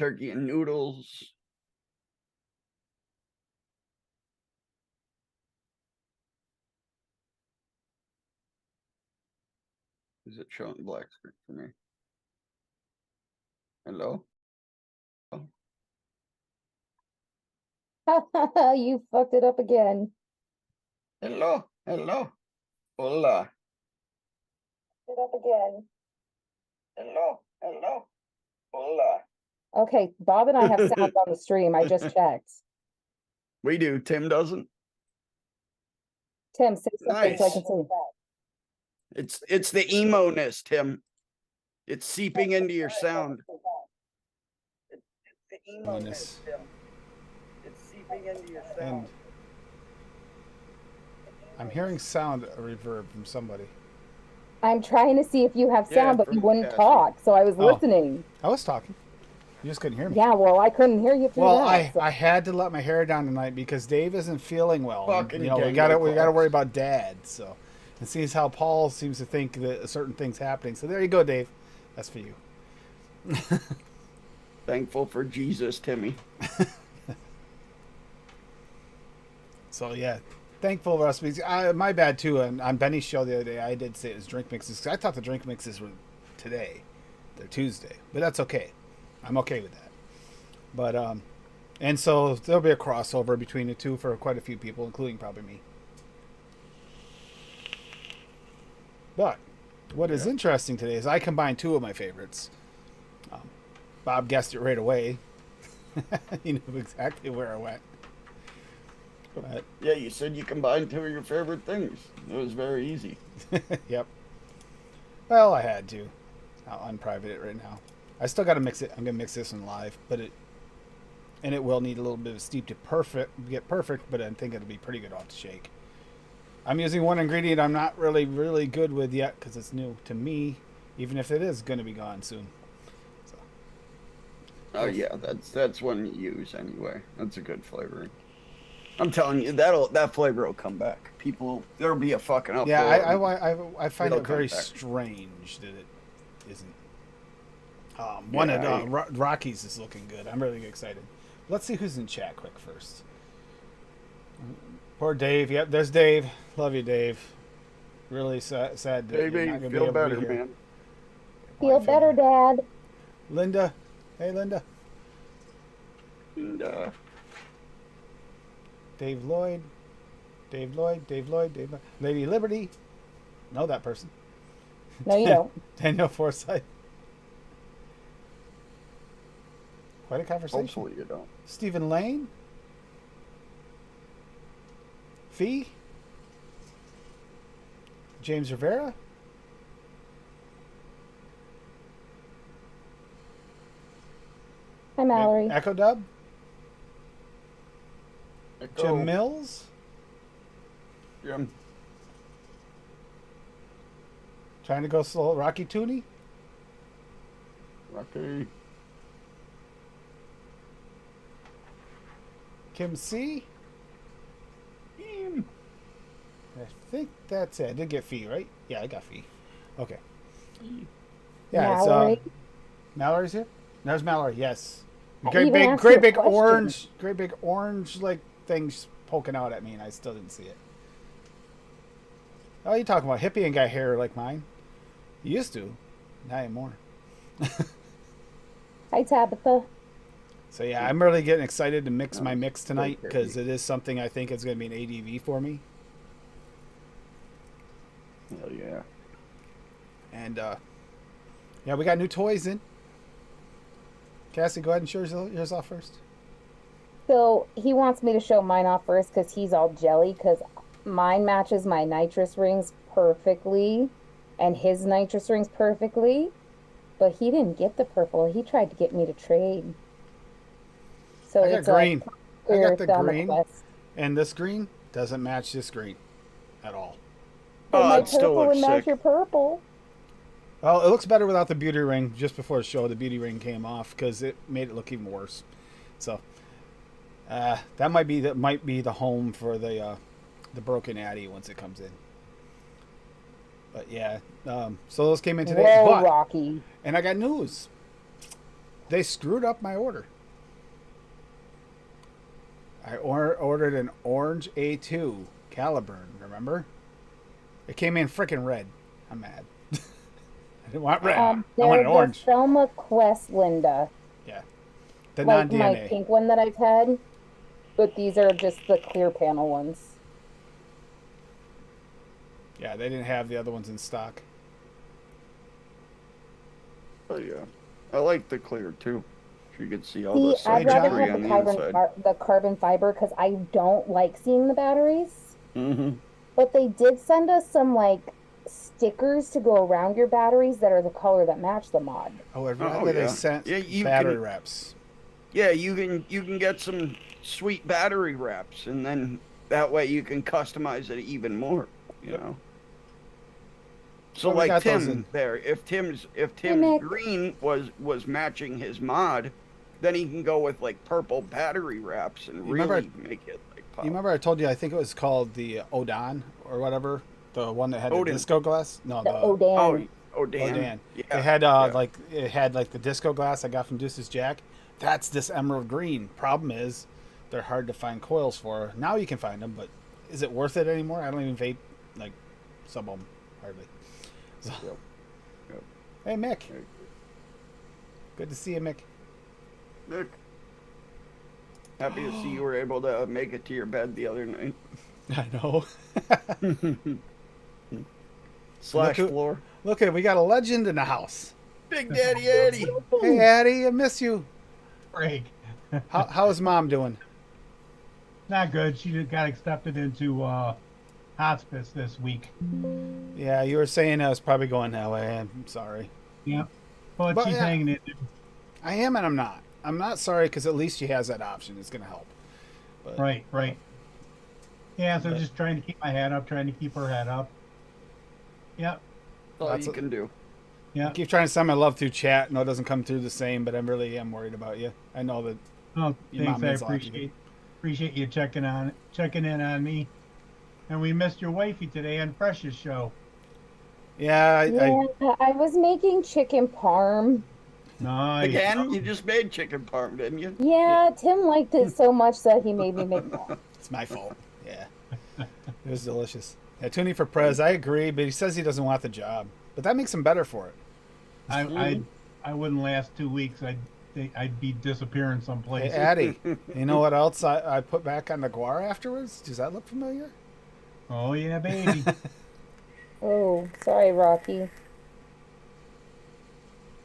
turkey and noodles. Is it showing black screen for me? Hello? You fucked it up again. Hello? Hello? Hola. It up again. Hello? Hello? Hola. Okay, Bob and I have sound on the stream. I just checked. We do. Tim doesn't. Tim, say something so I can see that. It's the emo-ness, Tim. It's seeping into your sound. It's the emo-ness, Tim. It's seeping into your sound. And I'm hearing sound reverb from somebody. I'm trying to see if you have sound, but you from wouldn't Cassie. talk, so I was listening. I was talking. You just couldn't hear me. Yeah, well, I couldn't hear you through Well, that. I had to let my hair down tonight because Dave isn't feeling well. Fucking we gotta worry about Dad. So, and sees how Paul seems to think that certain things happening. So there you go, Dave. That's for you. Thankful for Jesus, Timmy. So yeah, thankful for us. My bad too. And on Benny's show the other day, I did say it was drink mixes. I thought the drink mixes were today. They're Tuesday, but that's okay. I'm okay with that. But and so there'll be a crossover between the two for quite a few people, including probably me. But what is interesting today is I combined two of my favorites. Bob guessed it right away. He knew exactly where I went. But, yeah, you said you combined two of your favorite things. It was very easy. Yep. Well, I had to. I'll unprivate it right now. I still got to mix it. I'm gonna mix this in live, but it will need a little bit of steep to get perfect. But I think it'll be pretty good off the shake. I'm using one ingredient I'm not really good with yet because it's new to me, even if it is gonna be gone soon. So. Oh yeah, that's one you use anyway. That's a good flavoring. I'm telling you, that flavor will come back. There'll be a fucking uproar. Yeah, I find it very strange that it isn't. One of Rockies is looking good. I'm really excited. Let's see who's in chat quick first. Poor Dave. Yep, there's Dave. Love you, Dave. Really sad that Baby, you're not gonna feel be better, able to be here. man. Feel better, Dad. Linda. Hey, Linda. And, Dave Lloyd. Lady Liberty. Know that person. No, you don't. Daniel Forsyth. Quite a conversation. hopefully you don't. Stephen Lane. Fee. James Rivera. Hi, Mallory. Echo Dub. Echo. Jim Mills. Jim. Trying to go slow. Rocky Tooney. Rocky. Kim C. Kim. I think that's it. I did get Fee, right? Yeah, I got Fee. Okay. Yeah, Mallory. it's Mallory's here? There's Mallory, yes. I Great even big asked you a great big orange like things poking out at me and I still didn't see it. Oh, you talking about hippie and got hair like mine? You used to. Not anymore. Hi, Tabitha. So yeah, I'm really getting excited to mix my mix tonight because it is something I think is going to be an ADV for me. Hell yeah. And yeah, we got new toys in. Cassie, go ahead and show yours off first. So he wants me to show mine off first because he's all jelly because mine matches my nitrous rings perfectly and his nitrous rings perfectly. But he didn't get the purple. He tried to get me to trade. So I got it's green. I got the Thelma green. Quest. And this green doesn't match this green at all. But my it still purple would looks match sick. your purple. Well, it looks better without the beauty ring. Just before the show, the beauty ring came off because it made it look even worse. So that might be the home for the broken Addy once it comes in. But yeah, so those came in today. Whoa, but, Rocky. and I got news. They screwed up my order. I ordered an orange A2 Caliburn, remember? It came in freaking red. I'm mad. I didn't want red. I They're wanted the orange. Thelma Quest, Linda. Yeah. The Like my non-DNA. pink one that I've had. But these are just the clear panel ones. Yeah, they didn't have the other ones in stock. Oh yeah, I like the clear too. You can see all See, the I'd rather circuitry have on the the inside. the carbon fiber because I don't like seeing the batteries. Mm-hmm. But they did send us some like stickers to go around your batteries that are the color that match the mod. Oh, I'd Oh rather they yeah, sent yeah. You battery can, wraps. yeah, you can get some sweet battery wraps, and then that way you can customize it even more. You know. So Well, we like got those Tim in. there, if Tim's Nick. green was matching his mod, then he can go with like purple battery wraps and You remember- really make it like pop. You remember I told you I think it was called the Odon or whatever? The one that had the Odin. disco glass? No, The the Odan. Oh Dan. Odan. Yeah. It had yeah. it had like the disco glass I got from Deuce's Jack. That's this emerald green. Problem is, they're hard to find coils for. Now you can find them, but is it worth it anymore? I don't even vape like some of them hardly. So, Yep. Yep. hey Mick, Very good to see you, Mick. Nick, happy to see you were able to make it to your bed the other night. I know. Slash Look who- floor. Look at we got a legend in the house. Big Daddy Eddie. Hey Addie, I miss you. Break. How's mom doing? Not good. She just got accepted into hospice this week. Yeah, you were saying I was probably going that way. I'm sorry. Yeah. But But, she's yeah. hanging in there. I am and I'm not. I'm not sorry because at least she has that option. It's going to help. But, Right, right. Yeah, so But- just trying to keep my head up, trying to keep her head up. Yep. All That's you a- can do. I Yeah. keep trying to send my love through chat. No, it doesn't come through the same, but I really am worried about you. I know that. Oh, Your thanks. mom I means a lot to you. appreciate you checking in on me. And we missed your wifey today on Precious show. Yeah, Yeah, I was making chicken parm. Nice. Again, you just made chicken parm, didn't you? Yeah, Tim liked it so much that he made me make more. it's my fault. Yeah, it was delicious. Yeah, Toonie for Prez. I agree, but he says he doesn't want the job. But that makes him better for it. I wouldn't last 2 weeks. I'd be disappearing Hey, someplace. Addie, you know what else I put back on the guar afterwards? Does that look familiar? Oh yeah, baby. Oh, sorry, Rocky.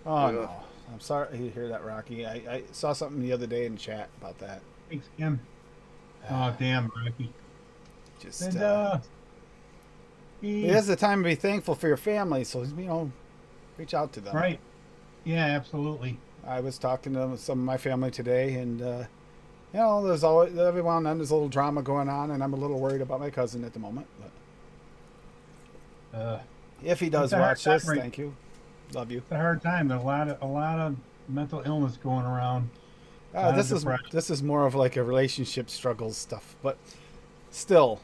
Oh Yeah. no, I'm sorry to hear that, Rocky. I saw something the other day in chat about that. Thanks, Kim. Oh damn, Rocky. Just And it is the time to be thankful for your family. So reach out to them. right. Yeah, absolutely. I was talking to some of my family today, and there's always every now and then there's a little drama going on, and I'm a little worried about my cousin at the moment. But if he does It's a hard watch this, time, right? thank you, love you. It's a hard time. There's a lot of mental illness going around. This is depression. this is more of like a relationship struggles stuff, but still,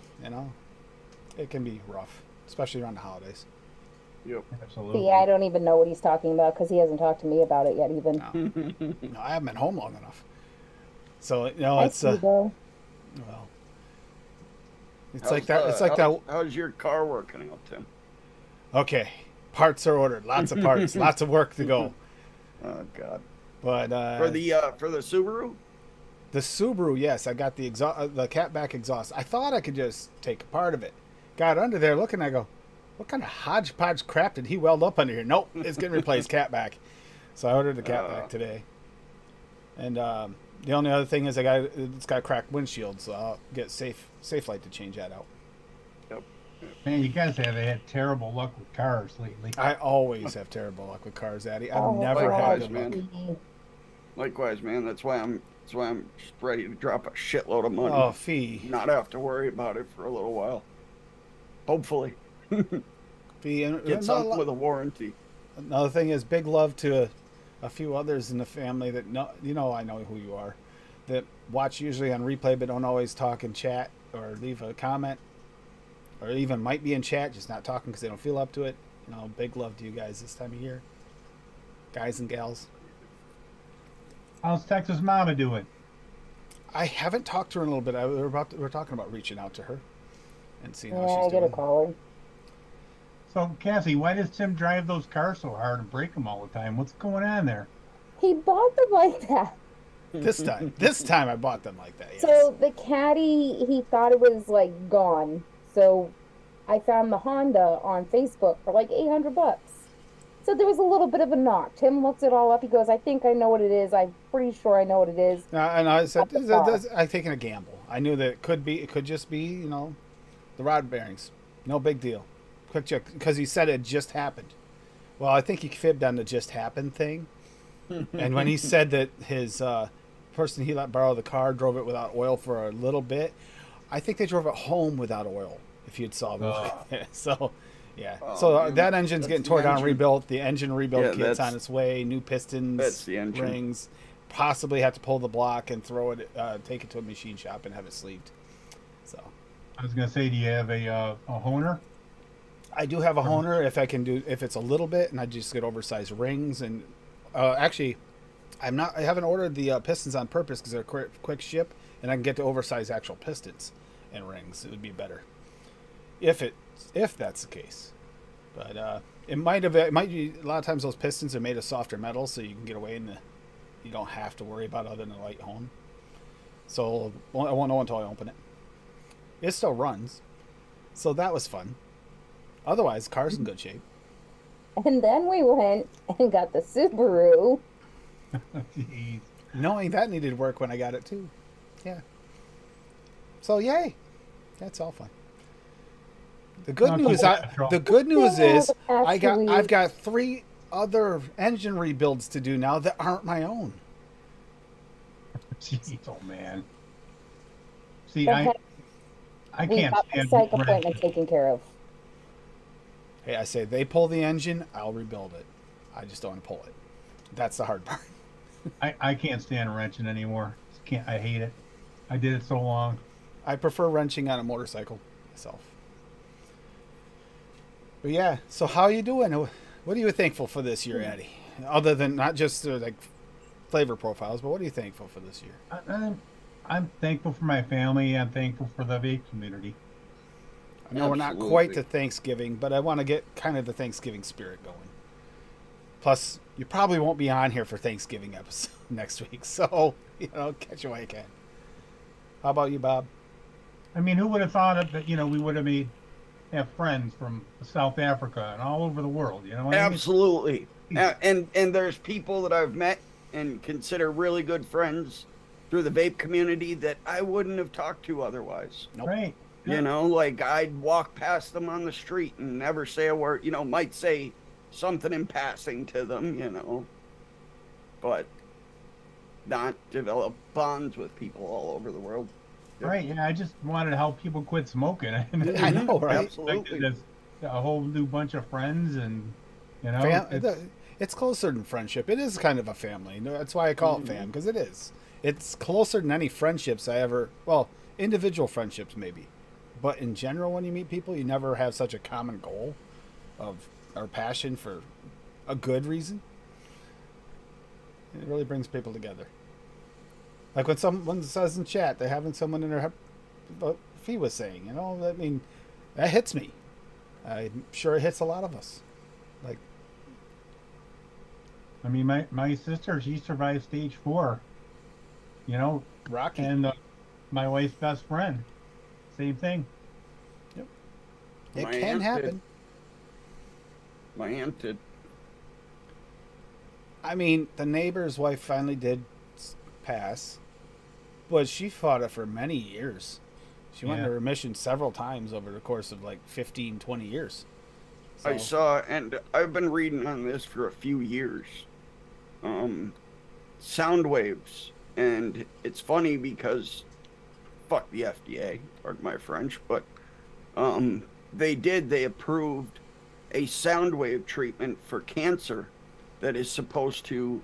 it can be rough, especially around the holidays. Yep. Absolutely. See, I don't even know what he's talking about because he hasn't talked to me about it yet, even. No, I haven't been home long enough, so I it's see, though. well, it's like that. It's like that. How's your car working out, Tim? Okay, parts are ordered. Lots of parts. Lots of work to go. Oh God. But For the Subaru? the Subaru, yes, I got the catback exhaust. I thought I could just take a part of it. Got under there looking. I go, what kind of hodgepodge crap did he weld up under here? Nope, it's getting replaced catback. So I ordered the catback today. And the only other thing is it's got a cracked windshield, so I'll get Safe Light to change that out. Yep. Man, you guys have had terrible luck with cars lately. I always have terrible luck with cars, Addy. I've Oh, never had likewise, good luck. man. Likewise, man. That's why I'm just ready to drop a shitload of money. Oh, fee. Not have to worry about it for a little while. Hopefully. Fee. And Get something with a warranty. another thing is big love to a few others in the family that know, I know who you are, that watch usually on replay but don't always talk in chat or leave a comment, or even might be in chat just not talking because they don't feel up to it. Big love to you guys this time of year, guys and gals. How's Texas Mama doing? I haven't talked to her in a little bit. We're talking about reaching out to her and seeing how Yeah, she's I gotta doing. call her. So, Cassie, why does Tim drive those cars so hard and break them all the time? What's going on there? He bought them like that. This time I bought them like that. Yes. So the caddy, he thought it was like gone. So I found the Honda on Facebook for like 800 bucks. So there was a little bit of a knock. Tim looked it all up. He goes, I think I know what it is. I'm pretty sure I know what it is. And I said, Bought the car. I'm taking a gamble. I knew that it could just be, the rod bearings. No big deal. Quick check, because he said it just happened. Well, I think he fibbed on the just happened thing. And when he said that his person he let borrow the car drove it without oil for a little bit, I think they drove it home without oil, if you'd saw the look at it. So, yeah. Man, that engine's getting torn down, engine. rebuilt. The engine rebuild Yeah, kit's that's- on its way. New pistons, that's the engine. rings. Possibly have to pull the block and throw it, take it to a machine shop and have it sleeved. So, I was gonna say, do you have a Honer? I do have a Honer if it's a little bit, and I just get oversized rings. And actually, I haven't ordered the pistons on purpose because they're quick ship, and I can get the oversized actual pistons and rings. It would be better if that's the case. But it might be a lot of times those pistons are made of softer metal, so you can get away you don't have to worry about other than a light hone. So I won't know until I open it. It still runs, so that was fun. Otherwise, car's in good shape. And then we went and got the Subaru. Jeez. Knowing that needed work when I got it too. Yeah. So yay. That's all fun. The good news is I've got 3 other engine rebuilds to do now that aren't my own. Jeez, oh man. See, Go I ahead. We can't got the stand psych red. appointment taken care of. Hey, I say they pull the engine, I'll rebuild it. I just don't want to pull it. That's the hard part. I can't stand wrenching anymore. Just can't. I hate it. I did it so long. I prefer wrenching on a motorcycle myself. But yeah, so how are you doing? What are you thankful for this year, Eddie? Other than not just like flavor profiles, but what are you thankful for this year? I'm thankful for my family. I'm thankful for the vape community. I know we're not quite to Thanksgiving, but I want to get kind of the Thanksgiving spirit going. Plus, you probably won't be on here for Thanksgiving episode next week, so catch you while you can. How about you, Bob? I mean, who would have thought that we would have friends from South Africa and all over the world? You know what I mean? Absolutely. And there's people that I've met and consider really good friends through the vape community that I wouldn't have talked to otherwise. Nope. Right. Like I'd walk past them on the street and never say a word, might say something in passing to them, but not develop bonds with people all over the world. Right. Yeah. I just wanted to help people quit smoking. I know, right? Absolutely. There's a whole new bunch of friends, and It's closer than friendship. It is kind of a family. That's why I call it fam, because it is. It's closer than any friendships individual friendships maybe. But in general, when you meet people, you never have such a common goal or passion for a good reason. It really brings people together. Like when someone says in chat they're having someone in their Fee was saying, that hits me. I'm sure it hits a lot of us. Like, I mean, my sister, she survived stage 4. Rocky. And my wife's best friend, same thing. Yep. It My can aunt happen. did. My aunt did. I mean, the neighbor's wife finally did pass, but she fought it for many years. She went into remission several times over the course of like 15, 20 years. So, I saw, and I've been reading on this for a few years. Sound waves. And it's funny because fuck the FDA, pardon my French, but they approved a sound wave treatment for cancer that is supposed to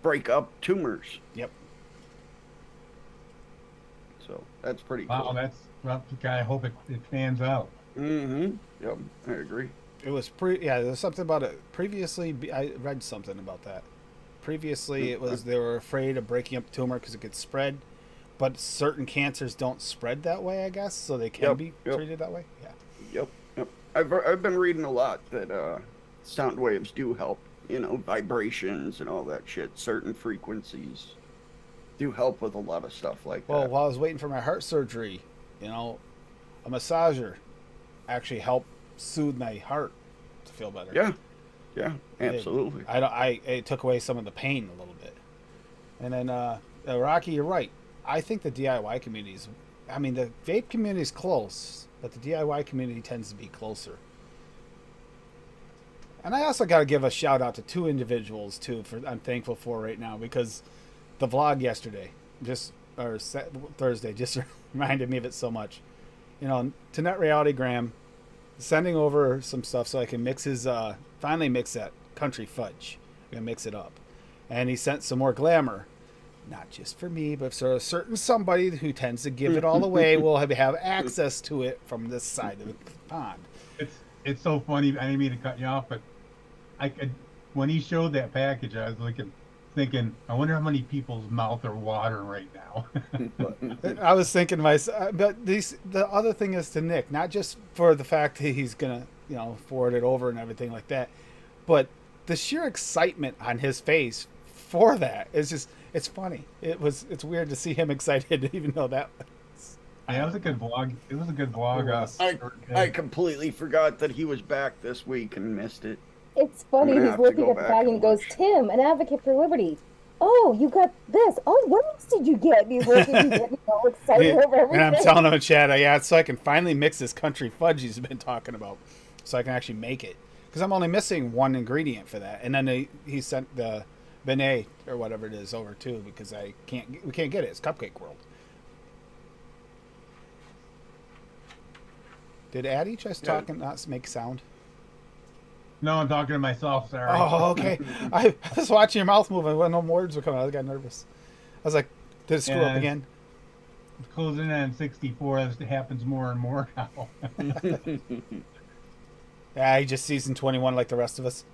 break up tumors. Yep. So that's pretty Wow, cool. well, I hope it fans out. Mm-hmm. Yep, I agree. It was there's something about it. Previously, I read something about that. Previously, it was they were afraid of breaking up the tumor because it could spread, but certain cancers don't spread that way, I guess, so they can be treated that way. Yeah. Yep. I've been reading a lot that sound waves do help. You know, vibrations and all that shit. Certain frequencies do help with a lot of stuff like that. Well, while I was waiting for my heart surgery, you know, a massager actually helped soothe my heart to feel better. Yeah, absolutely. It took away some of the pain a little bit. And then, Rocky, you're right. I think the DIY communities, I mean, the vape community is close, but the DIY community tends to be closer. And I also got to give a shout out to two individuals too. I'm thankful for right now because the vlog yesterday, Thursday, just reminded me of it so much. You know, to Net Reality Graham, sending over some stuff so I can finally mix that country fudge. I'm gonna mix it up, and he sent some more glamour, not just for me, but for a certain somebody who tends to give it all away. Will have access to it from this side of the pond. It's so funny. I didn't mean to cut you off, but when he showed that package, I was thinking, I wonder how many people's mouth are watering right now. I was thinking myself, but the other thing is to Nick, not just for the fact that he's gonna, forward it over and everything like that, but the sheer excitement on his face for that is just, it's funny. It's weird to see him excited, even though that. Yeah, it was a good vlog. It was a good vlog. I completely forgot that he was back this week and missed it. It's funny. He's looking at the bag and goes, "Tim, an advocate for liberty. Oh, you got this. Oh, what else did you get?" And he's looking, he's getting all excited over everything. And I'm telling him in chat, so I can finally mix this country fudge he's been talking about, so I can actually make it. Because I'm only missing one ingredient for that, and then he sent the beignet or whatever it is over too, because we can't get it. It's Cupcake World. Did Addie just talk and not make sound? No, I'm talking to myself. Sorry. Oh, okay. I was watching your mouth move, and when no words were coming out, I got nervous. I was like, did it screw up again? Closing in on 64. This happens more and more now. Yeah, he just season 21 like the rest of us.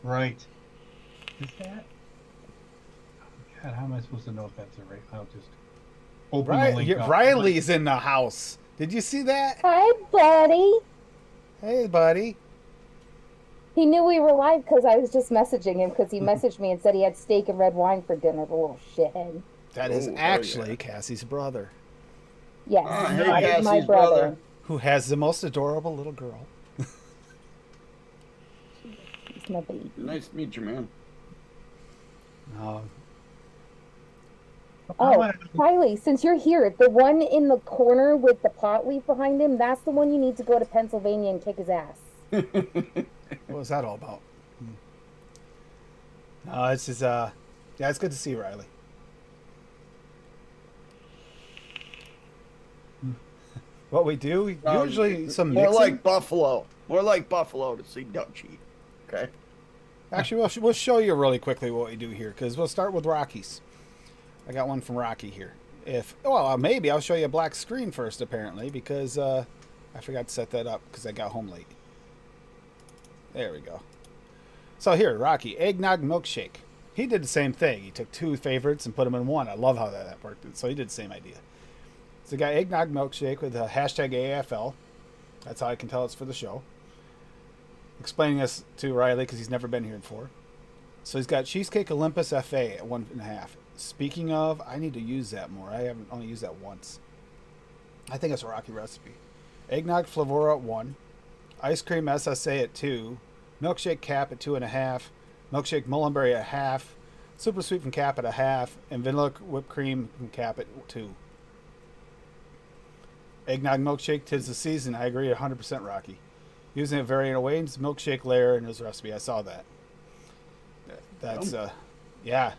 Right. Is that? God, how am I supposed to know if that's a right? I'll just open the link up. Riley's in the house. Did you see that? Hi, buddy. Hey, buddy. He knew we were live because I was just messaging him because he messaged me and said he had steak and red wine for dinner, the little shithead. That is actually Cassie's brother. Yes, Cassie's my brother. Who has the most adorable little girl. He's my baby. Nice to meet you, man. Oh, Riley, since you're here, the one in the corner with the pot leaf behind him, that's the one you need to go to Pennsylvania and kick his ass. What was that all about? It's just, it's good to see you, Riley. What we do, usually some mixing. More like Buffalo to see Dutchie. Okay. Actually, we'll show you really quickly what we do here, because we'll start with Rocky's. I got one from Rocky here. Maybe I'll show you a black screen first, apparently, because I forgot to set that up because I got home late. There we go. So here, Rocky, eggnog milkshake. He did the same thing. He took two favorites and put them in one. I love how that worked. So he did the same idea. So he got eggnog milkshake with a hashtag AFL. That's how I can tell it's for the show. Explaining this to Riley because he's never been here before. So he's got Cheesecake Olympus FA at 1.5. Speaking of, I need to use that more. I haven't only used that once. I think it's a Rocky recipe. Eggnog Flavora at 1. Ice cream SSA at 2. Milkshake cap at 2.5. Milkshake Mullenberry at 1/2. Super sweet from cap at 1/2. And vanilla whipped cream from cap at 2. Eggnog milkshake, 'tis the season. I agree 100%, Rocky. Using it varying ways, milkshake layer in his recipe. I saw that. That's, yeah.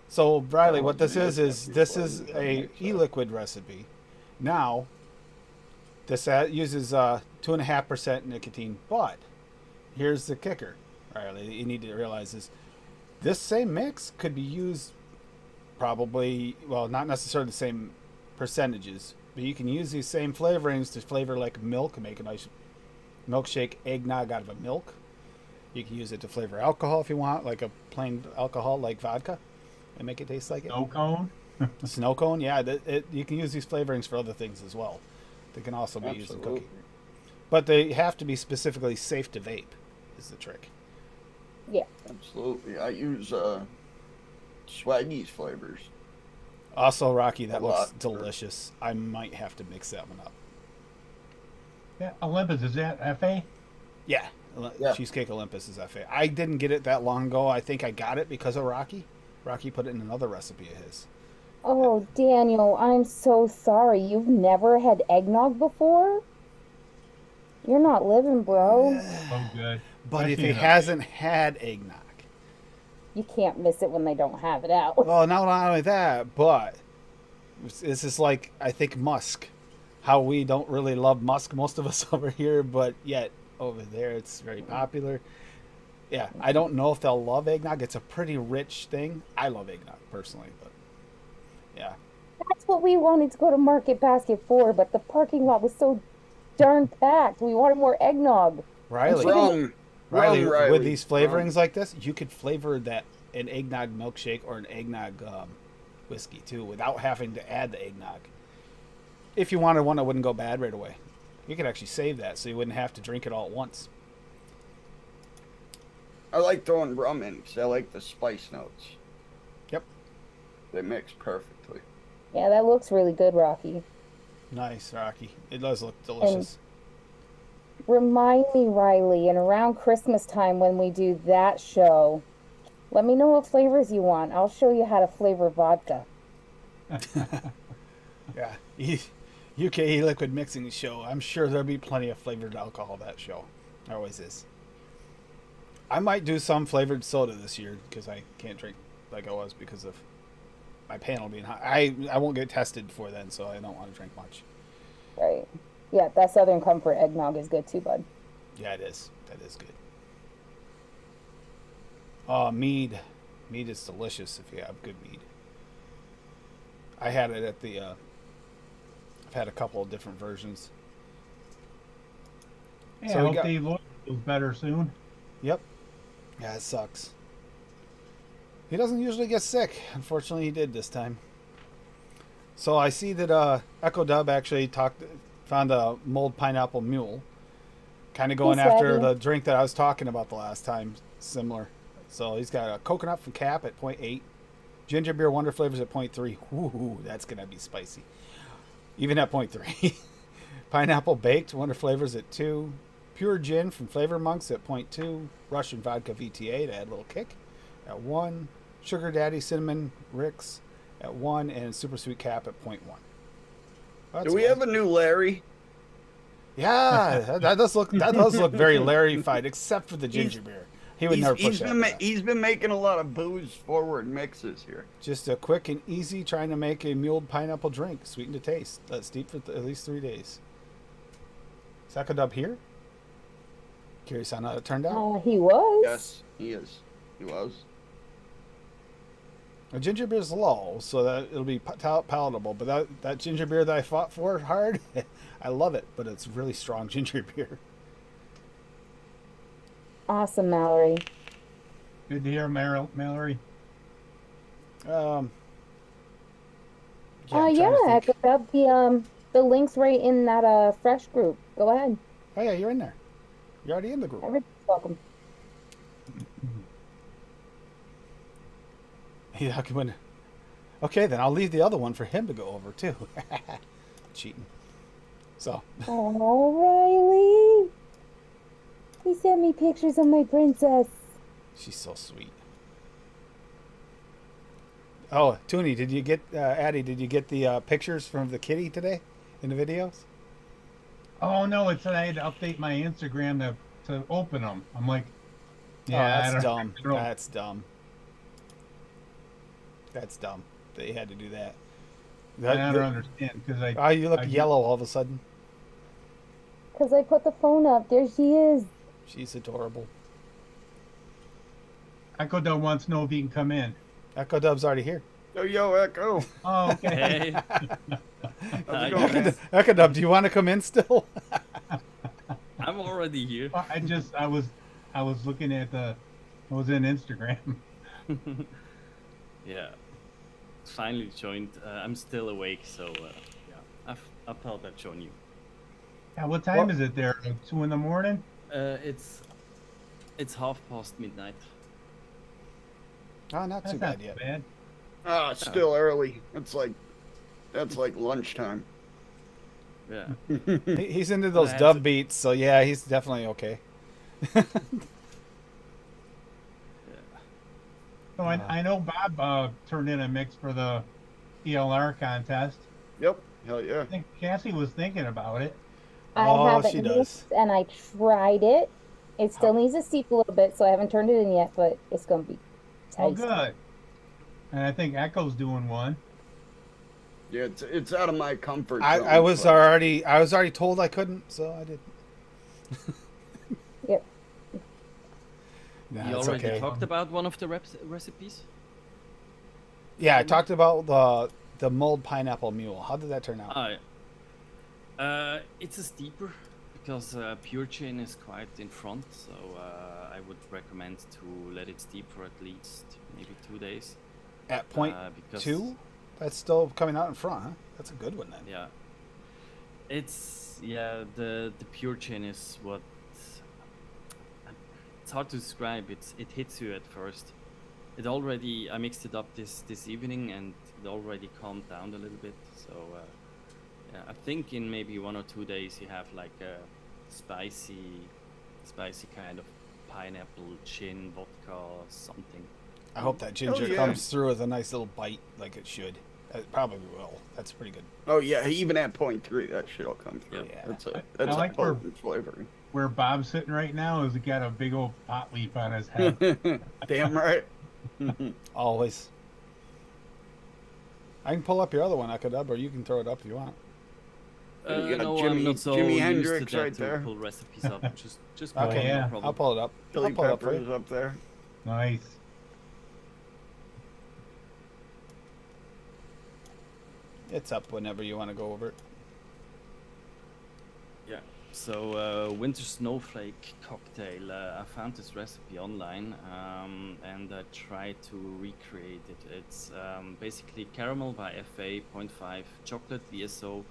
So, Riley, what this is a e-liquid recipe. Now, this uses 2.5% nicotine, but here's the kicker, Riley, you need to realize this same mix could be used probably, not necessarily the same percentages, but you can use these same flavorings to flavor like milk and make a nice milkshake eggnog out of a milk. You can use it to flavor alcohol if you want, like a plain alcohol like vodka, and make it taste like it. Snow cone. Snow cone, yeah. You can use these flavorings for other things as well. They can also be used in Absolutely. cooking. But they have to be specifically safe to vape, is the trick. Yeah. Absolutely. I use Swaggy's flavors. Also, Rocky, that A looks lot. delicious. I might have to mix that one up. Yeah, Olympus, is that FA? Yeah, Yeah. Cheesecake Olympus is FA. I didn't get it that long ago. I think I got it because of Rocky. Rocky put it in another recipe of his. Oh, Daniel, I'm so sorry. You've never had eggnog before? You're not living, bro. Oh, good. But if Especially he in a- hasn't had eggnog, You can't miss it when they don't have it out. well, not only that, but this is like, I think, musk. How we don't really love musk, most of us over here, but yet over there it's very popular. Yeah, I don't know if they'll love eggnog. It's a pretty rich thing. I love eggnog personally, but yeah. That's what we wanted to go to Market Basket for, but the parking lot was so darn packed. We wanted more eggnog. Riley, Rum. Riley, Riley. with these flavorings Rum. like this, you could flavor that an eggnog milkshake or an eggnog whiskey too, without having to add the eggnog. If you wanted one that wouldn't go bad right away, you could actually save that so you wouldn't have to drink it all at once. I like throwing rum in because I like the spice notes. Yep. They mix perfectly. Yeah, that looks really good, Rocky. Nice, Rocky. It does look delicious. Remind me, Riley, and around Christmas time when we do that show, let me know what flavors you want. I'll show you how to flavor vodka. Yeah. UKE Liquid Mixing Show. I'm sure there'll be plenty of flavored alcohol that show. There always is. I might do some flavored soda this year because I can't drink like I was because of my panel being high. I won't get tested before then, so I don't want to drink much. Right. Yeah, that Southern Comfort eggnog is good too, bud. Yeah, it is. That is good. Oh, mead. Mead is delicious if you have good mead. I had it at the... I've had a couple of different versions. Yeah, So I we hope got- Dave Lloyd feels better soon. Yep. Yeah, it sucks. He doesn't usually get sick. Unfortunately, he did this time. So I see that Echo Dub actually found a mulled pineapple mule. Kind of going Hey, after Savvy. the drink that I was talking about the last time. Similar. So he's got a coconut from Cap at 0.8. Ginger beer wonder flavors at 0.3. Ooh, that's going to be spicy. Even at 0.3. Pineapple baked wonder flavors at 2. Pure gin from Flavor Monks at 0.2. Russian vodka VTA to add a little kick at 1. Sugar Daddy cinnamon Ricks at 1. And super sweet Cap at 0.1. Do we have a new Larry? Yeah, that does look very Larry-fied, except for the ginger beer. He would never push that. He's been making a lot of booze forward mixes here. Just a quick and easy trying to make a mulled pineapple drink, sweetened to taste. Let steep for at least 3 days. Is that Dub here? Curious on how it turned out. He was. Yes, he is. He was. A ginger beer is low, so that it'll be palatable. But that ginger beer that I fought for hard, I love it. But it's really strong ginger beer. Awesome, Mallory. Good to hear, Mallory. I'm trying to Yeah, I think. could up the links right in that fresh group. Go ahead. Oh yeah, you're in there. You're already in the group. Everybody's welcome. Yeah, okay, then I'll leave the other one for him to go over too. Cheating. So, Oh, Riley. He sent me pictures of my princess. she's so sweet. Oh, Toonie, did you get Addie? Did you get the pictures from the kitty today in the videos? Oh no, it said I had to update my Instagram to open them. I'm like, Oh, yeah, that's I don't dumb. know. That's dumb. That's dumb. They had to do that. I don't understand because Oh, you look I- yellow all of a sudden. Because I put the phone up. There she is. She's adorable. Echo Dub wants to know if he can come in. Echo Dub's already here. Yo, Echo. Oh, okay. Hey, How's it going, man? Echo Dub, do you want to come in still? I'm already here. I I was looking at I was in Instagram. Yeah, finally joined. I'm still awake, so yeah, I thought I'd join you. Yeah, what time is it there? 2 in the morning? It's midnight. Oh, not That's too not bad yet. bad. Ah, it's still early. That's like lunchtime. Yeah. He's into those had dub to- beats, so yeah, he's definitely okay. Yeah. So I know Bob turned in a mix for the ELR contest. Yep. Hell yeah. I think Cassie was thinking about it. I Oh, haven't she does. mixed, and I tried it. It still needs to steep a little bit, so I haven't turned it in yet, but it's gonna be Oh, tasty. good. And I think Echo's doing one. Yeah, it's out of my comfort zone. I was but- already told I couldn't, so I didn't. Yep. Nah, You it's already okay. talked about one of the recipes? Yeah, I talked about the mulled pineapple mule. How did that turn out? It's a steeper because pure chain is quite in front, so I would recommend to let it steep for at least maybe 2 days. At point because 2? That's still coming out in front, huh? That's a good one then. Yeah, the pure chain is what it's hard to describe. It hits you at first. I mixed it up this evening and it already calmed down a little bit. So yeah, I think in maybe 1 or 2 days you have like a spicy kind of pineapple gin vodka something. I hope that ginger yeah. comes through with a nice little bite like it should. It probably will. That's pretty good. Oh yeah, even at 0.3, that shit'll come through. Yeah. That's a I like where- potent flavor. Where Bob's sitting right now is he got a big old pot leaf on his head. Damn right. Always. I can pull up your other one, Akadub, or you can throw it up if you want. You got No, Jimi- I'm not so Jimi used Hendrix to that right to there. pull recipes up. Just Oh, Okay, yeah. no problem. I'll pull it up. Chili I'll pull it up for peppers you. up there. Nice. It's up whenever you want to go over it. Yeah. So winter snowflake cocktail. I found this recipe online and I tried to recreate it. It's basically caramel by FA 0.5, chocolate VSO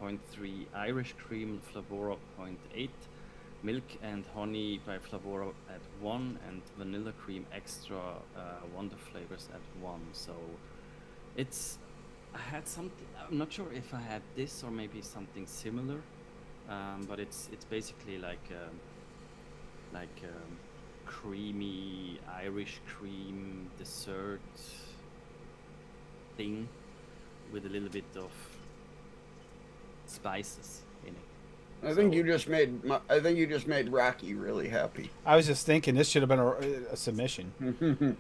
0.3, Irish cream Flavora 0.8, milk and honey by Flavora at 1, and vanilla cream extra Wonder flavors at 1. So I had something. I'm not sure if I had this or maybe something similar. But it's basically like creamy Irish cream dessert thing with a little bit of spices in it. I think you just made Rocky really happy. I was just thinking this should have been a submission.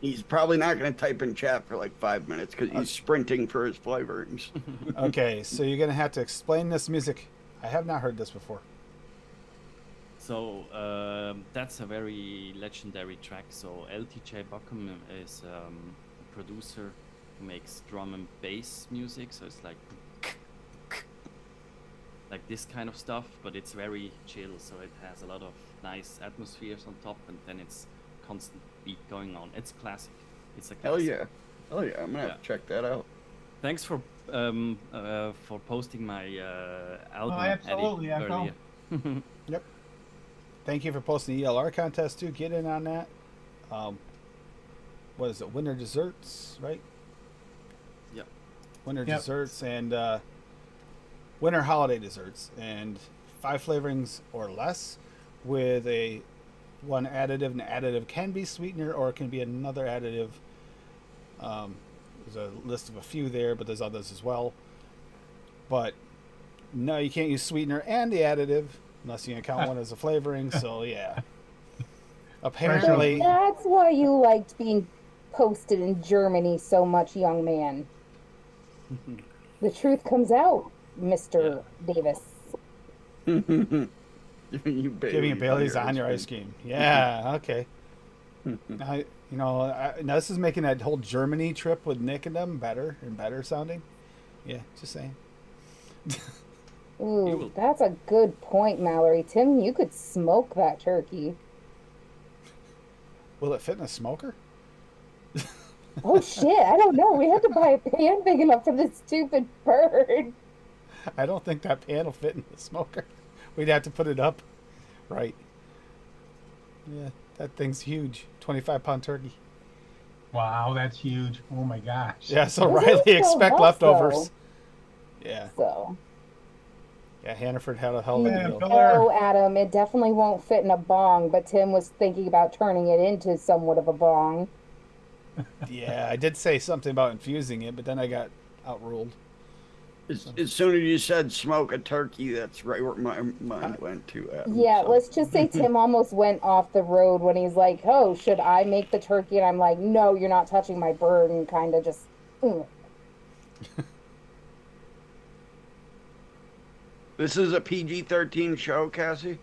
He's probably not going to type in chat for like 5 minutes because he's sprinting for his flavorings. Okay, so you're going to have to explain this music. I have not heard this before. So that's a very legendary track. So LTJ Buckham is a producer who makes drum and bass music. So it's like this kind of stuff, but it's very chill. So it has a lot of nice atmospheres on top, and then it's constant beat going on. It's classic. It's a classic. Hell yeah! I'm gonna have to check that out. Thanks for posting my album absolutely, edit Echo. earlier. Yep. Thank you for posting the ELR contest too. Get in on that. What is it? Winter desserts, right? Yep. Winter Yep. desserts and winter holiday desserts, and 5 flavorings or less with one additive. And the additive can be sweetener or it can be another additive. There's a list of a few there, but there's others as well. But no, you can't use sweetener and the additive unless you can count one as a flavoring. So yeah. Apparently, That's why you liked being posted in Germany so much, young man. The truth comes out, Mr. Davis. You giving Bailey's on your ice cream. Yeah, okay. Now this is making that whole Germany trip with Nick and them better and better sounding. Yeah, just saying. Ooh, will. that's a good point, Mallory. Tim, you could smoke that turkey. Will it fit in a smoker? Oh shit, I don't know. We had to buy a pan big enough for this stupid bird. I don't think that pan will fit in the smoker. We'd have to put it up. Right. Yeah, that thing's huge. 25-pound turkey. Wow, that's huge. Oh my gosh. Yeah, so Those Riley aren't so expect much, leftovers. Yeah. So, Yeah, Hannaford had a hell of a Yeah, deal. Pillar. no, Adam, it definitely won't fit in a bong, but Tim was thinking about turning it into somewhat of a bong. Yeah, I did say something about infusing it, but then I got outruled. As soon as you said smoke a turkey, that's right where my mind went to. Adam, Yeah, so. let's just say Tim almost went off the road when he's like, "Oh, should I make the turkey?" And I'm like, "No, you're not touching my bird," and kind of just. This is a PG-13 show, Cassie.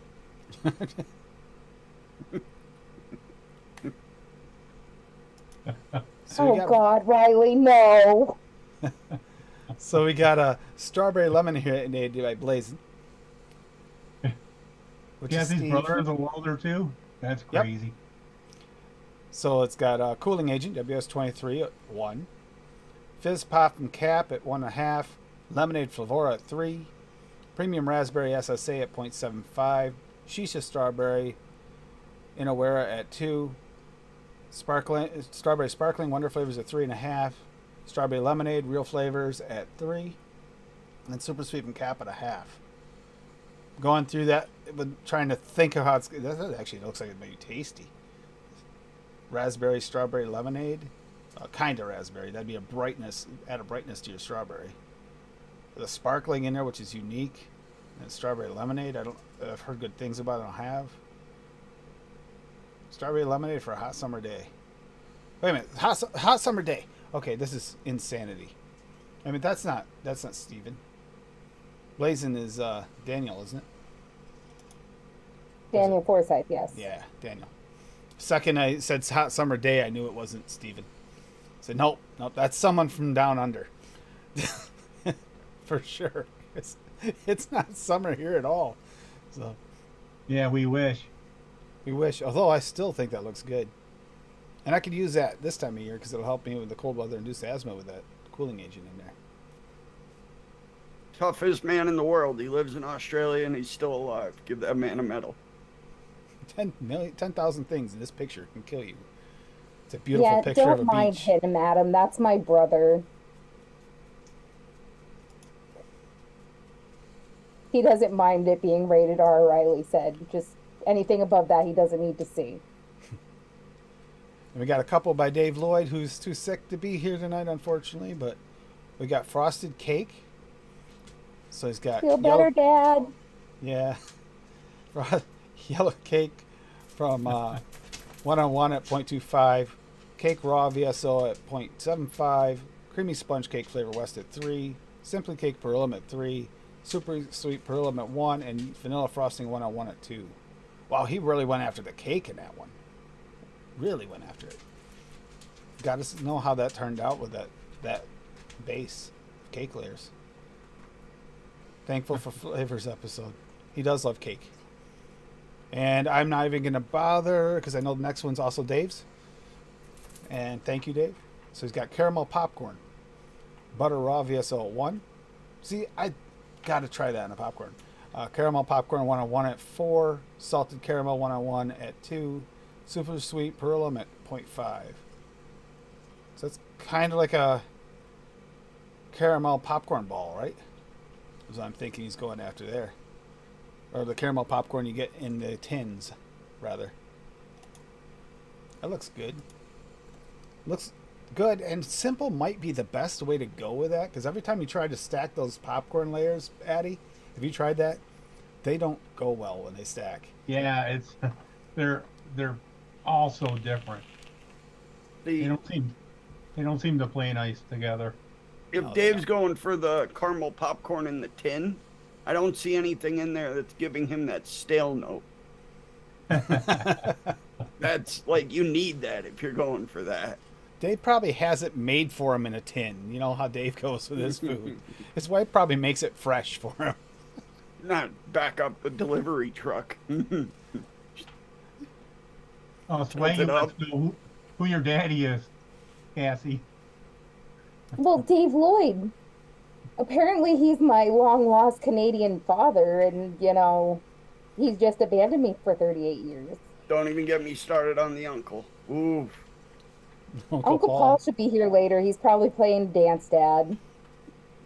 So Oh God, Riley, no. So we got a strawberry lemonade by Blazing. Which is Cassie's Steve. brother is a welder too. That's Yep. crazy. So it's got Cooling Agent, WS23 at 1. Fizz Pop and Cap at 1.5. Lemonade Flavora at 3. Premium Raspberry SSA at 0.75. Shisha Strawberry Inawera at 2. Strawberry Sparkling Wonder Flavors at 3.5. Strawberry Lemonade Real Flavors at 3. And Super Sweet and Cap at 0.5. Going through that, but trying to think of how it's. That actually looks like it may be tasty. Raspberry Strawberry Lemonade, kind of raspberry. That'd be a brightness, add a brightness to your strawberry. The sparkling in there, which is unique, and strawberry lemonade. I've heard good things about it. I don't have strawberry lemonade for a hot summer day. Wait a minute, hot summer day. Okay, this is insanity. I mean, that's not Steven. Blazing is Daniel, isn't it? Daniel Forsythe, yes. Yeah, Daniel. Second I said hot summer day, I knew it wasn't Steven. I said, nope, that's someone from down under. For sure. It's not summer here at all. So Yeah, we wish. we wish. Although I still think that looks good. And I could use that this time of year because it'll help me with the cold weather induced asthma with that cooling agent in there. Toughest man in the world. He lives in Australia and he's still alive. Give that man a medal. 10,000 things in this picture can kill you. It's a beautiful Yeah, picture of don't a mind beach. him, Adam. That's my brother. He doesn't mind it being rated R, Riley said. Just anything above that he doesn't need to see. And we got a couple by Dave Lloyd, who's too sick to be here tonight, unfortunately. But we got frosted cake. So he's got Feel better, Dad. Yeah, yellow cake from 101 at 0.25, cake raw VSO at 0.75, creamy sponge cake flavor west at 3, simply cake pearlum at 3, super sweet pearlum at 1, and vanilla frosting 101 at 2. Wow, he really went after the cake in that one. Really went after it. Got to know how that turned out with that base cake layers. Thankful for Flavors episode. He does love cake. And I'm not even going to bother because I know the next one's also Dave's. And thank you, Dave. So he's got caramel popcorn, butter raw VSO at 1. See, I got to try that in a popcorn. Caramel popcorn 101 at 4, salted caramel 101 at 2, super sweet pearlum at 0.5. So it's kind of like a caramel popcorn ball, right? So I'm thinking he's going after there. Or the caramel popcorn you get in the tins, rather. That looks good. Looks good, and simple might be the best way to go with that, because every time you try to stack those popcorn layers, Addy, have you tried that? They don't go well when they stack. Yeah, it's they're all so different. They don't seem to play nice together. If No, Dave's going for the caramel popcorn in the tin, I don't see anything in there that's giving him that stale note. That's like, you need that if you're going for that. Dave probably has it made for him in a tin. You know how Dave goes with his food. His wife probably makes it fresh for him. Not back up the delivery truck. Oh, Swaggy it wants up. to know who your daddy is, Cassie. Well, Dave Lloyd. Apparently, he's my long lost Canadian father, and he's just abandoned me for 38 years. Don't even get me started on the uncle. Ooh. Uncle Uncle Paul should be here later. He's probably playing Dance Dad.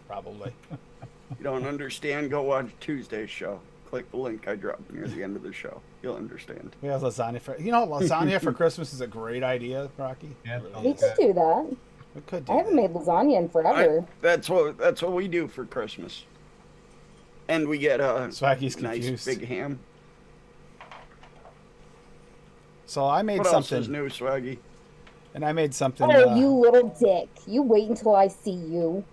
Probably. You don't understand? Go watch Tuesday's show. Click the link I dropped near the end of the show. You'll understand. We have lasagna for lasagna for Christmas is a great idea, Rocky. Yeah, It really We is. could do that. We could do I haven't that. made lasagna in forever. That's what we do for Christmas. And we get a Swaggy's nice confused. big ham. So I made What else is something, new, Swaggy? and I made something. Oh, you little dick. You wait until I see you.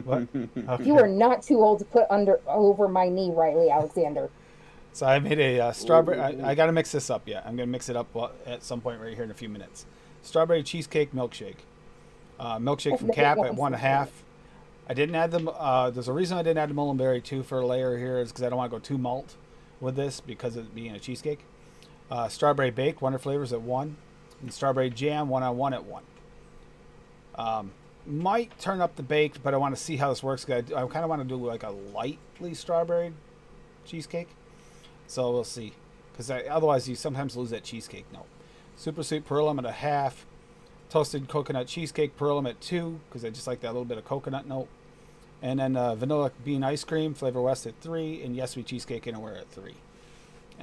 What? Okay. You are not too old to put over my knee, Riley Alexander. So I made a strawberry. Ooh. I got to mix this up yet. I'm going to mix it up at some point right here in a few minutes. Strawberry cheesecake milkshake. Milkshake from Cap at 1.5. I didn't add the. There's a reason I didn't add the mulberry too for a layer here is because I don't want to go too malt with this because of it being a cheesecake. Strawberry baked, Wonder Flavors at 1, and strawberry jam 1-on-1 at 1. Might turn up the baked, but I want to see how this works. 'Cause I kind of want to do like a lightly strawberry cheesecake. So we'll see. Because otherwise you sometimes lose that cheesecake note. Super sweet Perlum at 1/2. Toasted coconut cheesecake Perlum at 2. Because I just like that little bit of coconut note. And then vanilla bean ice cream, Flavor West at 3. And Yes Sweet Cheesecake Anywhere at 3.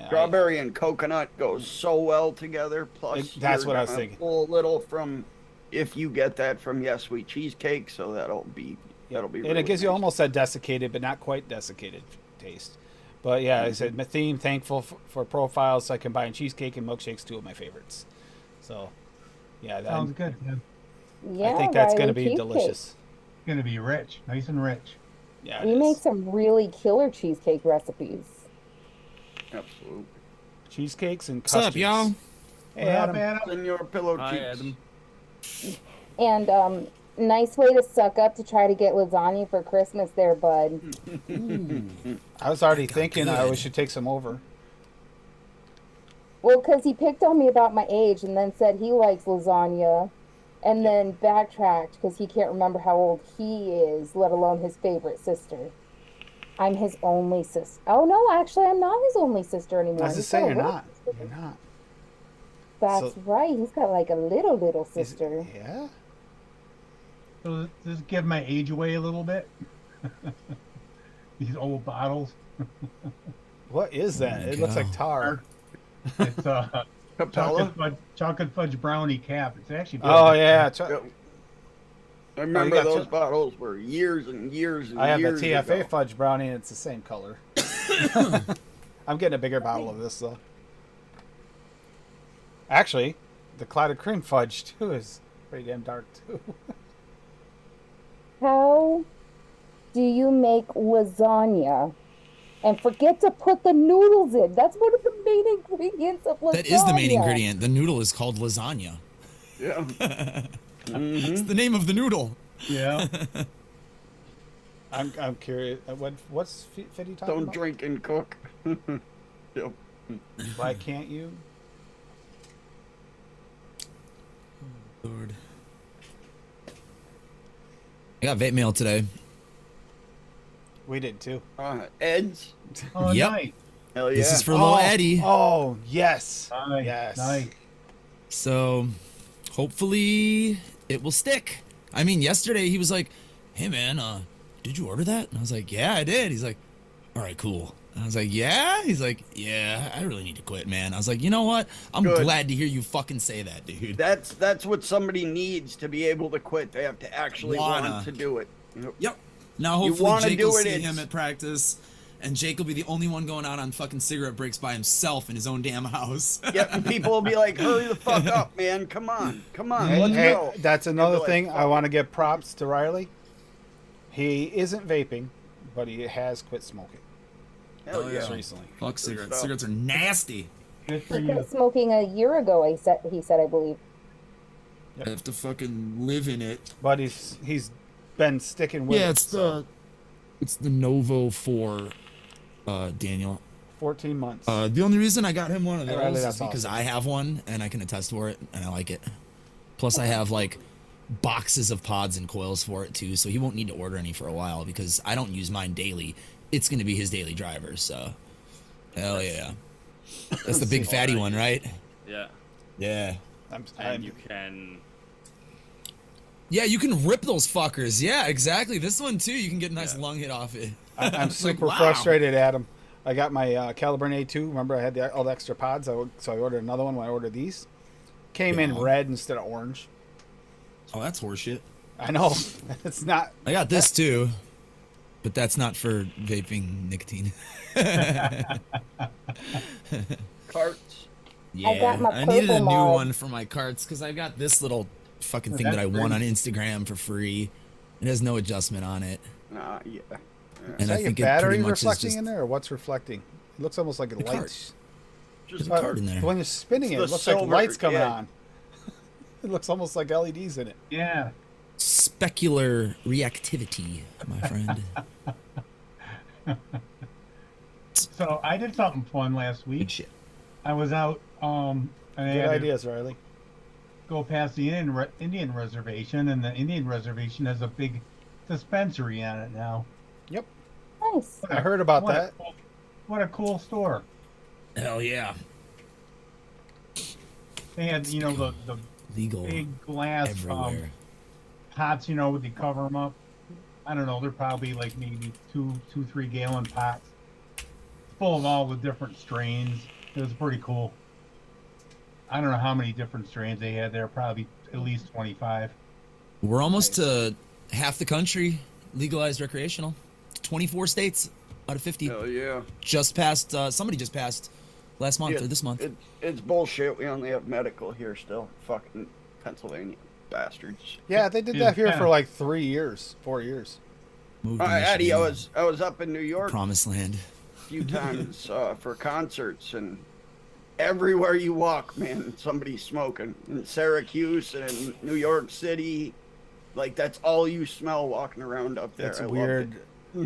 Strawberry and coconut go so well together. Plus, That's what I was gonna thinking. pull a little from if you get that from Yes Sweet Cheesecake, so that'll be and really it gives you nice. almost that desiccated, but not quite desiccated taste. But yeah, I said my theme, thankful for profiles. So I combine cheesecake and milkshakes, 2 of my favorites. So yeah, Sounds good, man. Yeah, I think that's going to Riley, be cheesecake. delicious. It's gonna be rich, nice and rich. Yeah, it You make is. some really killer cheesecake recipes. Absolutely. Cheesecakes and What's up, custards. y'all? Hey, What up, Adam. Adam? Senor Pillow Hi, Cheeks. Adam. And nice way to suck up to try to get lasagna for Christmas there, bud. I was already thinking good. we should take some over. Well, because he picked on me about my age and then said he likes lasagna and then backtracked because he can't remember how old he is, let alone his favorite sister. I'm his only sister. Oh, no, actually, I'm not his only sister anymore. I was He's just saying got a you're little not. sister. You're not. That's So- right. He's got like a little Is- sister. Yeah. So does this give my age away a little bit? These old bottles. What is that? It looks like tar. It's Capella. chocolate fudge brownie cap. It's actually good. Oh yeah. Yep. I remember got those two- bottles were years and years and I have the years TFA ago. fudge brownie, and it's the same color. I'm getting a bigger bottle of this though. Actually, the clouded cream fudge too is pretty damn dark too. How do you make lasagna and forget to put the noodles in? That's one of the main ingredients of lasagna. That is the main ingredient. The noodle is called lasagna. Yeah. It's the name of the noodle. Yeah. I'm curious. What's Fitty talking Don't about? drink and cook. Yep. Why can't you? Lord. I got vape mail today. We did too. Ed's. Oh, Yep. nice. Hell yeah. This is for little Eddie. Oh yes. Nice. Yes. Nice. So hopefully it will stick. I mean, yesterday he was like, "Hey man, did you order that?" And I was like, "Yeah, I did." He's like, "All right, cool." And I was like, "Yeah?" He's like, "Yeah, I really need to quit, man." I was like, "You know what? I'm Good. glad to hear you fucking say that, dude." That's what somebody needs to be able to quit. They have to actually Wanna. want to do it. Yep. Yep. Now You hopefully wanna Jake do will it, see it's- him at practice, and Jake will be the only one going out on fucking cigarette breaks by himself in his own damn house. Yep. And people will be like, "Hurry the fuck up, man! Come on, Hey, let's go." that's And another be like, thing "Fuck." I want to give props to Riley. He isn't vaping, but he has quit smoking Hell Oh, yeah. just recently. Fuck cigarettes. stuff. Cigarettes are nasty. Good for He you. quit smoking a year ago, he said, I believe. I have to fucking live in it. But he's been sticking with Yeah, it. so. it's the Novo 4. Daniel. 14 months. The only reason I got him one of Hey, those Riley, is that's because awesome. I have one and I can attest for it and I like it. Plus, I have like boxes of pods and coils for it too, so he won't need to order any for a while because I don't use mine daily. It's going to be his daily driver, so hell yeah. That's the big fatty one, right? Yeah. Yeah. And you can. Yeah, you can rip those fuckers. Yeah, exactly. This one too, you can get a nice lung hit off it. I'm It's like, super wow. frustrated, Adam. I got my Caliburn A2. Remember, I had all the extra pods, so I ordered another one when I ordered these. Came in Yeah. red instead of orange. Oh, that's horseshit. I know. It's not. I got this too, but that's not for vaping nicotine. Carts. Yeah, I got my I needed a purple new mod. one for my carts because I got this little fucking thing that I won on Instagram for free. It has no adjustment on it, Yeah. and Is I that your think it battery pretty much is reflecting just in there, or what's reflecting? It looks almost like it The cart. lights. Just There's a card in there. When you're spinning it, The it looks like silver, lights coming yeah. on. It looks almost like LEDs in it. Yeah. specular reactivity, my friend. So I did something fun last Good week. shit. I was out. And I Good had to ideas, Riley. go past the Indian reservation, and the Indian reservation has a big dispensary on it now. Yep. Nice. I heard about What a that. what a cool store. Hell yeah. They had, the Legal big glass everywhere. pots, where they cover them up. I don't know. They're probably like maybe 3 gallon pots, full of all the different strains. It was pretty cool. I don't know how many different strains they had there. Probably at least 25. We're almost to half the country legalized recreational. 24 states out of 50. Hell yeah. Just passed. Somebody just passed last month or this month. It's bullshit. We only have medical here still. Fucking Pennsylvania bastards. Yeah, they did Yeah, that here yeah. for like 3 years, 4 years. Moved to Eddie, I Michigan, was up in New York promised land. a few times for concerts, and everywhere you walk, man, somebody's smoking. In Syracuse and in New York City, like that's all you smell walking around up there. It's I loved weird.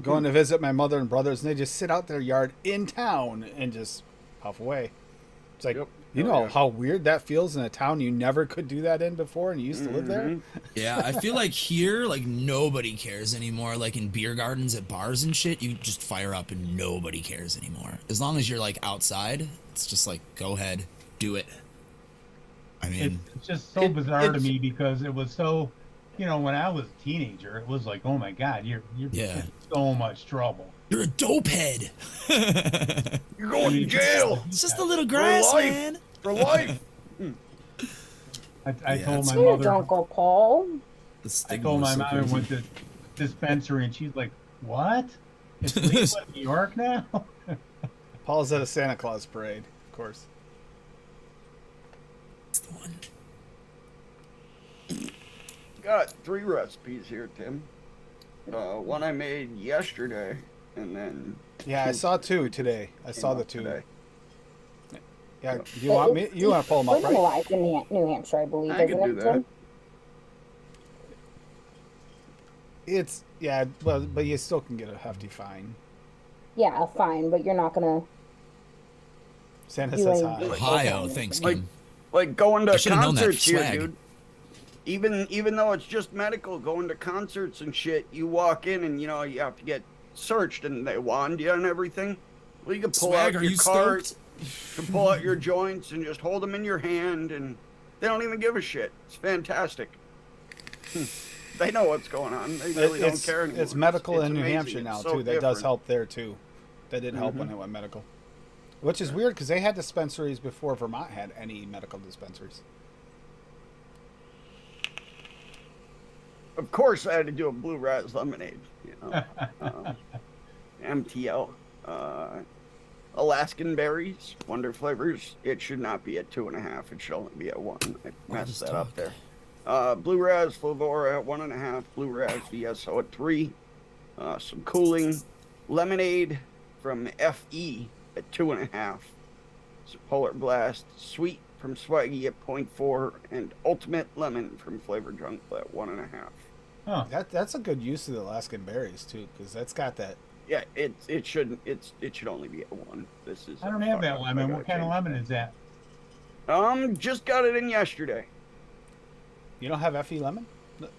Going to visit my mother and brothers, and they just sit out their yard in town and just puff away. It's like, Yep. you Oh, know yeah. how weird that feels in a town you never could do that in before, and you used to live there. Mhm. Yeah, I feel like here, like nobody cares anymore. Like in beer gardens at bars and shit, you just fire up and nobody cares anymore. As long as you're like outside, it's just like go ahead, do it. I mean, It's just so bizarre to it's- me because it was so, when I was a teenager, it was like, oh my God, you're Yeah. in so much trouble. you're a dope head. You're going to jail It's just a little grass, life. man. for life. I Yeah, told my it's Here's mother, Uncle Paul. The I stigma told was my so mom I crazy. went to dispensary, and she's like, what? It's legal in New York now? Paul's at a Santa Claus parade, of course. It's the one. Got 3 recipes here, Tim. One I made yesterday, and then Yeah, I saw 2 today. I saw the 2. today. Yeah, you want me? You want to pull them up, right? Legalized in New Hampshire, I believe, I isn't can it, do that. Tim? It's well, but you still can get a hefty fine. Yeah, fine, but you're not gonna. Santa You says ain't- hi. Ohio, thanks, Like- Kim. Like going I to should've known that concerts here, swag. dude. Even though it's just medical, going to concerts and shit, you walk in and you have to get searched and they wand you and everything. Well, you can pull Swag, out are your you card, stoked? you can pull out your joints and just hold them in your hand, and they don't even give a shit. It's fantastic. They know what's going on. They really don't care anymore. It's medical It's in New amazing. Hampshire It's now so too. That does different. help there too. That did help when it went medical, which is weird because they had dispensaries before Vermont had any medical dispensaries. Of course, I had to do a Blue Raz lemonade. MTL, Alaskan berries, wonder flavors. It should not be at 2.5. It should only be at 1. I messed just that talk. up there. Blue Raz Flavora at 1.5. Blue Raz VSO at 3. Some cooling lemonade from FE at 2.5. Some Polar Blast Sweet from Swaggy at 0.4, and Ultimate Lemon from Flavor Jungle at 1.5. Huh. That's a good use of the Alaskan berries too, because that's got that Yeah, it shouldn't. It should only be a 1. This is. I don't have that fuck up. I lemon. gotta What kind of change lemon is that? that. Just got it in yesterday. You don't have FE lemon?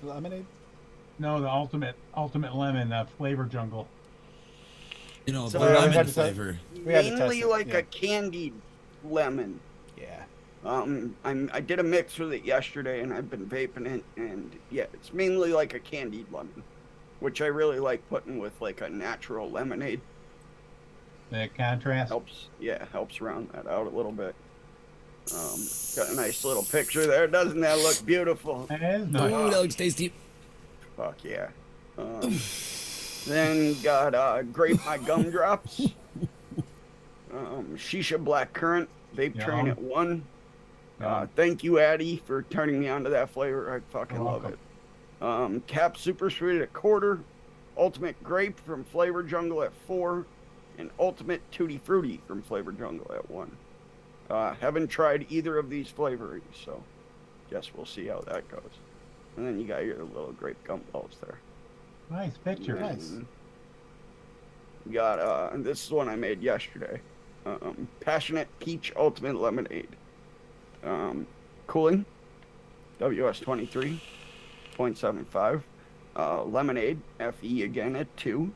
Lemonade? No, the ultimate lemon, Flavor Jungle. You know, So the we had lemon to- flavor. We had to test Mainly it, like yeah. a candied lemon. Yeah. I did a mix with it yesterday, and I've been vaping it, and yeah, it's mainly like a candied lemon, which I really like putting with like a natural lemonade. The contrast. Helps round that out a little bit. Got a nice little picture there. Doesn't that look beautiful? That is Ooh, nice. that looks tasty. Fuck yeah. Then got Grape My Gumdrops. Shisha Black Currant. Vape Train Yum. at 1. Yum. Thank you, Addie, for turning me on to that flavor. I fucking You're love welcome. it. Cap Super Sweet at 1/4. Ultimate Grape from Flavor Jungle at 4. And Ultimate Tutti Frutti from Flavor Jungle at 1. Haven't tried either of these flavorings, so guess we'll see how that goes. And then you got your little grape gumballs there. Nice picture. Nice. And you got and this is one I made yesterday. Passionate Peach Ultimate Lemonade. Cooling. WS 23.75. Lemonade FE again at 2.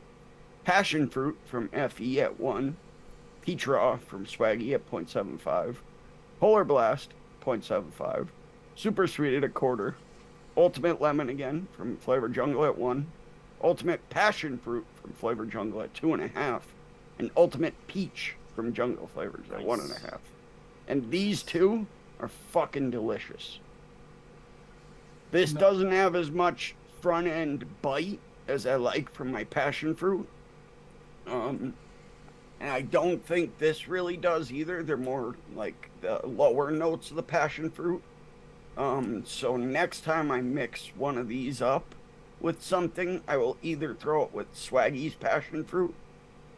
Passion Fruit from FE at 1. Peach Raw from Swaggy at 0.75. Polar Blast 0.75. Super Sweet at 1/4. Ultimate Lemon again from Flavor Jungle at 1. Ultimate Passion Fruit from Flavor Jungle at 2.5. And Ultimate Peach from Jungle Flavors at 1.5. And these two are fucking delicious. This doesn't have as much front end bite as I like from my Passion Fruit. And I don't think this really does either. They're more like the lower notes of the Passion Fruit. So next time I mix one of these up with something, I will either throw it with Swaggy's Passion Fruit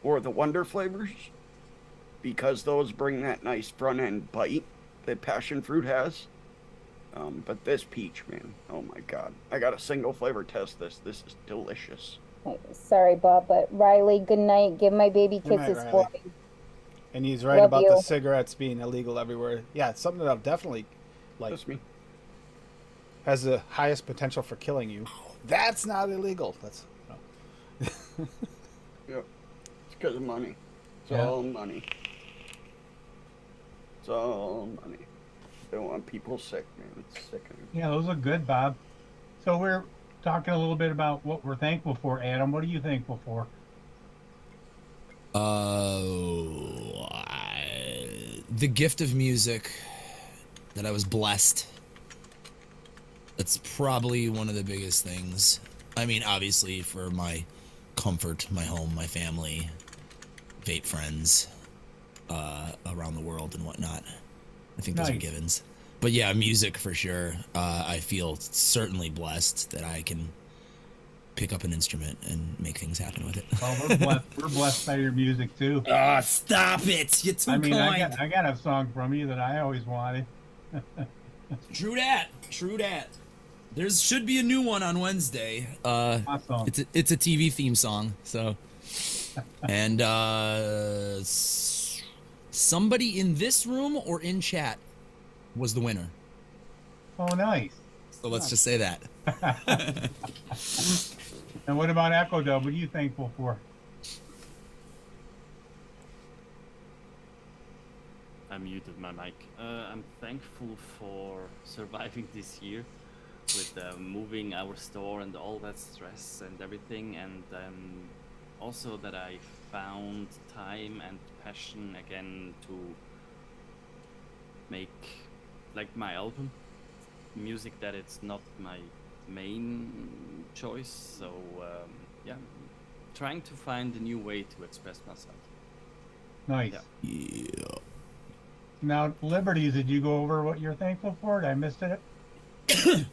or the Wonder Flavors, because those bring that nice front end bite that Passion Fruit has. But this peach, man, oh my god. I got a single flavor test this. This is delicious. Sorry, Bob, but Riley, good night. Give my baby Good night, kisses for Riley. me. And he's right Love about you. the cigarettes being illegal everywhere. Yeah, it's something that'll definitely, like, That's me. has the highest potential for killing you. That's not illegal. That's, Yep. It's because of money. It's Yeah. all money. It's all money. They want people sick, man. It's sickening. Yeah, those look good, Bob. So we're talking a little bit about what we're thankful for. Adam, what are you thankful for? The gift of music, that I was blessed. That's probably one of the biggest things. I mean, obviously for my comfort, my home, my family, vape friends, around the world and whatnot. I think those are Nice. givens. But yeah, music for sure. I feel certainly blessed that I can pick up an instrument and make things happen with it. Well, we're blessed. We're blessed by your music too. Ah, stop it! You're too I mean, kind. I got a song from you that I always wanted. True that. True that. There should be a new one on Wednesday. Awesome. It's a TV theme song. So, and somebody in this room or in chat was the winner. Oh, nice. So let's just say that. And what about Echo Dub? What are you thankful for? I muted my mic. I'm thankful for surviving this year with moving our store and all that stress and everything, and also that I found time and passion again to make like my album music that it's not my main choice. So yeah, trying to find a new way to express myself. Nice. Yeah. Yeah. Now, Liberties, did you go over what you're thankful for? Did I missed it? ladies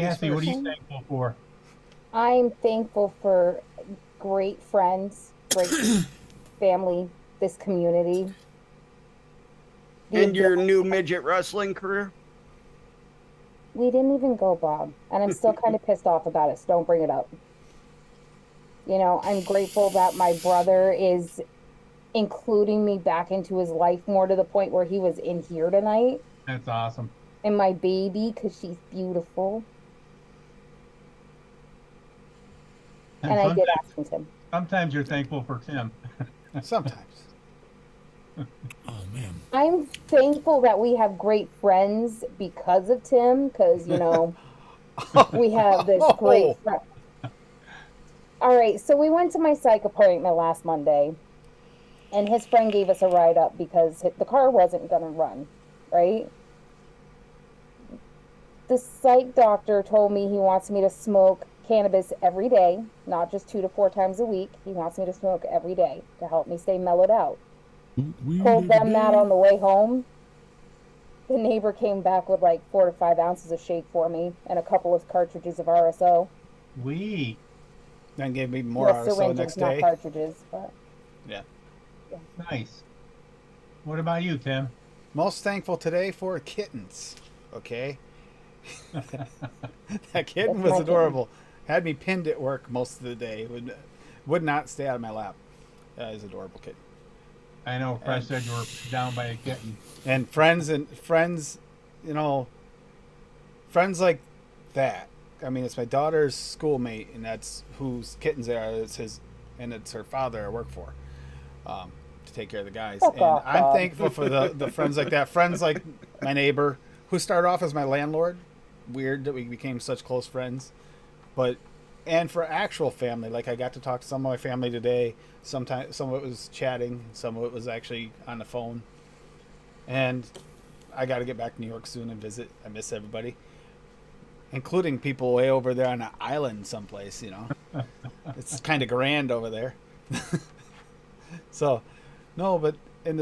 Cassie, what are first. you thankful for? I'm thankful for great friends, great family, this community. The And your ability- new midget wrestling career? We didn't even go, Bob, and I'm still kind of pissed off about it, so don't bring it up. I'm grateful that my brother is including me back into his life more to the point where he was in here tonight. That's awesome. And my baby, because she's beautiful. And I did ask him to. Sometimes you're thankful for Tim. Sometimes. Oh man. I'm thankful that we have great friends because of Tim, because, we have this great friend. All right, so we went to my psych appointment last Monday, and his friend gave us a ride up because the car wasn't going to run, right? The psych doctor told me he wants me to smoke cannabis every day, not just 2 to 4 times a week. He wants me to smoke every day to help me stay mellowed out. Told them that on the way home. The neighbor came back with like 4 to 5 ounces of shake for me and a couple of cartridges of RSO. Then gave me more Well, RSO syringes, next not day. cartridges, but Yeah. Nice. What about you, Tim? Most thankful today for kittens. Okay. That kitten was adorable. Had me pinned at work most of the day. Would not stay out of my lap. He's an adorable kitten. I know Fresh said you were down by a kitten. And friends, friends like that. I mean, it's my daughter's schoolmate, and that's whose kittens they are. It's her father I work for, to take care of the guys. And I'm thankful for the friends like that. Friends like my neighbor, who started off as my landlord. Weird that we became such close friends, and for actual family, like I got to talk to some of my family today. Sometimes some of it was chatting, some of it was actually on the phone. And I got to get back to New York soon and visit. I miss everybody, including people way over there on an island someplace. It's kind of grand over there. So, no, but in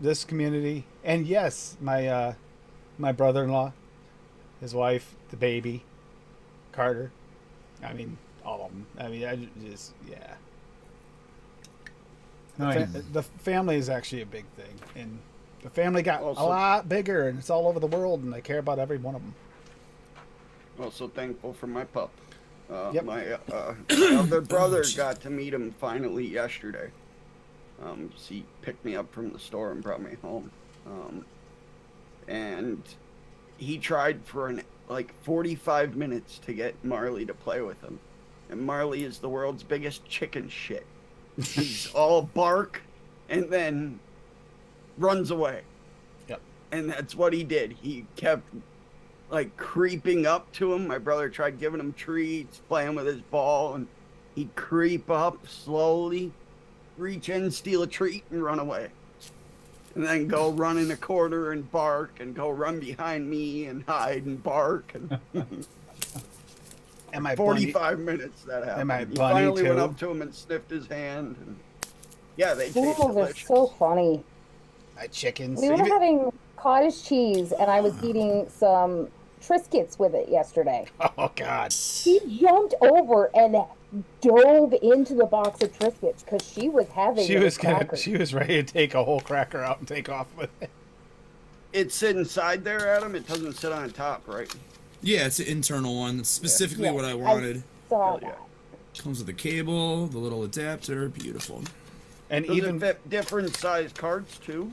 this community, and yes, my brother-in-law, his wife, the baby, Carter. I mean, all of them. I mean, I just, yeah. Nice. The family is actually a big thing, and the family got Also, a lot bigger, and it's all over the world, and I care about every one of them. Also thankful for my pup. Yep. My other brother got to meet him finally yesterday. He picked me up from the store and brought me home. And he tried for 45 minutes to get Marley to play with him. And Marley is the world's biggest chicken shit. He's all bark and then runs away. Yep. And that's what he did. He kept creeping up to him. My brother tried giving him treats, playing with his ball, and he'd creep up slowly, reach in, steal a treat, and run away. And then go run in a corner and bark, and go run behind me and hide and bark. And And my 45 minutes that happened. my He bunny, finally went too. up to him and sniffed his hand. And yeah, they taste animals are delicious. so funny. my chickens. We were having cottage cheese, and I was eating some Triscuits with it yesterday. Oh God. She jumped over and dove into the box of Triscuits because she was having She it was with crackers. she was ready to take a whole cracker out and take off with it. It's inside there, Adam. It doesn't sit on top, right? Yeah, it's an internal one. It's specifically Yeah, what I wanted. saw Hell yeah. that. Comes with a cable, the little adapter. Beautiful. And Does even it fit different size cards too?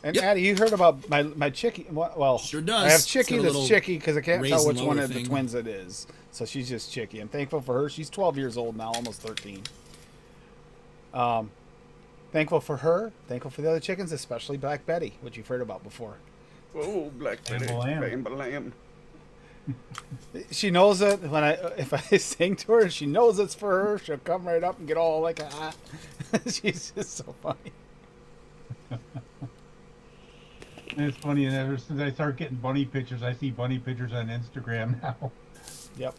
and Yep. Addie, you heard about my chickie? Well, Sure does. I have It's Chickie got a that's little Chickie because I can't raise tell and which one lower of the thing. twins it is. So she's just Chickie. I'm thankful for her. She's 12 years old now, almost 13. Thankful for her. Thankful for the other chickens, especially Black Betty, which you've heard about before. Oh, Black Betty, Lamb. Lamb. She knows it when if I sing to her, she knows it's for her. She'll come right up and get all like a. She's just so funny. And it's funny, and ever since I start getting bunny pictures, I see bunny pictures on Instagram now. Yep.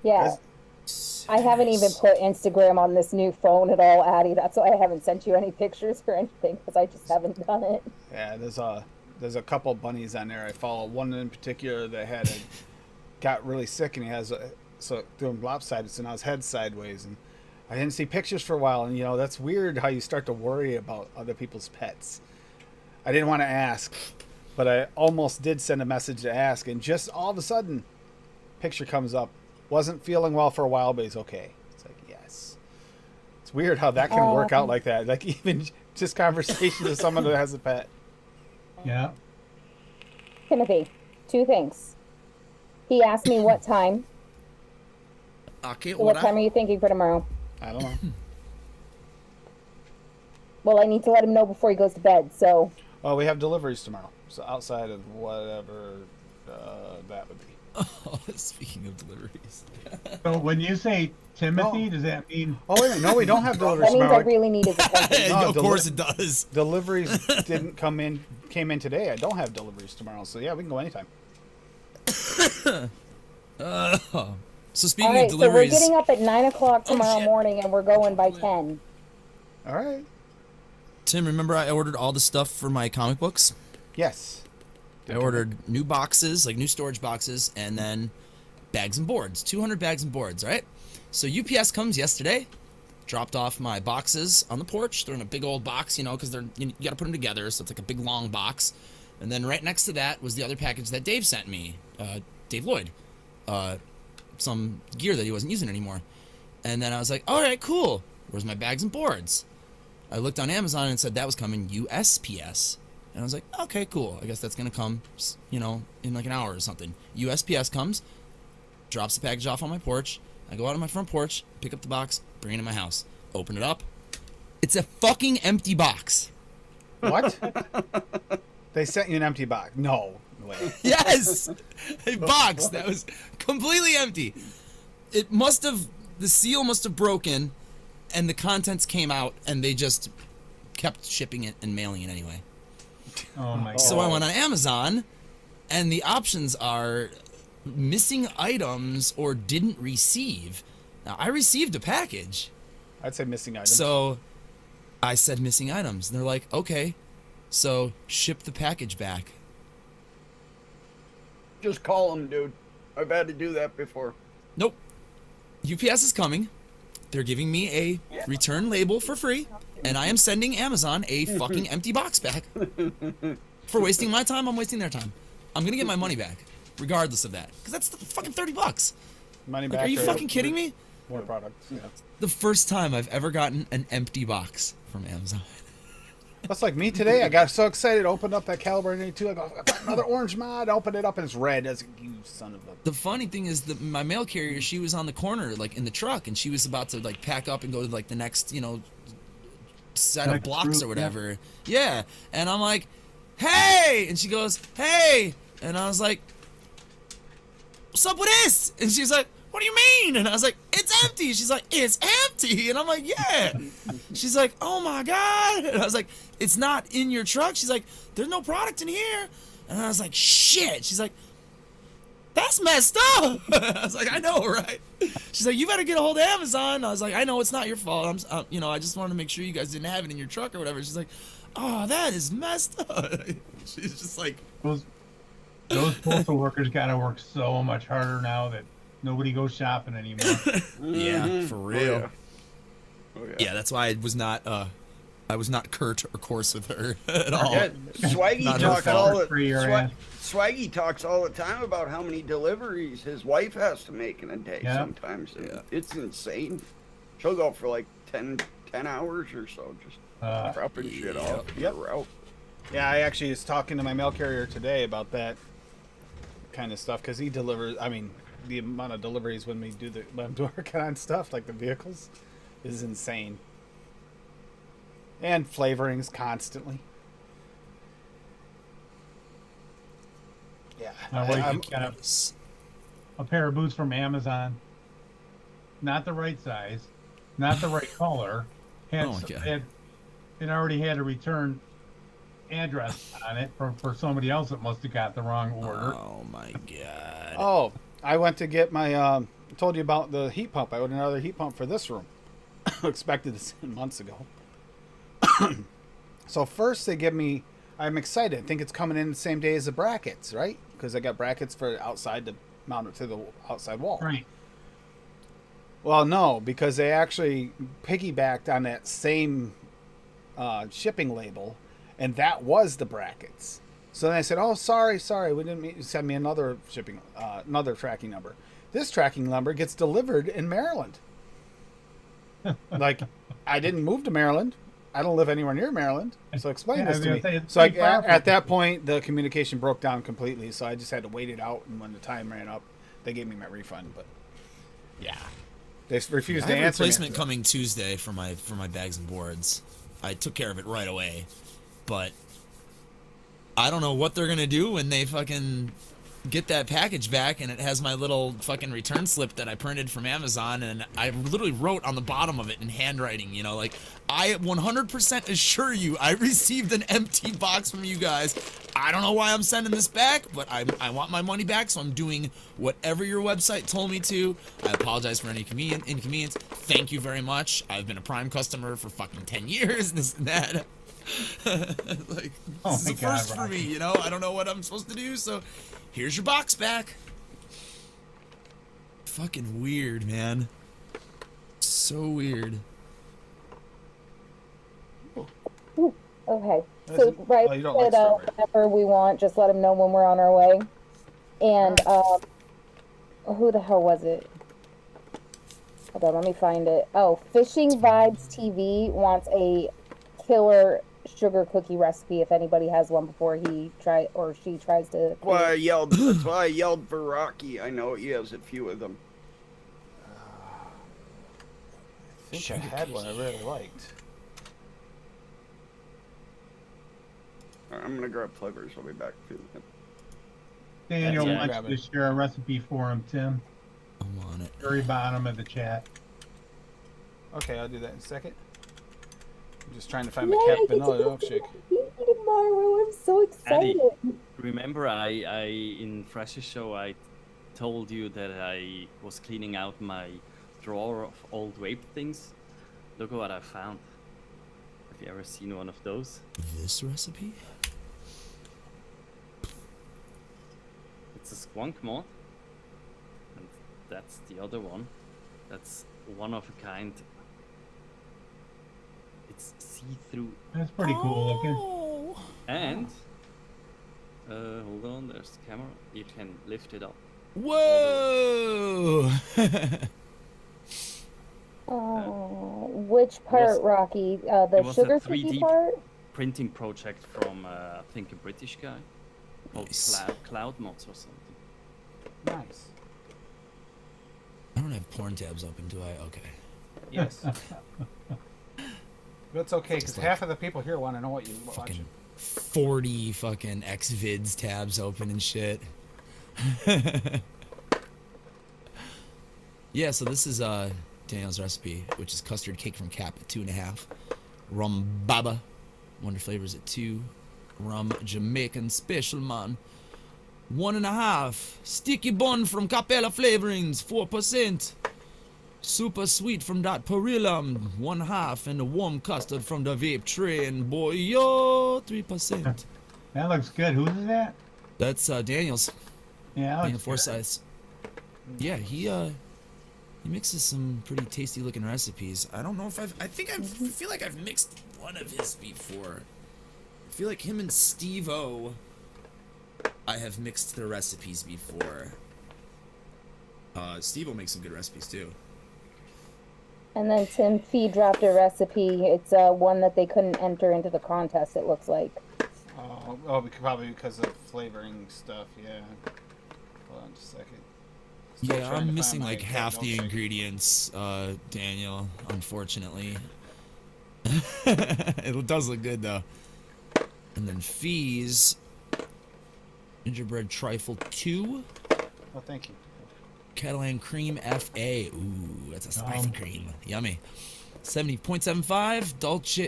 Yeah. I haven't even put Instagram on this new phone at all, Addie. That's why I haven't sent you any pictures or anything, because I just haven't done it. Yeah, there's a couple bunnies on there. I follow one in particular that got really sick, and he has doing lopsided, so now his head's sideways, and I didn't see pictures for a while, and that's weird how you start to worry about other people's pets. I didn't want to ask, but I almost did send a message to ask, and just all of a sudden, picture comes up. Wasn't feeling well for a while, but he's okay. It's like, yes. It's weird how that can work out like that. Like even just conversations with someone that has a pet. Yeah. Timothy, 2 things. He asked me what time. Okay, So what time are you thinking for tomorrow? I don't know. Well, I need to let him know before he goes to bed, so... Well, we have deliveries tomorrow. So outside of whatever that would be. Oh, speaking of deliveries. So when you say Timothy, does that mean? Oh, wait a minute. No, we don't have deliveries That means tomorrow. I really need his attention. No, of course it does. Deliveries came in today. I don't have deliveries tomorrow. So yeah, we can go anytime. So speaking All right, of so we're deliveries, getting up at 9 o'clock tomorrow shit. morning, and we're going by 10. All right. Tim, remember I ordered all the stuff for my comic books? Yes. I ordered new boxes, like new storage boxes, and then bags and boards, 200 bags and boards, right? So UPS comes yesterday, dropped off my boxes on the porch. They're in a big old box, you know, because you got to put them together, so it's like a big long box. And then right next to that was the other package that Dave sent me, Dave Lloyd, some gear that he wasn't using anymore. And then I was like, all right, cool. Where's my bags and boards? I looked on Amazon and it said that was coming USPS. And I was like, okay, cool. I guess that's going to come, you know, in like an hour or something. USPS comes, drops the package off on my porch. I go out on my front porch, pick up the box, bring it in my house. Open it up. It's a fucking empty box. What? They sent you an empty box. No way. Yes! A box that was completely empty. It must have, the seal must have broken, and the contents came out, and they just kept shipping it and mailing it anyway. Oh my God. So I went on Amazon, and the options are missing items or didn't receive. Now, I received a package. I'd say missing items. So I said missing items. And they're like, okay, so ship the package back. Just call him, dude. I've had to do that before. Nope. UPS is coming. They're giving me a return label for free, and I am sending Amazon a fucking empty box back. For wasting my time, I'm wasting their time. I'm gonna get my money back, regardless of that, because that's the fucking $30. Money Like, back. are you or fucking kidding me? More products. Yeah. The first time I've ever gotten an empty box from Amazon. That's like me today. I got so excited. Opened up that Caliber 82. I go, I got another orange mod. I opened it up and it's red. I was like, you son of a. The funny thing is that my mail carrier, she was on the corner, like in the truck, and she was about to like pack up and go to like the next, you know, set of Next blocks group, or whatever. Yeah. And I'm like, hey! And she goes, hey! And I was like, what's up with this? And she's like, what do you mean? And I was like, it's empty. She's like, it's empty. And I'm like, yeah. She's like, oh my God. And I was like, it's not in your truck. She's like, there's no product in here. And I was like, shit. She's like, that's messed up. I was like, I know, right? She's like, you better get a hold of Amazon. I was like, I know it's not your fault. You know, I just wanted to make sure you guys didn't have it in your truck or whatever. She's like, oh, that is messed up. She's just like, Those postal workers gotta work so much harder now that nobody goes shopping anymore. yeah, for real. Oh, yeah. Oh, yeah. Yeah, that's why I was not curt or coarse with her at all. Yeah, Swaggy Not her talks fault. all the Free your ass. Swaggy talks all the time about how many deliveries his wife has to make in a day. Yeah. Sometimes and Yeah. it's insane. She'll go for like 10 hours or so, just dropping shit off Yep. the route. Yeah, I actually was talking to my mail carrier today about that kind of stuff because he delivers. I mean, the amount of deliveries when I'm working on stuff like the vehicles is insane. And flavorings constantly. Yeah. My wife I'm- got a pair of boots from Amazon. Not the right size, not the right color. Oh my God. It already had a return address on it for somebody else that must have got the wrong order. Oh my God. Oh, I went to get my. I told you about the heat pump. I ordered another heat pump for this room. Expected this months ago. So first they give me. I'm excited. I think it's coming in the same day as the brackets, right? Because I got brackets for outside to mount it to the outside wall. Right. Well, no, because they actually piggybacked on that same shipping label, and that was the brackets. So then I said, "Oh, sorry, we didn't mean to send me another shipping, another tracking number." this tracking number gets delivered in Maryland. Like, I didn't move to Maryland. I don't live anywhere near Maryland. So explain Yeah, I this was to gonna me. say, it's So pretty far at from- that point, the communication broke down completely. So I just had to wait it out. And when the time ran up, they gave me my refund. But yeah, they refused I to have a answer me. replacement coming Tuesday for my bags and boards. I took care of it right away, but I don't know what they're gonna do when they fucking get that package back and it has my little fucking return slip that I printed from Amazon, and I literally wrote on the bottom of it in handwriting, you know, like, I 100% assure you I received an empty box from you guys. I don't know why I'm sending this back, but I want my money back, so I'm doing whatever your website told me to. I apologize for any inconvenience. Thank you very much. I've been a Prime customer for fucking 10 years, this and that. Like, Oh this is my a God, first for Rocky. me, you know? I don't know what I'm supposed to do, so here's your box back. Fucking weird, man. So weird. Okay. Is So it- right, oh, you don't like said, strawberry. whatever we want, just let him know when we're on our way. And who the hell was it? Hold on, let me find it. Oh, Fishing Vibes TV wants a killer sugar cookie recipe if anybody has one before he she tries to. That's why I yelled. That's why I yelled for Rocky. I know he has a few of them. I think I had one I really liked. I'm gonna grab Flavors. I'll be back to it. Daniel Yeah. wants Grab you it. to share a recipe for him, Tim. I'm on it. Very bottom of the chat. Okay, I'll do that in a second. I'm just trying to find my Yay, cat I get to vanilla go to milkshake. the tomorrow. I'm so excited. Remember, I in Fresh's show I told you that I was cleaning out my drawer of old vape things. Look at what I found. Have you ever seen one of those? This recipe? It's a skunk mod, and that's the other one. That's one of a kind. It's see-through, That's pretty cool looking. Oh. and hold on, there's the camera. You can lift it up. Whoa! Oh, which part, was- Rocky? it The was a sugar 3D cookie part? Printing project from I think a British guy called Nice. Cloud Mods or something. Nice. I don't have porn tabs open, do I? Okay. Yes. But it's okay, because Just like half of the people here want to know what you're watching. Fucking 40 fucking Xvids tabs open and shit. Yeah, so this is Daniel's recipe, which is custard cake from Cap at 2.5, rum baba, Wonder Flavors at 2, rum Jamaican Special Man 1.5, sticky bun from Capella Flavorings 4%, super sweet from that Perilum 1/2, and a warm custard from the vape tray, and boy yo 3%. That looks good. Who's that? That's Daniel's. Yeah, that Daniel looks good. Forsyth. Yeah, he mixes some pretty tasty looking recipes. I don't know if I feel like I've mixed one of his before. I feel like him and Steve-O, I have mixed their recipes before. Steve-O makes some good recipes too. And then Tim Fee dropped a recipe. It's one that they couldn't enter into the contest, it looks like. Probably because of flavoring stuff, yeah. Hold on just a second. Still Yeah, trying to I'm find missing my like half the milkshake. ingredients, Daniel, unfortunately. It does look good though. And then Fee's gingerbread trifle 2, Oh, thank you. Catalan cream FA. Ooh, that's a spicy cream. Yummy. 70.75 dulce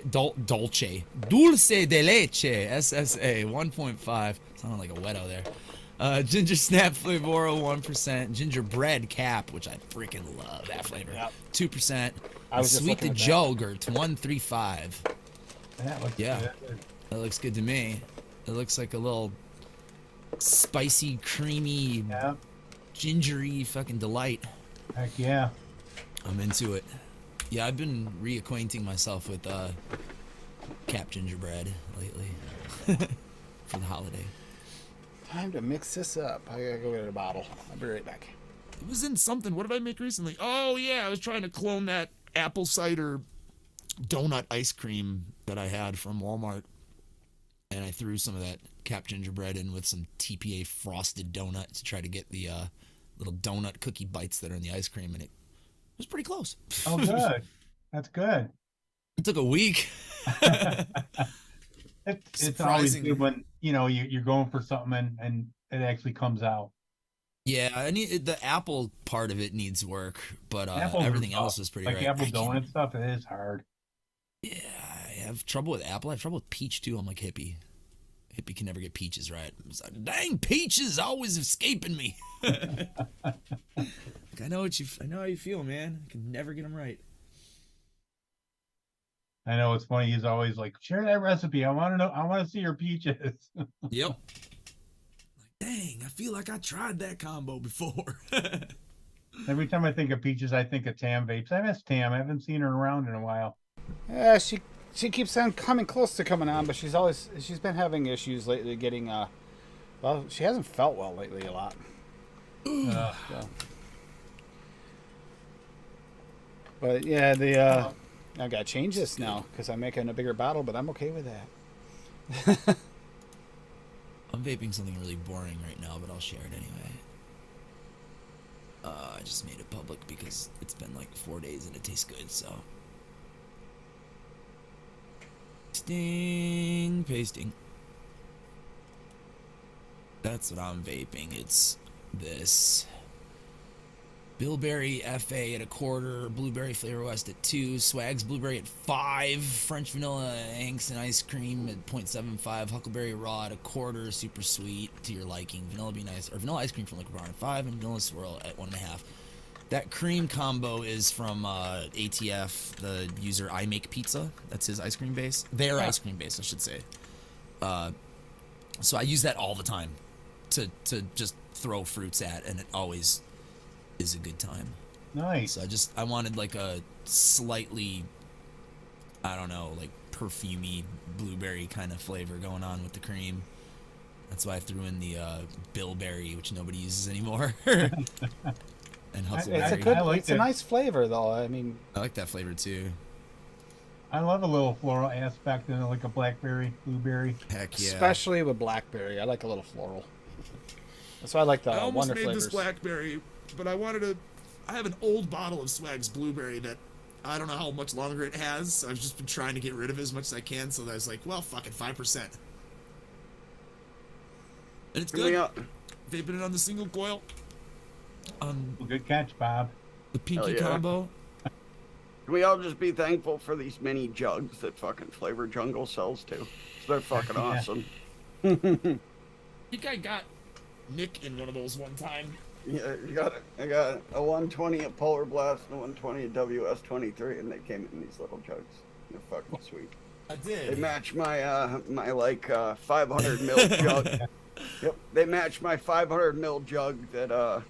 de leche SSA 1.5. Sounded like a weto there. Ginger snap flavor 1%. Gingerbread cap, which I freaking love that flavor. Yep. 2%. I was just Sweet looking the at that. Jogurt 135. That looks Yeah. good. That looks good to me. It looks like a little spicy, creamy, Yeah. gingery fucking delight. Heck yeah. I'm into it. Yeah, I've been reacquainting myself with Cap gingerbread lately for the holiday. Time to mix this up. I gotta go get a bottle. I'll be right back. It was in something. What did I make recently? Oh yeah, I was trying to clone that apple cider donut ice cream that I had from Walmart, and I threw some of that capped gingerbread in with some TPA frosted donut to try to get the little donut cookie bites that are in the ice cream, and it was pretty close. Oh, good. That's good. It took a week. It's always Surprising. good when you're going for something and it actually comes out. Yeah, I need the apple part of it needs work, but Apples are everything tough. else was pretty Like right. apple I can't- donut stuff, it is hard. Yeah, I have trouble with apple. I have trouble with peach too. I'm like Hippie. Hippie can never get peaches right. It's like, dang, peaches always escaping me. Like, I know how you feel, man. I can never get them right. I know it's funny. He's always like, share that recipe. I want to know. I want to see your peaches. Yep. Like, dang, I feel like I tried that combo before. Every time I think of peaches, I think of Tam vapes. I miss Tam. I haven't seen her around in a while. Yeah, she keeps on coming close to coming on, but she's been having issues lately getting well, she hasn't felt well lately a lot. So. But yeah, I gotta change this now because I'm making a bigger bottle, but I'm okay with that. I'm vaping something really boring right now, but I'll share it anyway. I just made it public because it's been like 4 days and it tastes good, so. Pasting. That's what I'm vaping. It's this Bilberry FA at a quarter, Blueberry Flavor West at 2, Swags Blueberry at 5, French Vanilla Angst Ice Cream at 0.75, Huckleberry Raw at a quarter, super sweet to your liking, Vanilla Bean Ice, or Vanilla Ice Cream from Liquor Bar at 5, and Vanilla Swirl at 1.5. That cream combo is from ATF, the user I Make Pizza. That's his ice cream base. Their ice cream base, I should say. So I use that all the time to just throw fruits at, and it always is a good time. Nice. So I wanted like a slightly, I don't know, like perfumey blueberry kind of flavor going on with the cream. That's why I threw in the bilberry, which nobody uses anymore. And huckleberry. It's a nice flavor though. I mean, I like that flavor too. I love a little floral aspect in it, like a blackberry, blueberry. Heck yeah. Especially with blackberry. I like a little floral. That's why I like the I almost Wonder made flavors. this blackberry, but I have an old bottle of Swag's blueberry that I don't know how much longer it has. So I've just been trying to get rid of it as much as I can. So I was like, well, fuck it, 5%. And it's good. Vaping it on the single coil. Good catch, Bob. The pinky yeah. combo. Can we all just be thankful for these mini jugs that fucking Flavor Jungle sells too? They're fucking awesome. I think I got Nick in one of those one time. Yeah, I got a 120 at Polar Blast and a 120 at WS23, and they came in these little jugs. They're fucking sweet. I did. They match my my 500 ml jug. Yep, they match my 500 ml jug that of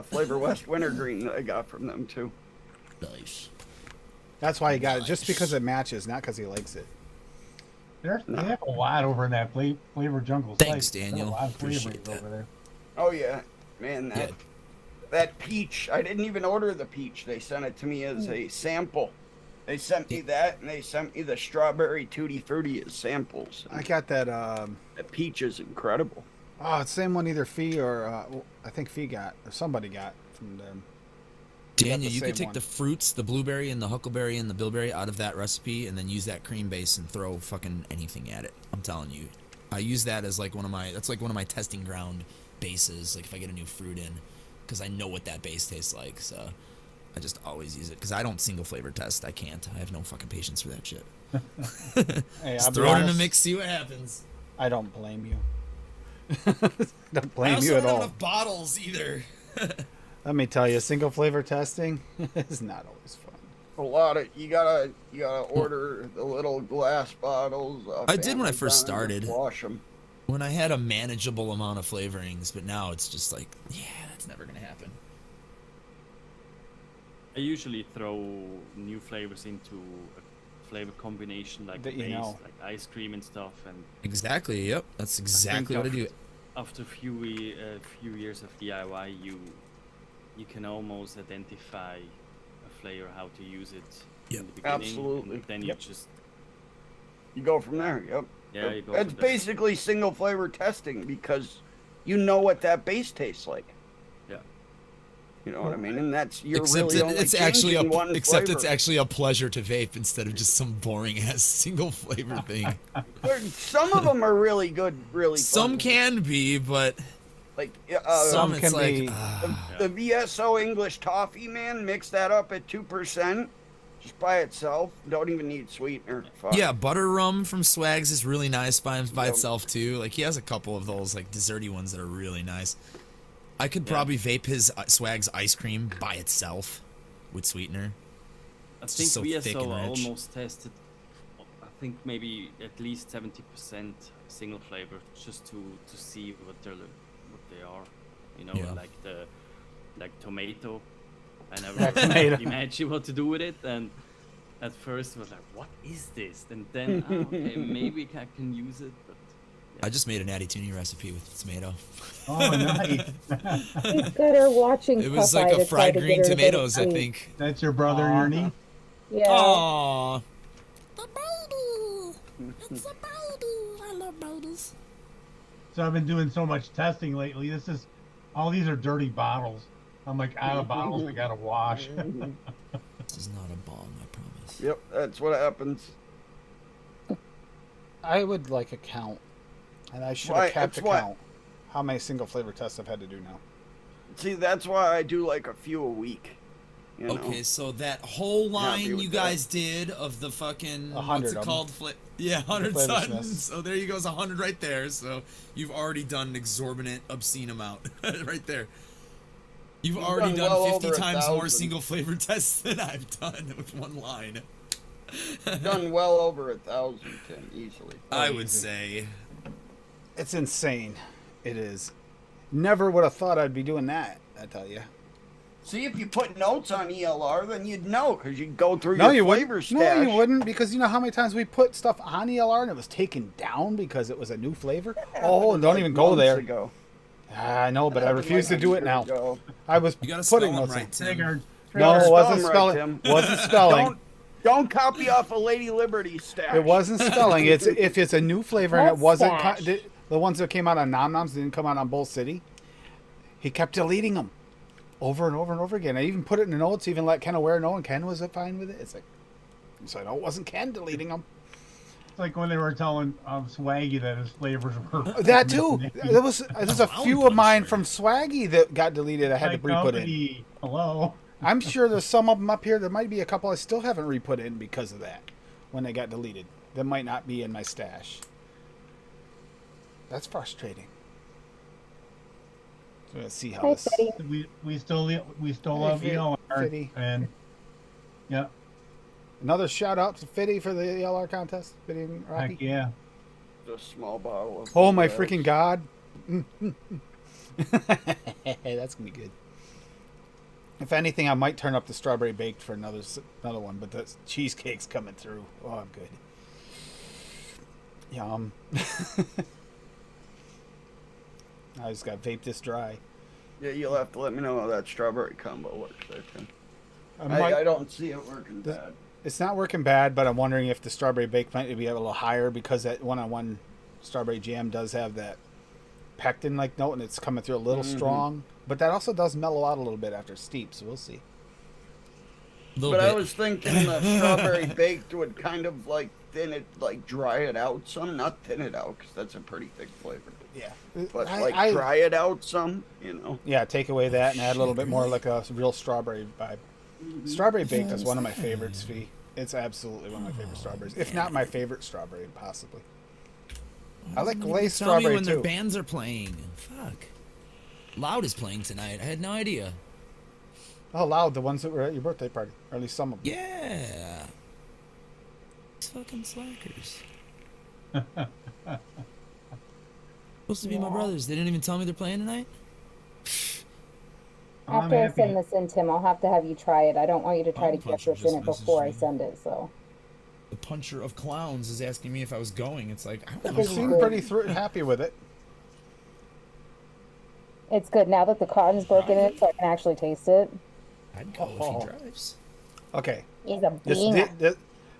Flavor West Wintergreen that I got from them too. Nice. That's why he got it, just because it matches, not because he likes it. They have a lot over in that Flavor Jungle. Thanks, site. Daniel. A lot of Appreciate flavors that. over there. Oh yeah, man, that peach. I didn't even order the peach. They sent it to me as a sample. They sent me that, and they sent me the strawberry tutti frutti as samples. I got that. That peach is incredible. Oh, it's the same one either Fee or I think Fee got or somebody got from them. Daniel, you could same take one. the fruits, the blueberry and the huckleberry and the bilberry out of that recipe and then use that cream base and throw fucking anything at it. I'm telling you. I use that as like one of my testing ground bases, like if I get a new fruit in, because I know what that base tastes like, so I just always use it, because I don't single flavor test. I can't. I have no fucking patience for that shit. Hey, Just throw it in a mix, see what happens. I don't blame you. Don't I blame also you at don't have all. enough bottles either. Let me tell you, single flavor testing is not always fun. A lot of you gotta order the little glass bottles. I did when I first started. Wash them. When I had a manageable amount of flavorings, but now it's just like, yeah, that's never gonna happen. I usually throw new flavors into a flavor combination like That you base, know. like ice cream and stuff. And Exactly. Yep. That's exactly what I do. after few years of DIY, you can almost identify a flavor, how to use it Yep. in the beginning. Absolutely. And then you just You go from there. Yep. Yeah, you go That's from there. basically single flavor testing because you know what that base tastes like. Yeah. You know what I mean? And that's you're Except really only it's actually changing one it's flavor. actually a pleasure to vape instead of just some boring ass single flavor thing. Some of them are really good, really Some fun. can be, but Like some can it's like be- the VSO English toffee, man, mix that up at 2% just by itself. Don't even need sweetener. Fuck. yeah, butter rum from Swags is really nice by Yep. itself too. Like he has a couple of those like desserty ones that are really nice. I could Yeah. probably vape his Swags ice cream by itself with sweetener. I It's think just so thick VSO and rich. almost tested, I think maybe at least 70% single flavor, just to see what they are. You know, Yeah. like tomato. I never Yeah, tomato. imagine what to do with it, and at first it was like, what is this? And then okay, maybe I can use it, but I just made a natty tuni recipe with tomato. Oh, nice. He's got her watching. It was Popeye like to a try fried to get green her to go to tomatoes, I sleep. think. That's your brother and your niece? Yeah. Aww. The baby. It's a baby. I love babies. So I've been doing so much testing lately. All these are dirty bottles. I'm like out of bottles I gotta wash. This is not a bong, I promise. Yep, that's what happens. I would like a count, and I should Why, have kept it's a what- count. How many single flavor tests I've had to do now? See, that's why I do like a few a week. You know? Okay, so that whole line with you that. guys did of the fucking 100 what's it of 'em. called? Yeah, 100 Flavor suns. Smiths. So there you goes 100 right there. So you've already done an exorbitant, obscene amount right there. You've already done done well 50 over times more 1,000. single flavor tests than I've done with one line. Done well over 1,000, Tim, easily. I would say. It's insane. It is. Never would have thought I'd be doing that. I tell you. See, if you put notes on ELR, then you'd know because you'd go through No, your you flavor wouldn't. stash. No, you wouldn't, because you know how many times we put stuff on ELR and it was taken down because it was a new flavor. Oh, and don't even go Months there. ago. I know, but I Happened refuse to like a do it year now. ago. I was You gotta spell putting them notes right, in. Tim. Triggered. No, Spell it wasn't 'em right, spelling. Tim. Wasn't spelling. Don't copy off a Lady Liberty stash. It wasn't spelling. It's if it's a new flavor and it wasn't Mustache. the ones that came out on Nom Noms didn't come out on Bull City. He kept deleting them over and over and over again. I even put it in the notes, even let Ken Aware know, and Ken was fine with it. It's like, so I know it wasn't Ken deleting them. It's like when they were telling Swaggy that his flavors were That too. There's a Clown few of mine puncher. from Swaggy that got deleted. I had to My re-put in. company. Hello. I'm sure there's some of them up here. There might be a couple I still haven't re-put in because of that when they got deleted. That might not be in my stash. That's frustrating. So let's see how Hi, this. Betty. We still love Fit- ELR, Fitty. and yeah, Another shout out to Fitty for the ELR contest. Fitty and Rocky. heck yeah. A small bottle of. Oh my Bluegrass. freaking god! That's gonna be good. If anything, I might turn up the strawberry baked for another one, but the cheesecake's coming through. Oh, I'm good. Yum. I just got vape this dry. Yeah, you'll have to let me know how that strawberry combo works there, Tim. I might- I don't see it working The- bad. It's not working bad, but I'm wondering if the strawberry bake might be a little higher because that one-on-one strawberry jam does have that pectin-like note, and it's coming through a little strong. But that also does mellow out a little bit after steep, so we'll see. Little But I bit. was thinking the strawberry baked would kind of like thin it, like dry it out some. Not thin it out, because that's a pretty thick flavor. Yeah, But dry it out some, you know. Yeah, take away that and add a little bit more like a real strawberry vibe. Strawberry baked is one of my favorites, Fee. It's absolutely one of my favorite strawberries, if not my favorite strawberry, possibly. I like glazed Tell me strawberry when too. their bands are playing. Fuck. Loud is playing tonight. I had no idea. Oh, Loud, the ones that were at your birthday party, or at least some of them. Yeah. These fucking slackers. Supposed to be my brothers. They didn't even tell me they're playing tonight. I'm After I happy. send this in, Tim, I'll have to have you try it. I don't want you to try Oh, to guess Puncher what's in just it before I messaged me. send it. So The puncher of clowns is asking me if I was going. It's like I don't They know. seem pretty happy with it. It's good now that the cotton's broken in, so I can actually taste it. I'd go if he drives. Okay. He's a This, banger.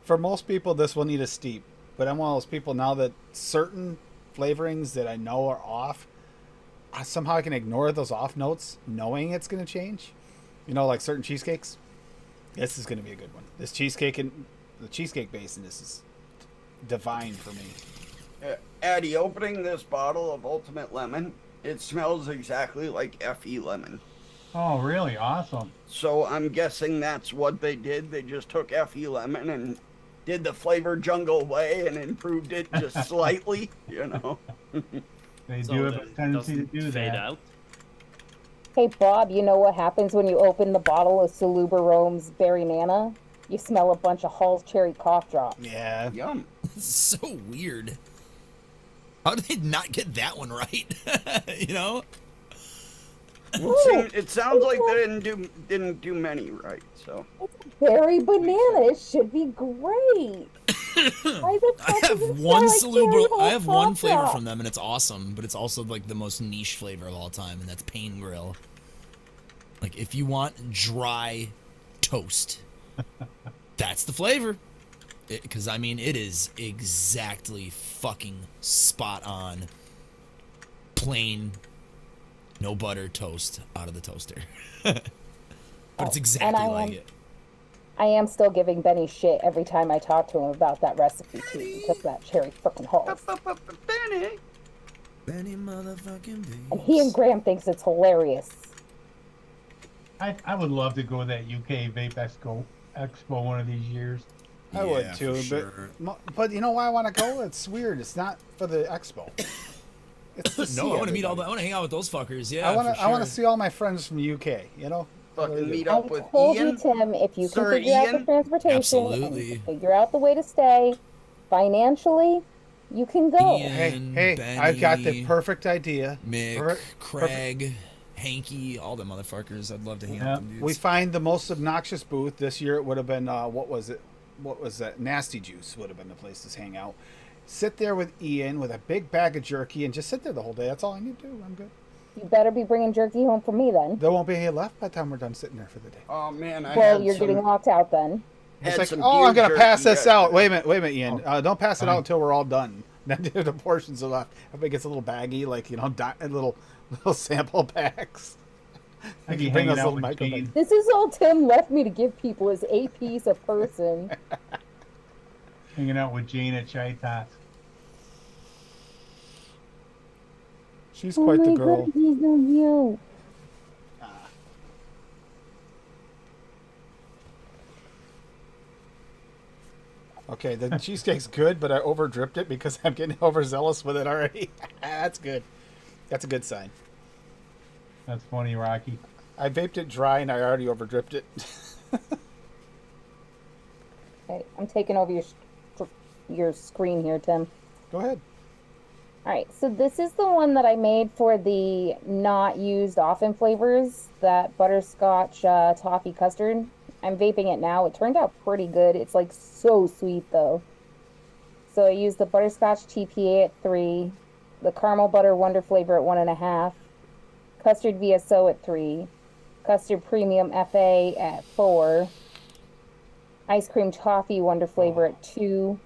for most people, this will need a steep. But I'm one of those people now that certain flavorings that I know are off, somehow I can ignore those off notes knowing it's going to change. You know, like certain cheesecakes. This is going to be a good one. This cheesecake and the cheesecake base in this is divine for me. Addie, opening this bottle of Ultimate Lemon, it smells exactly like FE lemon. Oh, really? Awesome. So I'm guessing that's what they did. They just took FE lemon and did the flavor jungle way and improved it just slightly, you know. They So do have that a it tendency to doesn't do fade that. out. Hey, Bob, you know what happens when you open the bottle of Salubarome's Berry Nana? You smell a bunch of Hall's Cherry Cough Drops. Yeah. Yum. It's so weird. How did they not get that one right? You know? Well, it sounds like they didn't do many right. So Berry Banana, it should be great. Why the I fuck have does it one smell like cherry I have Hall one Cough flavor Drop? from them, and it's awesome. But it's also like the most niche flavor of all time, and that's Pain Grill. Like if you want dry toast, that's the flavor. Because I mean, it is exactly fucking spot on. Plain, no butter toast out of the toaster. But it's exactly like it. I am still giving Benny shit every time I talk to him about that recipe too, because of that cherry frickin' Halls. Benny. Benny motherfucking And he and Graham thinks it's hilarious. I would love to go to that UK Vape Expo one of these years. I would too, but you know why I want to go? It's weird. It's not for the expo. It's to see No, I want to meet everybody. I want to hang out with those fuckers. Yeah, I want to. for I want to sure. see all my friends from the UK. You know, Fucking meet I up with told you, Ian. Tim, if you Sir can figure out the Ian? transportation Absolutely. and figure out the way to stay financially, you can go. Ian, hey, Benny, I've got the perfect idea. Mick, Perfect. Craig, Hanky, all the motherfuckers. I'd love to hang out with them dudes. We find the most obnoxious booth this year. It would have been what was it? What was that? Nasty Juice would have been the place to hang out. Sit there with Ian with a big bag of jerky and just sit there the whole day. That's all I need to do. I'm good. You better be bringing jerky home for me then. There won't be any left by the time we're done sitting there for the day. Oh man, I Well, had you're some, getting locked out then. It's had like, some oh, I'm deer gonna pass jerky this out. yesterday. Wait a minute, Ian. Don't pass it out Fine. until we're all done. Then the portions are left. Everybody gets a little baggie, like little sample packs. I'd You be bring hanging us out little with micro Gene. bags. This is all Tim left me to give people is a piece a person. Hanging out with Jane at Chai Tots. She's quite the girl. God, he's so cute. Okay, the cheesecake's good, but I over dripped it because I'm getting overzealous with it already. That's good. That's a good sign. That's funny, Rocky. I vaped it dry and I already over dripped it. Okay, I'm taking over your screen here, Tim. Go ahead. All right, so this is the one that I made for the not used often flavors, that butterscotch toffee custard. I'm vaping it now. It turned out pretty good. It's like so sweet though. So I used the butterscotch TPA at 3, the caramel butter wonder flavor at 1.5, custard VSO at 3, custard premium FA at 4, ice cream toffee wonder flavor at 2,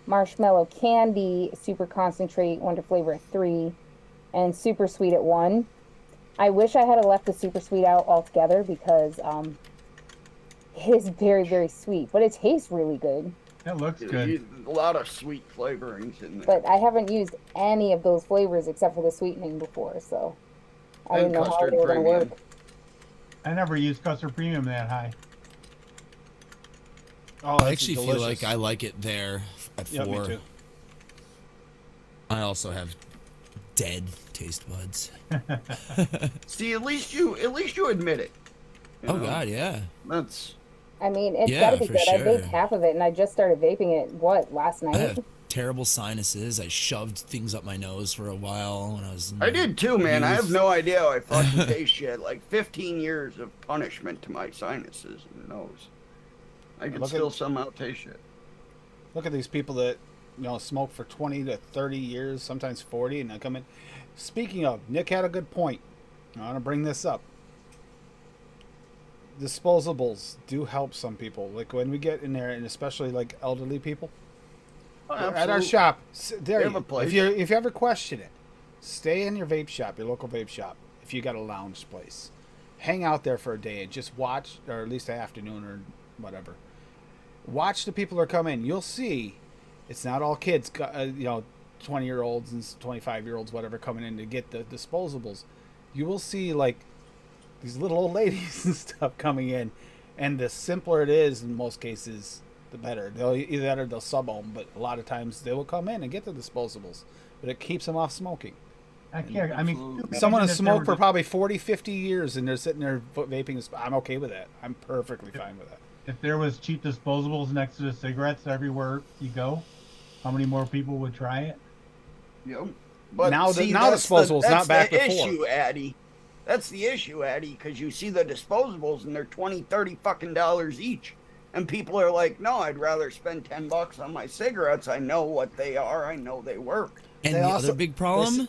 marshmallow candy super concentrate wonder flavor at 3, and super sweet at 1. I wish I had left the super sweet out altogether because it is very, very sweet, but it tastes really good. That looks good. A lot of sweet flavorings in there. But I haven't used any of those flavors except for the sweetening before, so I And didn't know how custard they were going to premium. work. I never used custard premium that high. Oh, I actually feel like I like it there at 4. Yeah, me too. I also have dead taste buds. See, at least you admit it. You Oh know? god, yeah. That's I mean, it's Yeah, got to be for good. I sure. vaped half of it, and I just started vaping it, last I night? have terrible sinuses. I shoved things up my nose for a while when I was in I my did too, man. I have youth. no idea how I fucking taste shit. Like 15 years of punishment to my sinuses and nose. I can Look still at- somehow taste shit. Look at these people that smoke for 20 to 30 years, sometimes 40, and they come in. Speaking of, Nick had a good point. I want to bring this up. Disposables do help some people. Like when we get in there, and especially like elderly people. Oh, At our absolutely. shop, there. We have a place. If you ever question it, stay in your vape shop, your local vape shop. If you got a lounge place, hang out there for a day and just watch, or at least an afternoon or whatever. Watch the people that come in. You'll see, it's not all kids. 20-year-olds and 25-year-olds, whatever, coming in to get the disposables. You will see like these little old ladies and stuff coming in, and the simpler it is in most cases, the better. They'll either that or they'll sub them, but a lot of times they will come in and get the disposables, but it keeps them off smoking. I can't. I mean, Someone has imagine if they smoked were for just- probably 40, 50 years, and they're sitting there vaping. I'm okay with that. I'm perfectly fine with that. If there was cheap disposables next to the cigarettes everywhere you go, how many more people would try it? Yep. But Now see, now that's disposables, that's not back the before. issue, Addy. That's the issue, Addy, because you see the disposables and they're $20, $30 each. And people are like, no, I'd rather spend $10 on my cigarettes. I know what they are. I know they work. And They the also- other big problem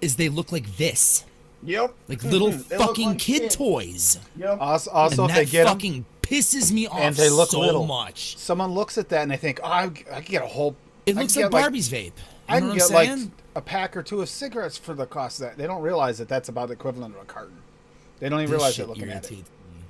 is they look like this. Yep. Like little They look fucking like kid kids. toys. Yep. Also And if that they get them, fucking pisses me off and they look so little. much. Someone looks at that and they think, oh, I can get a whole. It I looks can like get, Barbie's vape. You I know can what I'm get like saying? a pack or two of cigarettes for the cost of that. They don't realize that that's about the equivalent of a carton. They don't even This realize shit it looking at it. irritates me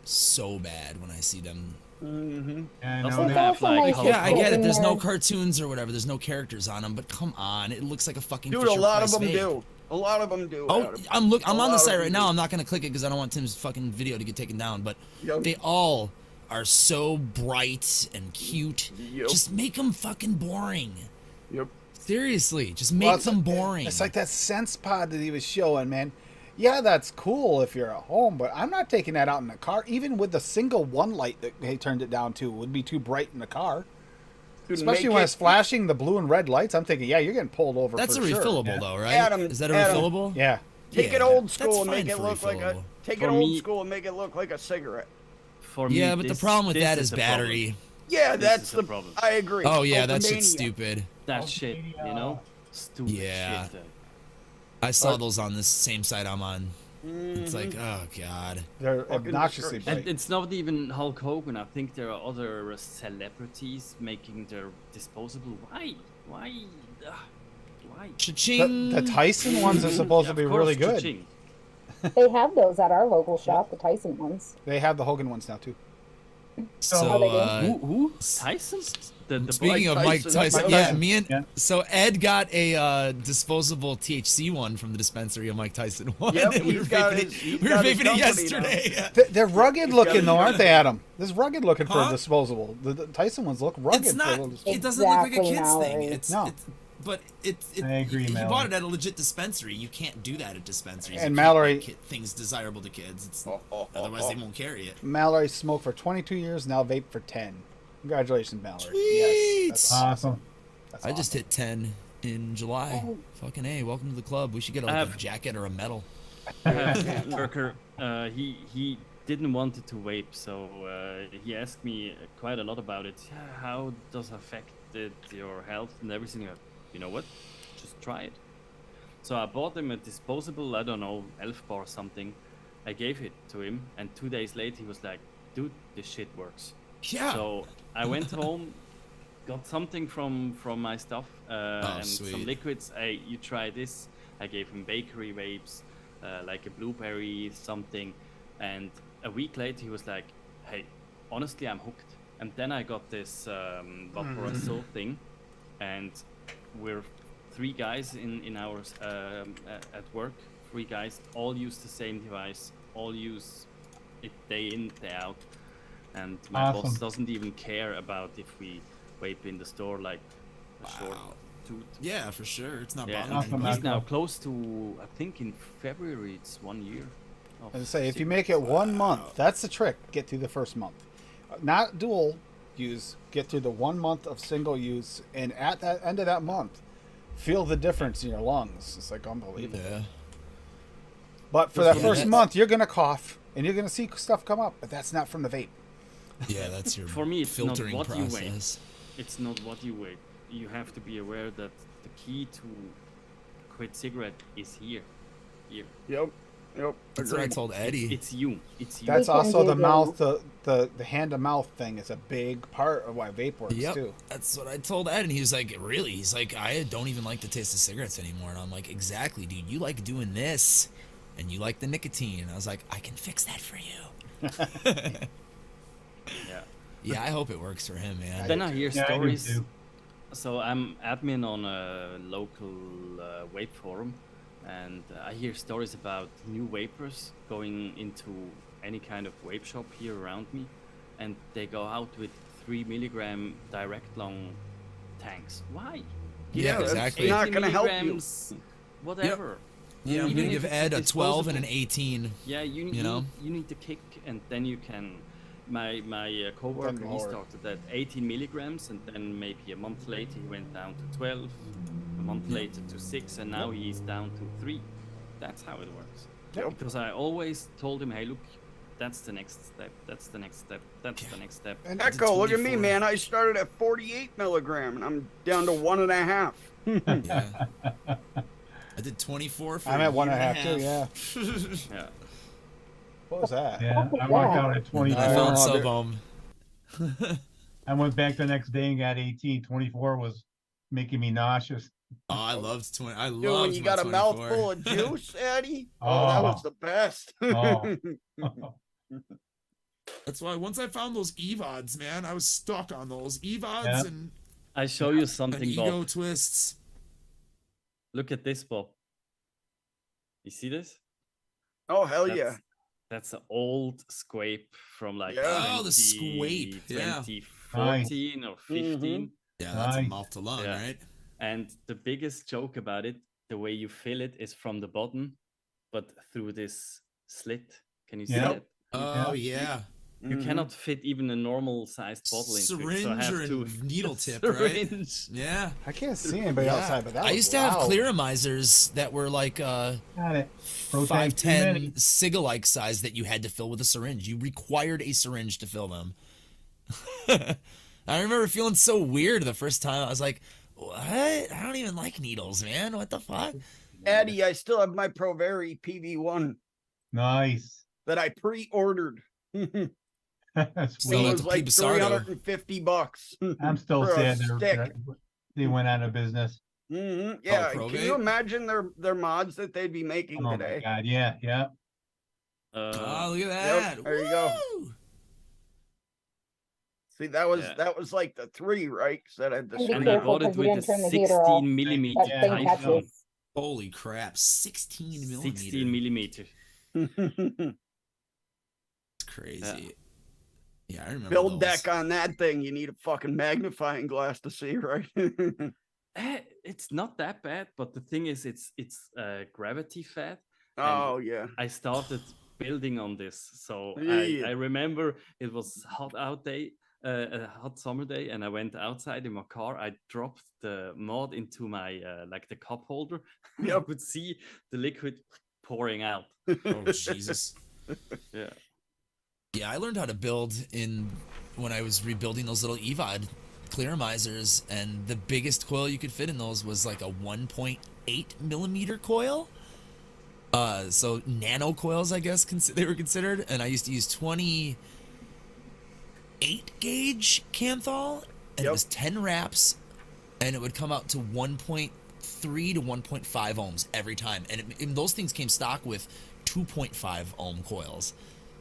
so bad when I see them. Mm-hmm. Yeah, I Doesn't know It's have, that. also like, nice color- to Yeah, I put get it. in There's no there. cartoons or whatever. There's no characters on them, but come on, it looks like a fucking Dude, a Fisher lot of Price them vape. do. A lot of them do. Oh, Adam. I'm A on the lot site of right them now. do. I'm not gonna click it because I don't want Tim's fucking video to get taken down. But Yep. they all are so bright and cute. Yep. Just make them fucking boring. Yep. Seriously, just make Well, it's them like- boring. It's like that sense pod that he was showing, man. Yeah, that's cool if you're at home, but I'm not taking that out in the car. Even with the single one light that they turned it down to, would be too bright in the car. Dude, Especially make when it- it's flashing the blue and red lights. I'm thinking, yeah, you're getting pulled over. That's for a sure. refillable Yeah. though, right? Adam, Is that a Adam. refillable? Yeah. Take it Yeah, old that's school and make fine it for look like a. refillable. Take For it old me- school and make it look like a cigarette. For me, Yeah, but the this- problem with this that is the problem. battery. Yeah, This that's is the the problem. I agree. Oh yeah, that's Open just mania. stupid. That shit, you know? Stupid Yeah. shit. I saw those on this same site I'm on. It's like, oh god. They're Fucking obnoxiously discouraging. bright. And it's not even Hulk Hogan. I think there are other celebrities making their disposable. Why? Why? Why? Cha-ching. The Tyson ones are supposed to Of be course, really good. cha-ching. They have those at our local shop, the Tyson ones. They have the Hogan ones now, too. So, they do? Who? Tyson? The speaking of Mike Tyson. Tyson, Mike yeah, Tyson. me and Yeah. so Ed got a disposable THC one from the dispensary, a Mike Tyson one. Yep, and we were he's got vaping his- it, he's we were got his vaping it company now. yesterday. They're rugged He's looking, got though, it. aren't they, Adam? This rugged looking for Huh? a disposable. The Tyson ones look rugged. It's for not. a little disposable. It doesn't look like a Exactly, kid's thing. Mallory. It's No. but it. I agree, If you Mallory. bought it at a legit dispensary, you can't do that at dispensaries. And You can't Mallory- make things desirable to kids. It's, otherwise, they won't carry it. Mallory smoked for 22 years, now vape for 10. Congratulations, Mallory. Sweet. Yes. That's Awesome. That's I just awesome. hit 10 in July. Fucking A, welcome to the club. We should get I like, a have- jacket or a medal. Burker, he didn't want it to vape, so he asked me quite a lot about it. How does it affect your health and everything? You know what? Just try it. So I bought him a disposable, I don't know, elf bar or something. I gave it to him, and 2 days later he was like, "Dude, this shit works." Yeah. So I went home, got something from my stuff and some sweet. liquids. Hey, you try this. I gave him bakery vapes, like a blueberry something, and a week later he was like, "Hey, honestly, I'm hooked." And then I got this Vaporazil thing, and we're 3 guys in ours at work. 3 guys all use the same device, all use it day in, day out. And my boss Awesome. doesn't even care about if we vape in the store like a short Wow. toot. Yeah, for sure. It's not Yeah, bothering Awesome, me. he's Michael. now close to, I think in February it's 1 year. of And say, if you cigarettes. make it 1 month, that's the trick. Get through the first month. Not dual use. Get through the 1 month of single use. And at that end of that month, feel the difference in your lungs. It's like unbelievable. Yeah. But for that Yeah, first that's- month, you're going to cough. And you're going to see stuff come up. But that's not from the vape. Yeah, that's your For me, it's not filtering what you weigh. process. It's not what you weigh. You have to be aware that the key to quit cigarette is here. Here. Yep. Yep. That's what I Agreed. told Eddie. It's you. It's you. That's We can also do the the- mouth, the hand to mouth thing is a big part of why vape works Yep, too. that's what I told Ed, and he was like, "Really?" He's like, "I don't even like the taste of cigarettes anymore." And I'm like, "Exactly, dude. You like doing this, and you like the nicotine." And I was like, "I can fix that for you." Yeah. Yeah, I hope it works for him, man. Then I hear Yeah, I do stories. too. So I'm admin on a local vape forum, and I hear stories about new vapors going into any kind of vape shop here around me, and they go out with 3 milligram direct long tanks. Why? Give Yeah, them exactly. It's not gonna help you. Whatever. Yeah, I'm Even gonna if give it's Ed a 12 and an disposable. 18. Yeah, You know? you need the kick, and then you can. My coworker, he lower. started at 18 milligrams, and then maybe a month later he went down to 12, a month later to 6, and now he's down to 3. That's how it works. Yep. Because I always told him, hey, look, that's the next step, that's the next step, that's the next step. And Echo, look at me, 24. man. I started at 48 milligram, and I'm down to 1.5. Yeah. I did 24 for I'm a at year 1.5 and a too. half. Yeah. Yeah. What was that? Yeah, I walked out at 24. I I found don't know, Sobom. I went back the next day and got 18. 24 was making me nauseous. Oh, I loved 20. I Dude, loved when you my got a 24. mouthful of juice, Eddie, oh, that was Oh. the best. Oh. That's why once I found those EVODs, man, I was stuck on those EVODs Yeah. and I show you and something, ego Bob. twists. Look at this, Bob. You see this? Oh, hell yeah. That's an old scrape from like Yeah. Oh, the scrape, yeah. 2014 or 15. Yeah, that's a Nice. mouth to lung, Yeah. right? And the biggest joke about it, the way you fill it is from the bottom, but through this slit. Can you see Yeah. that? Oh, yeah. You Mhm. cannot fit even a normal sized bottle into it. So I Syringe have or to needle tip, right? syringe. Yeah. I can't see anybody Yeah. outside, but that I was used to have loud. clearamizers that were like Got it. Protein too 510 many. Siga-like size that you had to fill with a syringe. You required a syringe to fill them. I remember feeling so weird the first time. I was like, what? I don't even like needles, man. What the fuck? Eddie, I still have my Proveri PV1 Nice. that I pre-ordered. It That's Still sweet. at was the like Pibasardo. $350. I'm still for a sad stick. they went out of business. Yeah, can Provate? you imagine their mods that they'd be making Oh my today? god, yeah, yeah. Oh, look at Yep, that. there you go. Woo! See, that was Yeah. like the 3, right? 'Cause that had the And be And I screen. careful bought it 'cause you with a didn't turn the heater off. 16 millimeter That Yeah, thing I Typhoon. know. catches. Holy crap. 16 millimeter. 16 millimeter. It's crazy. Yeah, I remember Build those. deck on that thing. You need a fucking magnifying glass to see, right? It's not that bad, but the thing is, it's gravity fed. Oh yeah. I started building on this, so Yeah. I remember it was a hot summer day, and I went outside in my car. I dropped the mod into my like the cup holder. I Yep. could see the liquid pouring out. Oh, Jesus. Yeah. Yeah, I learned how to build when I was rebuilding those little EVOD clearamizers, and the biggest coil you could fit in those was like a 1.8 millimeter coil. So nano coils, I guess they were considered, and I used to use 28 gauge Canthal, and it was 10 wraps, and it would come out to 1.3 to 1.5 ohms every time, and those things came stock with 2.5 ohm coils.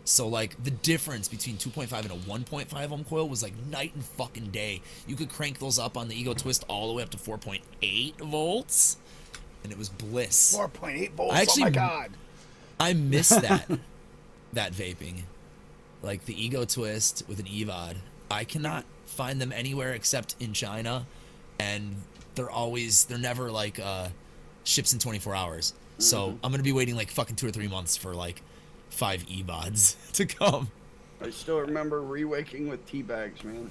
So like the difference between 2.5 and a 1.5 ohm coil was like night and fucking day. You could crank those up on the Ego Twist all the way up to 4.8 volts, and it was bliss. 4.8 volts. Actually, oh my god. I miss that vaping, like the Ego Twist with an EVOD. I cannot find them anywhere except in China, and they're never like ships in 24 hours. So I'm gonna be waiting like fucking 2 or 3 months for like 5 EVODs to come. I still remember re-waking with tea bags, man.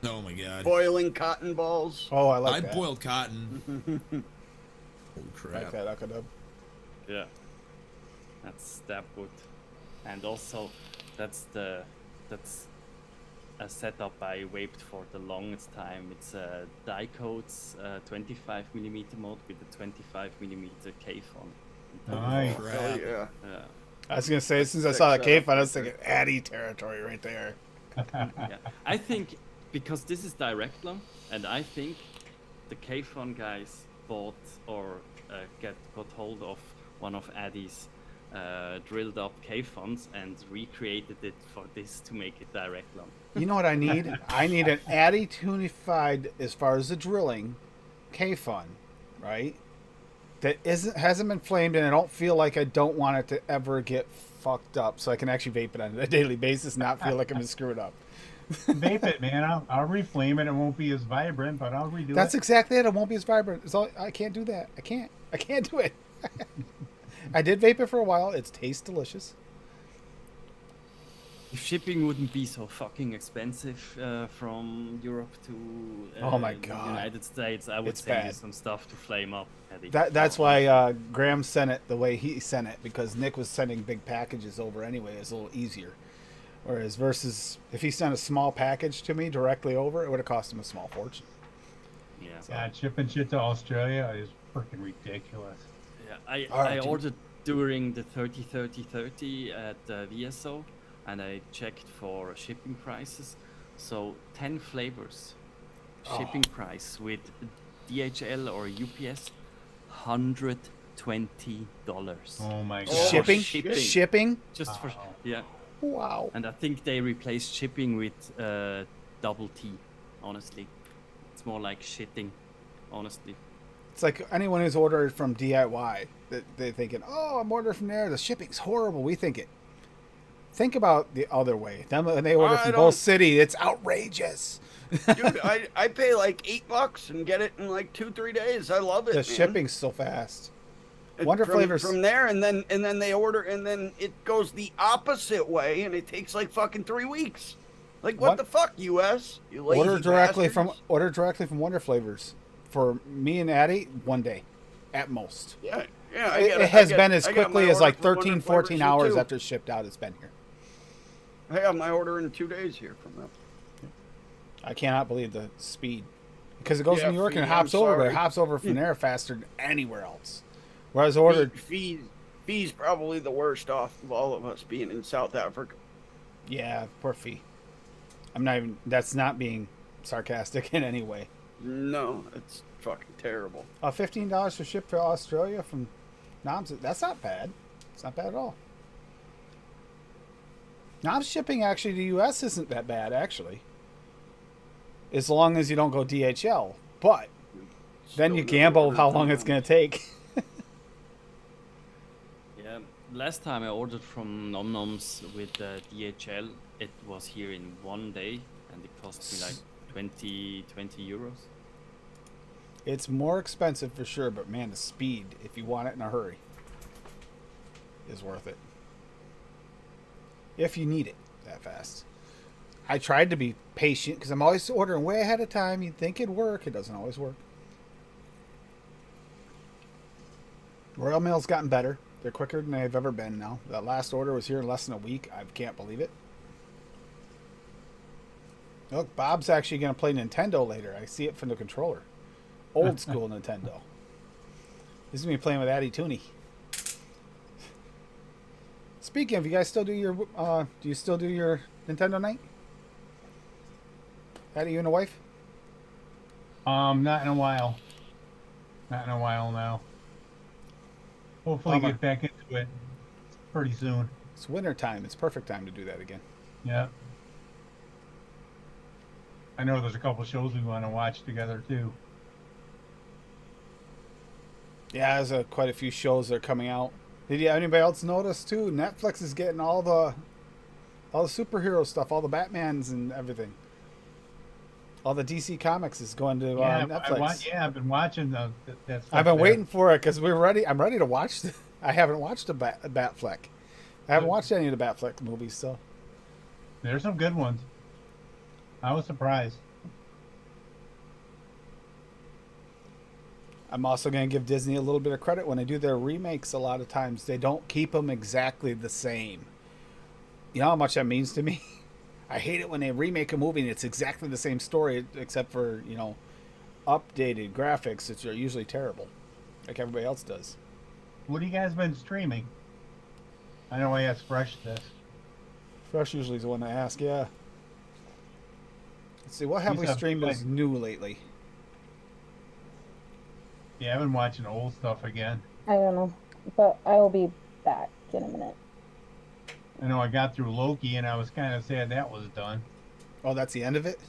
Oh my god. Boiling cotton balls. Oh, I I like that. boiled cotton. Holy I crap. like that, Akadub. Yeah, that's stab wood, and also that's a setup I vaped for the longest time. It's a Dicodes 25 millimeter mod with a 25 millimeter cave on. Nice. Hell yeah. Yeah. I was gonna say, since I Sick saw that cave setup fight, I was right thinking Addy territory right there. Yeah. I think because this is direct long, and I think the K-Fun guys bought or got hold of one of Addy's drilled up K-Funs and recreated it for this to make it direct long. You know what I need? I need an Addy tunified as far as the drilling K-Fun, right? That hasn't been flamed, and I don't feel like I don't want it to ever get fucked up, so I can actually vape it on a daily basis, and not feel like I'm gonna screw it up. Vape it, man. I'll reflame it. It won't be as vibrant, but I'll redo That's it. exactly it. It won't be as vibrant. I can't do that. I can't do it. I did vape it for a while. It tastes delicious. If shipping wouldn't be so fucking expensive from Europe to Oh my the God. United States, I would It's send you bad. some stuff to flame up. Eddie. That's why Graham sent it the way he sent it, because Nick was sending big packages over anyway. It's a little easier. Whereas versus if he sent a small package to me directly over, it would have cost him a small fortune. Yeah. Yeah, shipping shit to Australia is freaking ridiculous. Yeah, All right, I Jim. ordered during the 30-30-30 at VSO, and I checked for shipping prices. So 10 flavors, shipping price with DHL or UPS, $120. Oh my god. Oh, Shipping? shit. Shipping? Just for Wow. yeah, Wow. and I think they replaced shipping with double T. Honestly, it's more like shitting. Honestly. It's like anyone who's ordered from DIY, that they're thinking, "Oh, I'm ordering from there. The shipping's horrible." We think it. Think about the other way. Them when they order I from don't- Bull City, it's outrageous. Dude, I pay like $8 and get it in like 2-3 days. I love it. The man. shipping's so fast. Wonder from, Flavors. from there, and then they order, and then it goes the opposite way, and it takes like fucking 3 weeks. Like what What? the fuck, US? You lazy Order directly bastards. from Wonder Flavors. For me and Addie, 1 day, at most. Yeah, yeah. It has been as I got quickly my as like order for 13, Wonder 14 Flavors hours too. after it's shipped out. It's been here. I have my order in 2 days here from them. I cannot believe the speed, because it goes Yeah, to New York and it Fee, I'm hops over, but it sorry. hops over from there faster than anywhere else. Whereas ordered, Fee's probably the worst off of all of us being in South Africa. yeah, poor Fee. I'm not even. That's not being sarcastic in any way. No, it's fucking terrible. $15 for ship to Australia from Noms. That's not bad. It's not bad at all. Noms shipping actually to US isn't that bad actually, as long as you don't go DHL. But then Still you never gamble ordered how from long it's them. going to take. Yeah, last time I ordered from Nom Noms with DHL, it was here in 1 day, and it cost me like 20 euros. It's more expensive for sure, but man, the speed, if you want it in a hurry, is worth it. If you need it that fast. I tried to be patient because I'm always ordering way ahead of time. You'd think it'd work. It doesn't always work. Royal Mail's gotten better. They're quicker than they've ever been now. That last order was here in less than a week. I can't believe it. Look, Bob's actually going to play Nintendo later. I see it from the controller. Old school Nintendo. This is me playing with Addy Tooney. Speaking of, you guys still do your do you still do your Nintendo night? Addy, you and the wife? Not in a while. Not in a while now. Hopefully Bummer. get back into it pretty soon. It's winter time. It's perfect time to do that again. Yeah. I know there's a couple shows we want to watch together too. Yeah, there's quite a few shows that are coming out. Did you anybody else notice too? Netflix is getting all the superhero stuff, all the Batmans and everything. All the DC Comics is going to Netflix. I've been watching that stuff I've been there. waiting for it because we're ready. I'm ready to watch. I haven't watched a Batfleck. I haven't watched any of the Batfleck movies, so There's some good ones. I was surprised. I'm also going to give Disney a little bit of credit when they do their remakes. A lot of times they don't keep them exactly the same. You know how much that means to me? I hate it when they remake a movie and it's exactly the same story except for, updated graphics, which are usually terrible, like everybody else does. What have you guys been streaming? I know I asked Fresh this. Fresh usually is the one I ask. Yeah. Let's see. What have You we said streamed like- as new lately? Yeah, I've been watching old stuff again. I don't know, but I will be back in a minute. I know I got through Loki, and I was kind of sad that was done. Oh, that's the end of it.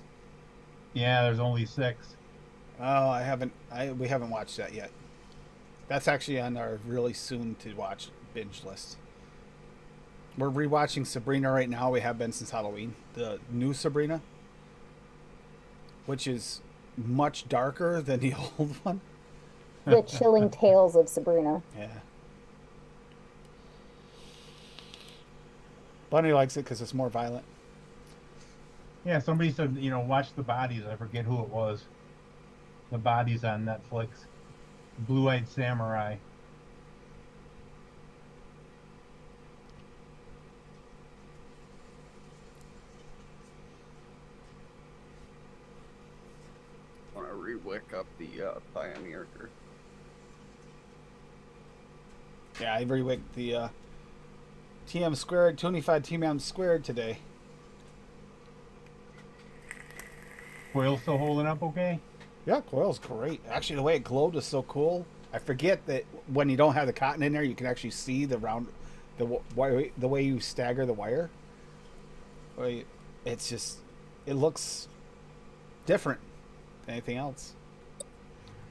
Yeah, there's only 6. Oh, I haven't. We haven't watched that yet. That's actually on our really soon to watch binge list. We're rewatching Sabrina right now. We have been since Halloween. The new Sabrina, which is much darker than the old one. The Chilling Tales of Sabrina. Yeah. Bunny likes it because it's more violent. Yeah, somebody said, watch The Bodies. I forget who it was. The Bodies on Netflix. Blue-Eyed Samurai. I want to re-wick up the Pioneer here. Yeah, I rewicked the TM squared, 25 TM squared today. Coil still holding up okay? Yeah, coil's great. Actually, the way it glowed was so cool. I forget that when you don't have the cotton in there, you can actually see the round, the way you stagger the wire. It's just, it looks different than anything else.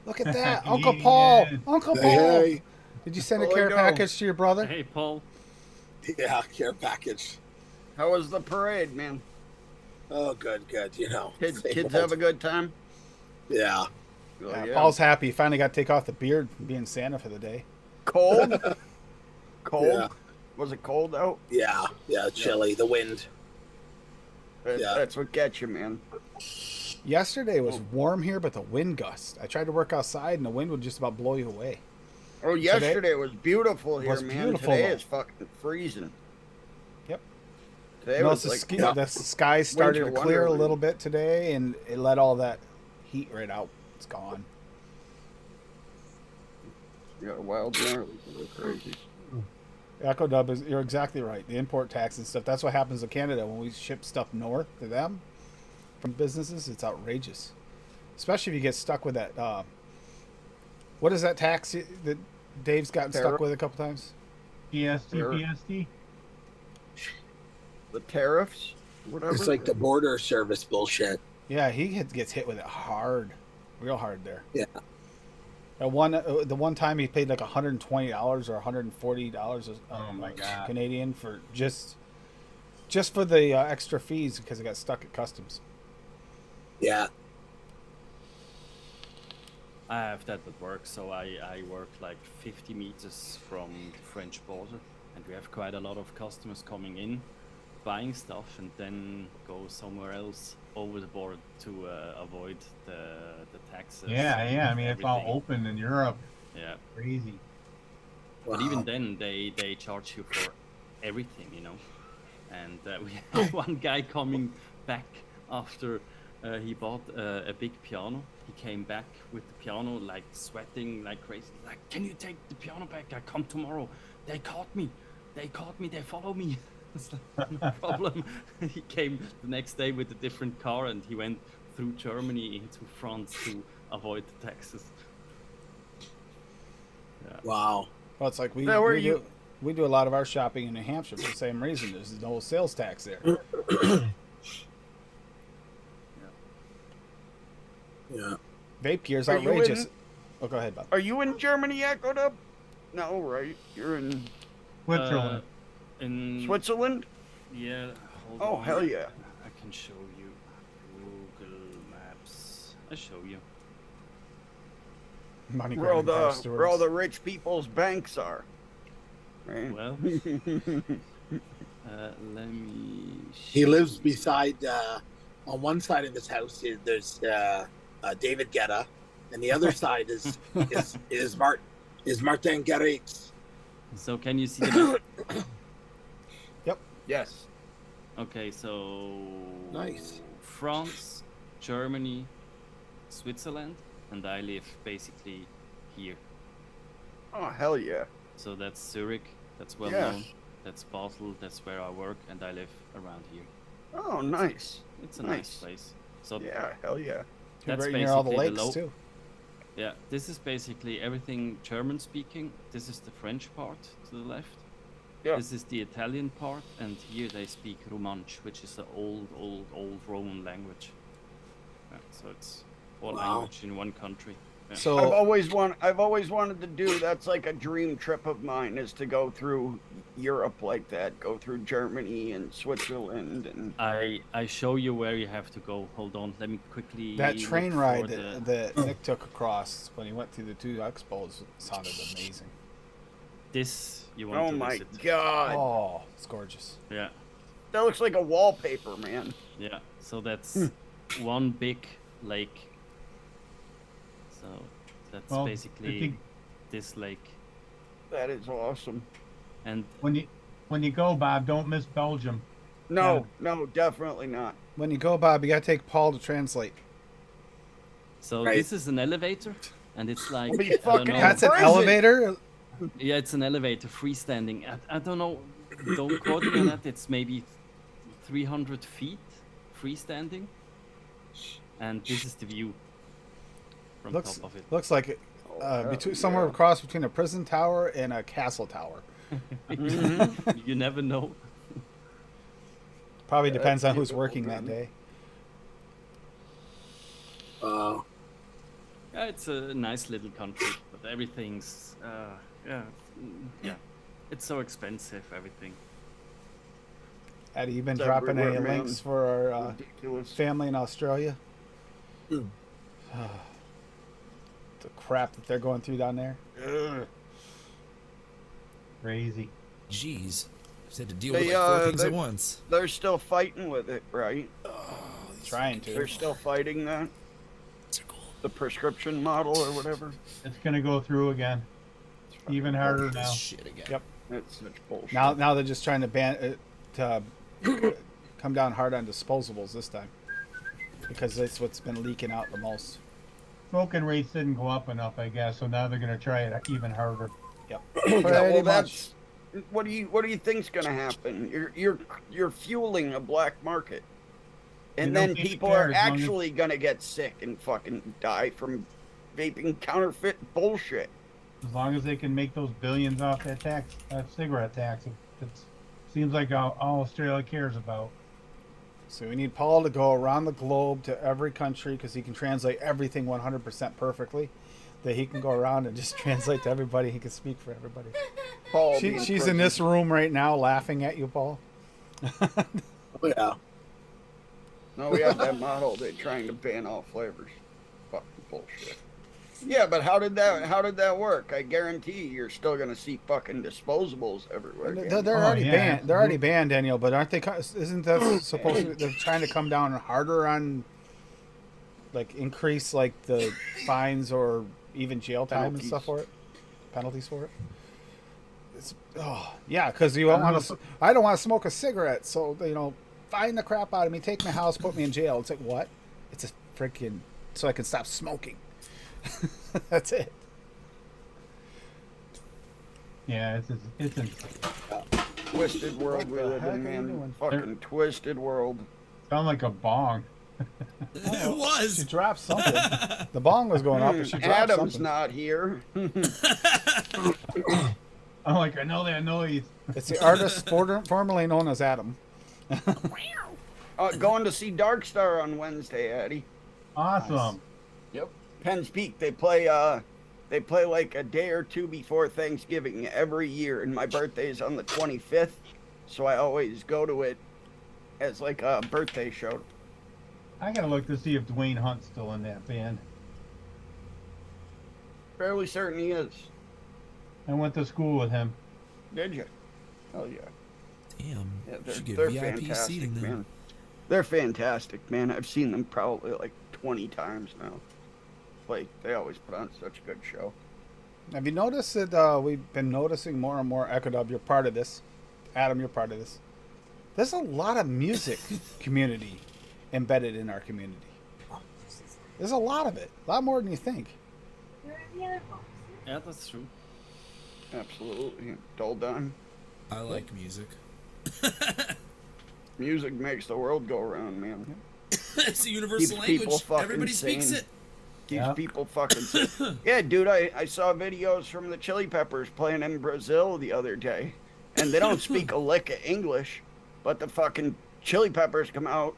Look at that, Uncle Paul! Yeah. Uncle Paul! Hey, Did you send a Holy care go. package to your brother? Hey, Paul. yeah, care package. How was the parade, man? Oh, good. Kids, Same kids old. have a good time. Yeah. Oh, Yeah, Paul's happy. He finally got to take off the beard being Santa for the day. Cold. Cold. Yeah. Was it cold out? Yeah, chilly. The wind. Yeah. That's what gets you, man. Yesterday was warm here, but the wind gust. I tried to work outside, and the wind would just about blow you away. Oh, yesterday it was beautiful here, was man. beautiful, Today though. it's fucking freezing. Yep. Today You know, was the, like the sky started to winter clear a wonderland. little bit today, and it let all that heat right out. It's gone. you got a wild gnarly. It's crazy. Echo Dub is you're exactly right. The import tax and stuff. That's what happens in Canada when we ship stuff north to them from businesses. It's outrageous, especially if you get stuck with that. What is that tax that Dave's gotten stuck Tariff? with a couple times? PST, Sure. PST? The tariffs, whatever. It's like the border service bullshit. Yeah, he gets hit with it hard, real hard there. Yeah. The one time he paid like $120 or $140 Oh my God. Canadian for just for the extra fees because it got stuck at customs. Yeah. I have that at work, so I work like 50 meters from the French border, and we have quite a lot of customers coming in, buying stuff, and then go somewhere else over the border to avoid the taxes. Yeah. I and mean, it's all everything. open in Europe. Yeah, Crazy. but Wow. even then, they charge you for everything, you know. And we have one guy coming back after he bought a big piano. He came back with the piano, like sweating like crazy. Like, can you take the piano back? I come tomorrow. They caught me. They follow me. It's like, no problem. He came the next day with a different car, and he went through Germany into France to avoid the taxes. Yeah. Wow. Well, it's like we Now, do a lot of our shopping in New Hampshire for the same reason. There's no sales tax there. Yeah. Vape gear's Are you outrageous. in- Oh, go ahead, Bob. Are you in Germany, Echoed Up? No, right? You're in Switzerland. In Switzerland? Yeah. Hold Oh, on. hell yeah. I can show you Google Maps. I show you. Money Where all grabbing the where all the rich people's banks are. Right? Well, let me. He lives beside, on one side of his house, there's David Guetta, and the other side is Martin Garrix. So can you see the map? Yes. Okay, so Nice. France, Germany, Switzerland, and I live basically here. Oh, hell yeah. So that's Zurich. That's well Yeah. known. That's Basel. That's where I work, and I live around here. Oh, nice. It's a nice place. So Yeah, hell yeah. You're that's right near all the basically lakes too. yeah, this is basically everything German speaking. This is the French part to the left. Yeah. This is the Italian part, and here they speak Romansh, which is the old Roman language. Yeah, so it's all Wow. language in one country. Yeah. So I've always wanted to do. That's like a dream trip of mine, is to go through Europe like that. Go through Germany and Switzerland and. I show you where you have to go. Hold on, let me quickly. that look train for ride the- that Nick took across when he went through the 2 expos sounded amazing. This you want Oh to my visit. god, Oh, it's gorgeous. Yeah, that looks like a wallpaper, man. yeah. So that's one big lake. So that's Well, I basically think- this lake. That is awesome. And When you go, Bob, don't miss Belgium. No, no, definitely not. When you go, Bob, you gotta take Paul to translate. so Right. this is an elevator, and it's like Well, you I don't fucking know. That's an prison. elevator. Yeah, it's an elevator, freestanding. I don't know. Don't quote me on that. It's maybe 300 feet freestanding, and this is the view from Looks top of it. looks like hell between somewhere yeah. across between a prison tower and a castle tower. You never know. Probably depends on you who's go, working that man. day. Yeah, it's a nice little country, but everything's yeah. It's so expensive, everything. Eddie, you been It's dropping any everywhere, man. links for our Ridiculous. family in Australia? Hmm. The crap that they're going through down there. Ugh. Crazy. Jeez. Just had to deal They, with like 4 uh, things they- at once. They're still fighting with it, right? Trying They're to. still fighting that, These are cool. the prescription model or whatever. It's gonna go through again. Even harder This now. shit again. Yep. That's such bullshit. Now they're just trying to ban to come down hard on disposables this time because that's what's been leaking out the most. Smoking rates didn't go up enough, I guess, so now they're gonna try it even harder. Yep. Yeah, Pretty well, much. that's what do you think's gonna happen? You're fueling a black market, and You then don't people care are as long as- actually gonna get sick and fucking die from vaping counterfeit bullshit. As long as they can make those billions off that tax, cigarette tax, it seems like all Australia cares about. So we need Paul to go around the globe to every country because he can translate everything 100% perfectly. That he can go around and just translate to everybody. He can speak for everybody. Paul being She's in prison. this room right now laughing at you, Paul. Oh yeah. No, we have that model. They're trying to ban all flavors. Fucking bullshit. Yeah, but how did that work? I guarantee you're still gonna see fucking disposables everywhere. They're Oh, already yeah, banned. They're already absolutely. banned, Daniel. But aren't they? Isn't that supposed to? They're trying to come down harder on, like, increase like the fines or even jail time and Penalties. stuff for it. Penalties for it. It's yeah, because you don't want to. I don't want to smoke a cigarette, so fine the crap out of me, take my house, put me in jail. It's like what? It's a freaking so I can stop smoking. That's it. Yeah, it's insane. Twisted world we What the live heck in, are you man. doing? Fucking twisted world. Sound like a bong. It She was. dropped something. The bong was going off, but she dropped Adam's something. not here. I'm like, I know that noise. It's the artist formerly known as Adam. Going to see Dark Star on Wednesday, Eddie. Awesome. Yep. Penn's Peak. They play like a day or two before Thanksgiving every year, and my birthday is on the 25th, so I always go to it as like a birthday show. I gotta look to see if Dwayne Hunt's still in that band. Fairly certain he is. I went to school with him. Did you? Oh yeah. Damn. Yeah, Should get they're VIP fantastic, seating then. man. They're fantastic, man. I've seen them probably like 20 times now. Like they always put on such a good show. Have you noticed that we've been noticing more and more, Echodub, you're part of this. Adam, you're part of this. There's a lot of music community embedded in our community. There's a lot of it. A lot more than you think. Yeah, that's true. Absolutely. Doldan. I like music. Music makes the world go around, man. It's a universal Keeps people language. fucking Everybody speaks sane. it. Keeps Yeah. people fucking sick. Yeah, dude, I saw videos from the Chili Peppers playing in Brazil the other day. And they don't speak a lick of English, but the fucking Chili Peppers come out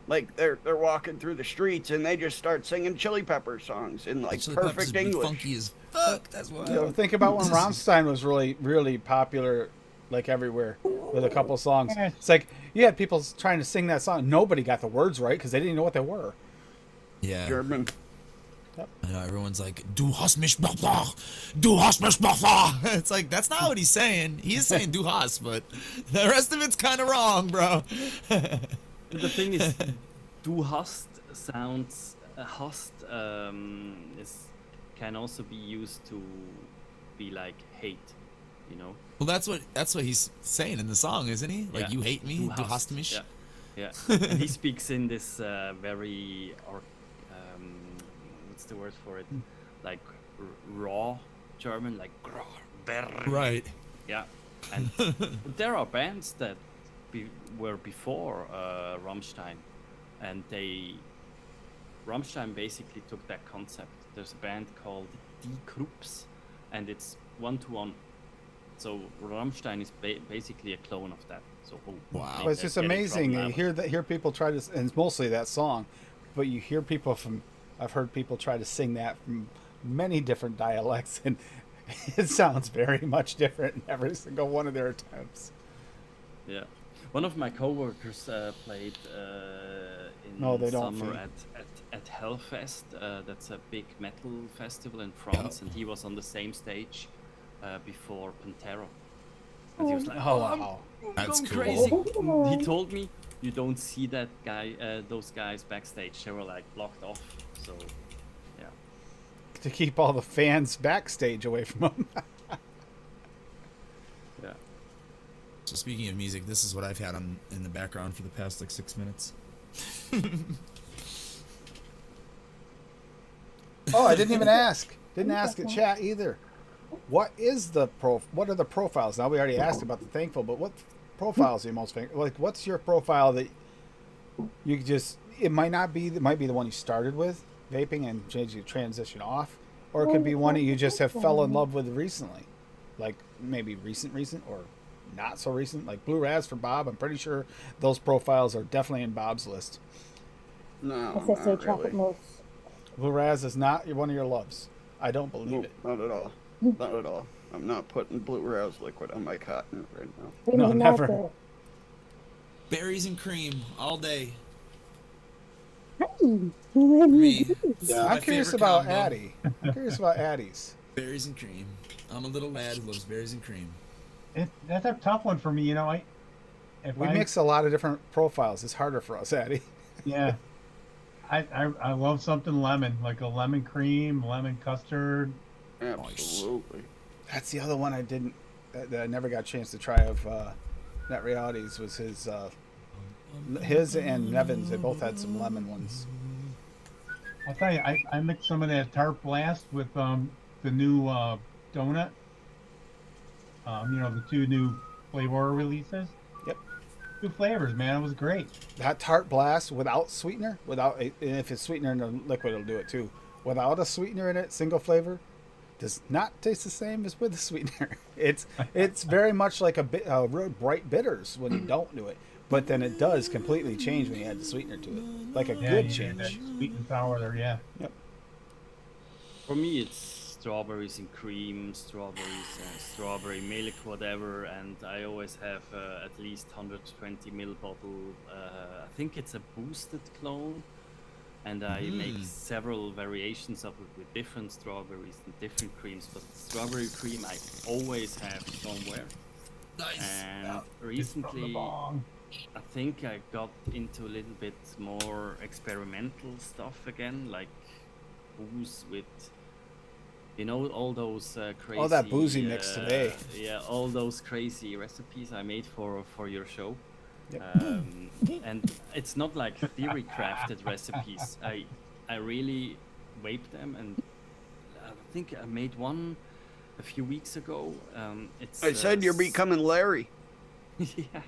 like they're walking through the streets and they just start singing Chili Pepper songs in like Chili Peppers perfect be English. funky as fuck. That's why. You know, think about when Rammstein was really popular, like everywhere, with a couple songs. Yeah. It's like you had people trying to sing that song. Nobody got the words right because they didn't know what they were. Yeah. German. I know everyone's like, "Du hast mich blah, du hast mich blah." It's like that's not what he's saying. He is saying "du hast," but the rest of it's kind of wrong, bro. The thing is, du hast sounds hast is can also be used to be like hate, you know. Well, that's what he's saying in the song, isn't he? Like, Yeah. you hate me, du hast mich. Yeah, yeah. And he speaks in this very what's the word for it? Like raw German, like Right. yeah. And there are bands that were before Rammstein, and Rammstein basically took that concept. There's a band called Die Krups, and it's 1-to-1. So Rammstein is basically a clone of that. So Wow. But it's just amazing. You hear people try to, and it's mostly that song, but you hear people from. I've heard people try to sing that from many different dialects, and it sounds very much different in every single one of their attempts. Yeah, one of my coworkers played in No, they don't summer feed. at Hellfest. That's a big metal festival in France, and he was on the same stage before Pantera. And he was like, Oh, I'm wow. That's going cool. crazy." He told me, "You don't see that guy, those guys backstage. They were like blocked off." So, yeah. To keep all the fans backstage away from them. Yeah. So speaking of music, this is what I've had on in the background for the past like 6 minutes. Oh, I didn't even ask. Didn't ask at chat either. What are the profiles? Now we already asked about the thankful, but what profiles are you most thankful? Like, what's your profile that you just? It might be the one you started with vaping and change your transition off, or it could be one that you just have fell in love with recently, like maybe recent or not so recent, like Blue Raz for Bob. I'm pretty sure those profiles are definitely in Bob's list. No, SSA not chocolate really. mousse. Blue Raz is not one of your loves. I don't believe Nope, it. not at all. Not at all. I'm not putting Blue Rouse liquid on my cotton right now. We No, need never. that. Berries and cream all day. Hey, Me. Yeah. I'm My curious favorite about combo. Addie. I'm curious about Addie's. Berries and cream. I'm a little lad who loves berries and cream. That's a tough one for me. You know, We mix a lot of different profiles. It's harder for us, Addie. Yeah. I love something lemon, like a lemon cream, lemon custard. Absolutely. That's the other one I didn't, that I never got a chance to try of Net Realities was his and Nevin's. They both had some lemon ones. I'll tell you, I mixed some of that Tart Blast with the new donut. You know, the two new flavor releases. Yep. Two flavors, man. It was great. That Tart Blast without sweetener, and if it's sweetener in the liquid, it'll do it too. Without a sweetener in it, single flavor, does not taste the same as with the sweetener. It's very much like a real bright bitters when you don't do it, but then it does completely change when you add the sweetener to it, like a good you get that change. sweet and sour there, yeah. Yep. For me, it's strawberries and cream, strawberry milk, whatever, and I always have at least 120 ml bottle. I think it's a boosted clone, and I make several variations of it with different strawberries and different creams. But strawberry cream I always have somewhere. Nice. And From the recently, bong. I think I got into a little bit more experimental stuff again, like booze with, you know, all those crazy. All that boozy mix today. Yeah, all those crazy recipes I made for your show. Yep. And it's not like theory crafted recipes. I really vape them, and I think I made one a a few weeks ago. It's I said you're becoming Larry. yeah.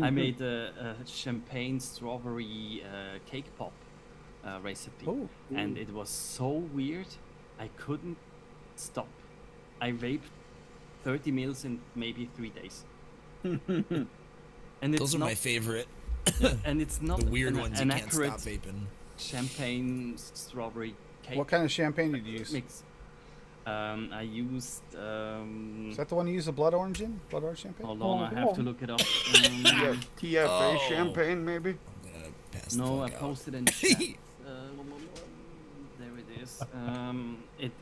I made a champagne strawberry cake pop recipe, Ooh. and it was so weird. I couldn't stop. I vaped 30 meals in maybe 3 days. And it's Those are not, my favorite. and it's not The weird an, ones an you can't accurate stop vaping. champagne strawberry cake What kind of champagne did you use? mix. I used. Is that the one you use the blood orange in? Blood orange champagne? Hold on, I have to look it up. TFA Oh. champagne, maybe. I'm gonna pass No, the I fuck out. posted in chat. There it is. It.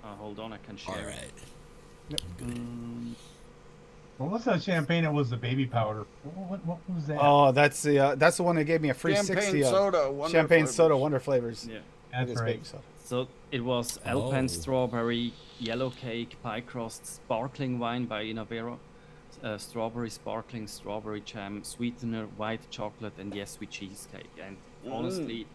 Hold on, I can share. All it. right. I'm good. What was that champagne? It was the baby powder. What was that? Oh, that's the one that gave me a free Champagne 60 of soda. Wonder champagne flavors. soda wonder flavors. Yeah. That That's is right. baby soda. So it was Oh. Alpine strawberry, yellow cake, pie crust, sparkling wine by Inavero, strawberry sparkling, strawberry jam, sweetener, white chocolate, and yes, with cheesecake. And honestly,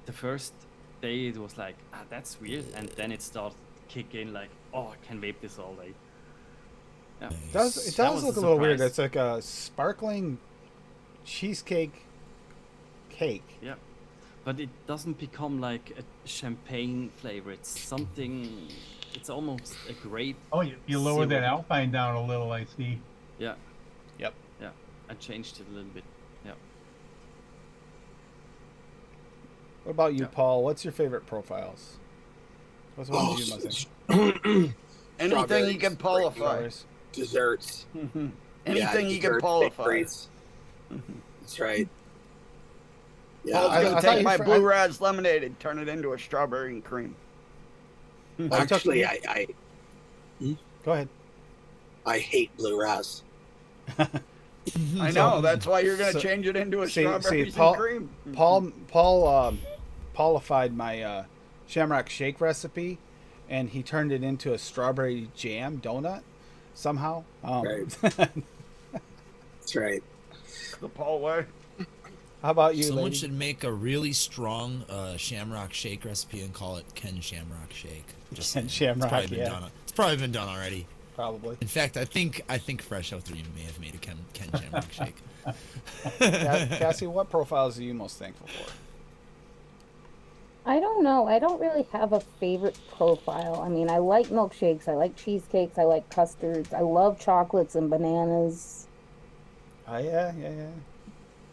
the first day it was like, that's weird, and then it started to kick in like, oh, I can vape this all day. Yeah. It That does was look a a little weird. surprise. It's like a sparkling cheesecake cake. Yeah. But it doesn't become like a champagne flavor. It's something. It's almost a grape. Oh, you lowered that syrup. Alpine down a little, I see. Yeah. Yep. Yeah. I changed it a little bit. Yeah. What about you, Yeah. Paul? What's your favorite profiles? What's one Oh, you must think? Anything Strawberries, you can qualify. Strawberries. Desserts. Anything you can desserts, qualify. bakeries. That's right. Yeah, Paul's I gonna thought take you my fr- Blue Raz lemonade and turn it into a strawberry and cream. actually, Go ahead. I hate Blue Raz. I know. That's why you're gonna So- change it into a see, strawberries Paul- and cream. Paul Paulified my Shamrock Shake recipe, and he turned it into a strawberry jam donut somehow. Right. That's right. The Paul way. How about you, Someone lady? should make a really strong Shamrock Shake recipe and call it Ken Shamrock Shake. Just Ken saying. Shamrock, It's probably been yeah. done. It's probably been done already. Probably. In fact, I think Fresh 03 may have made a Ken Shamrock Shake. Cassie, what profiles are you most thankful for? I don't know. I don't really have a favorite profile. I mean, I like milkshakes, I like cheesecakes, I like custards, I love chocolates and bananas. Oh yeah.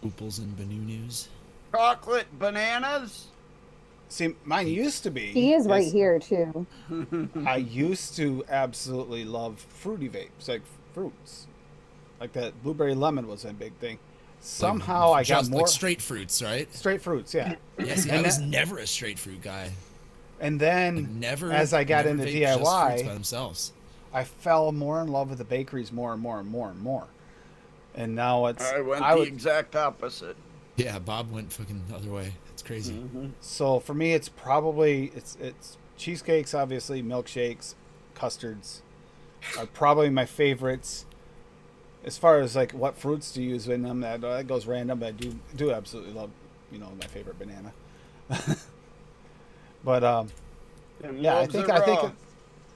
Ooples and Banoonies. Chocolate bananas. See, mine used to be. He is right here too. I used to absolutely love fruity vapes, like fruits, like that blueberry lemon was a big thing. Somehow I got Just more like straight fruits, right? straight fruits, yeah. Yeah, see, And I was that- never a straight fruit guy. And Like, then never. as I got never into vaped just fruits by DIY, themselves. I fell more in love with the bakeries more and more and more and more. And now it's I went I the would, exact opposite. Yeah, Bob went fucking the other way. It's crazy. so for me it's probably it's cheesecakes, obviously, milkshakes, custards are probably my favorites. As far as like what fruits to use in them, that goes random, but I do absolutely love, my favorite banana. But And yeah, I loves think it I think raw. it,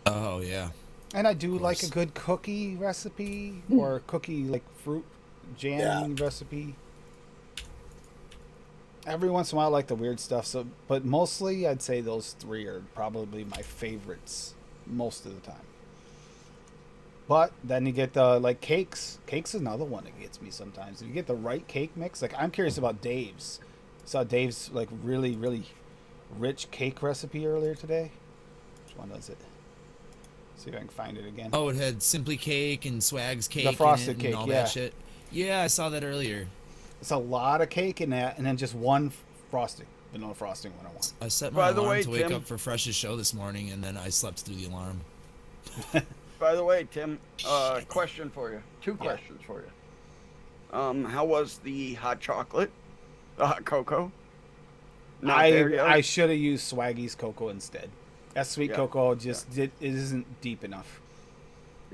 Oh yeah. and I do Of like a course. good cookie recipe or cookie like fruit jam recipe. Every once in a while, I like the weird stuff. So, but mostly, I'd say those three are probably my favorites most of the time. But then you get the like cakes. Cakes is another one that gets me sometimes. If you get the right cake mix, like I'm curious about Dave's. Saw Dave's like really rich cake recipe earlier today. Which one does it? See if I can find it again. Oh, it had Simply Cake and Swag's Cake. in frosted it cake, and all yeah. that shit. Yeah, I saw that earlier. It's a lot of cake in that, and then just one frosting, vanilla frosting 101. I set By my the alarm way, to wake Tim- up for Fresh's show this morning, and then I slept through the alarm. By the way, Tim, question for you. Two questions for you. How was the hot chocolate? The hot cocoa? Not there yet? I should have used Swaggy's cocoa instead. That sweet Yeah. cocoa it isn't deep enough.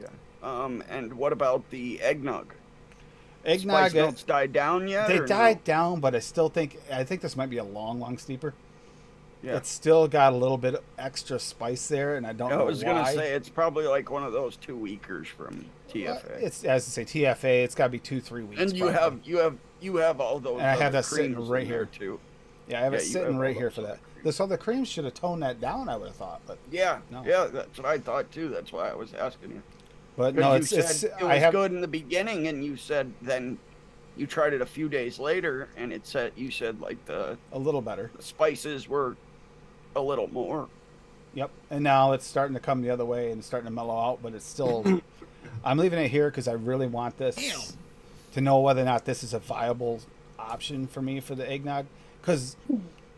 Yeah. And what about the eggnog? Eggnog, Spice notes died down yet? they or died down, but I think this might be a long steeper. Yeah. It's still got a little bit of extra spice there, and I don't I know was why. gonna say it's probably like one of those 2 weekers from TFA. It's, as I say, TFA. It's got to be 2-3 weeks. And you probably. have all those. And I have other that sitting creams right in there, here. too. Yeah, I have Yeah, it you sitting have right all here those for that. other creams. This other cream should have toned that down, I would have thought, but Yeah, No. yeah, that's what I thought too. That's why I was asking you. but 'Cause no, you it's said it was I have good in the beginning, and you said then you tried it a few days later, and you said like the a little better. spices were a little more. Yep, and now it's starting to come the other way and it's starting to mellow out, but it's still. I'm leaving it here because I really want this Damn. to know whether or not this is a viable option for me for the eggnog, because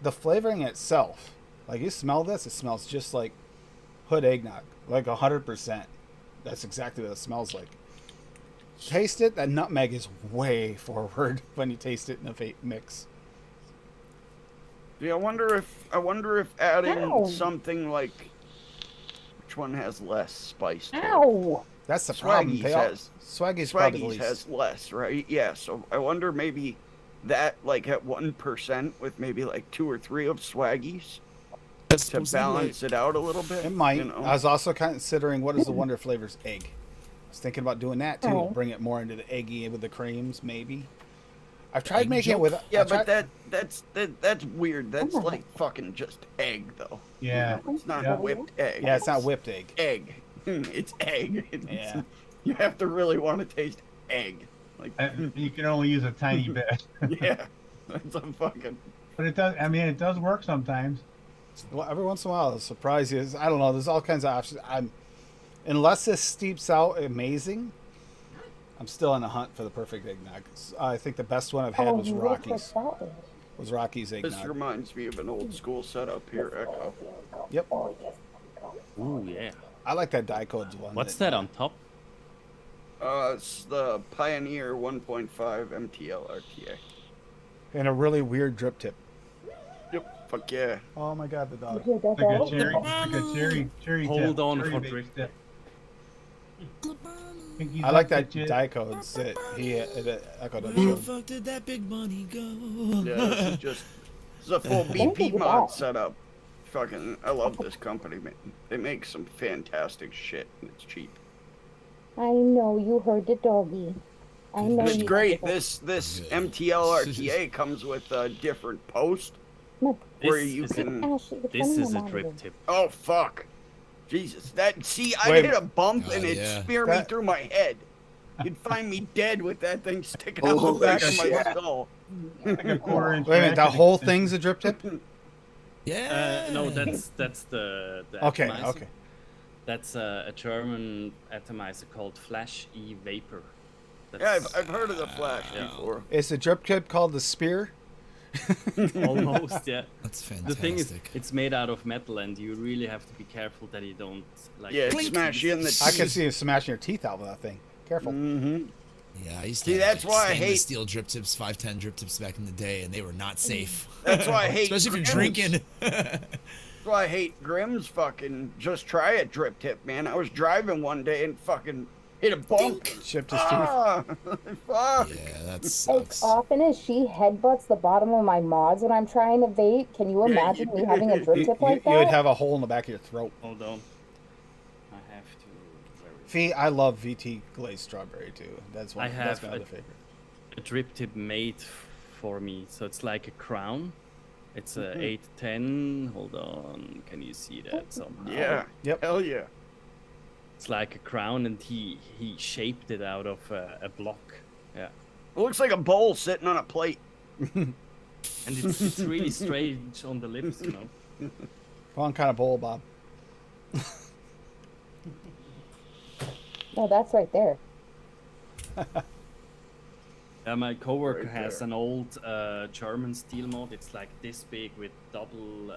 the flavoring itself, like you smell this, it smells just like hood eggnog, like 100%. That's exactly what it smells like. Taste it. That nutmeg is way forward when you taste it in a mix. Yeah, I wonder if adding Ow. something like which one has less spice to it? Ow! That's the problem. Swaggy's Swaggy's probably the Swaggy's least. has less, right? Yeah, so I wonder maybe that like at 1% with maybe like 2 or 3 of Swaggy's That's to supposed to be balance it out a little bit. It might. You know? I was also considering what is the Wonder Flavors egg. I was thinking about doing that too. Oh. Bring it more into the eggy with the creams, maybe. I've tried Egg making it yolk? with. Yeah, I've tried- but that's weird. That's like fucking just egg though. Yeah. It's not Yeah. whipped egg. Yeah, it's not whipped egg. Egg. It's egg. Yeah. You have to really want to taste egg. Like You can only use a tiny bit, yeah. That's a fucking but it does. I mean, it does work sometimes. Well, every once in a while, the surprise is I don't know. There's all kinds of options. Unless this steeps out amazing, I'm still in the hunt for the perfect eggnog. I think the best one I've had was you look like Rocky's. that. Was Rocky's this eggnog. reminds me of an old school setup here, Echo. Yep. Ooh, yeah. I like that Dicodes one. What's that on top? It's the Pioneer 1.5 MTL RTA. And a really weird drip tip. Yep. Fuck yeah. Oh my god, the You dog. hear that, Like a dog? cherry, like a cherry. Hold tip, on cherry for based drip. tip. Pinky's I like up that the jit. Dicodes that he that Echo Where done the showed. fuck did that big money go? Yeah, this is a full Thank you BP for mod that. setup. Fucking, I love this company, man. They make some fantastic shit, and it's cheap. I know you heard the doggy. I know And it's you great. heard the This MTL RTA comes with a different post dog. where This you is can. Ashley, you're This turning is my a monitor. drip tip. Oh fuck, Jesus! That I Wait. hit a bump and Oh, it yeah. speared me That- through my head. You'd find me dead with that thing sticking out the Holy back of my shit. skull. Like a quarter-inch. Wait a minute, that ratchet whole extension. thing's a drip tip? Yeah. No, that's the Okay, atomizer. okay. That's a German atomizer called Flash E Vapor. Yeah, That's I've heard of the Flash Yeah. before. Is the drip tip called the spear? almost, yeah. That's fantastic. The thing is, it's made out of metal, and you really have to be careful that you don't like. Yeah, Clink. smash you in the I teeth. can see you smashing your teeth out with that thing. Careful. Mm-hmm. yeah, I used to See, have, that's like, why I stainless hate- steel drip tips, 510 drip tips back in the day, and they were not safe. That's why I hate. Especially if you're Grimm's. drinking. That's why I hate Grimm's fucking. Just try a drip tip, man. I was driving one day and fucking hit a bump. Chipped his teeth. Ah, fuck. Yeah, that As sucks. often as she headbutts the bottom of my mods when I'm trying to vape, can you imagine me having a drip tip like You would that? have a hole in the back of your throat. Hold on. I have to. Fee, I love VT glazed strawberry too. That's one. I That's have my a- other favorite. A drip tip made for me, so it's like a crown. It's a 810. Hold on, can you see that somehow? Yeah. Yep. Hell yeah. It's like a crown, and he shaped it out of a block. Yeah, It looks like a bowl sitting on a plate. and it's really strange on the lips, you know. Wrong kind of bowl, Bob. No, that's right there. My coworker Right has there. an old German steel mod. It's like this big with double.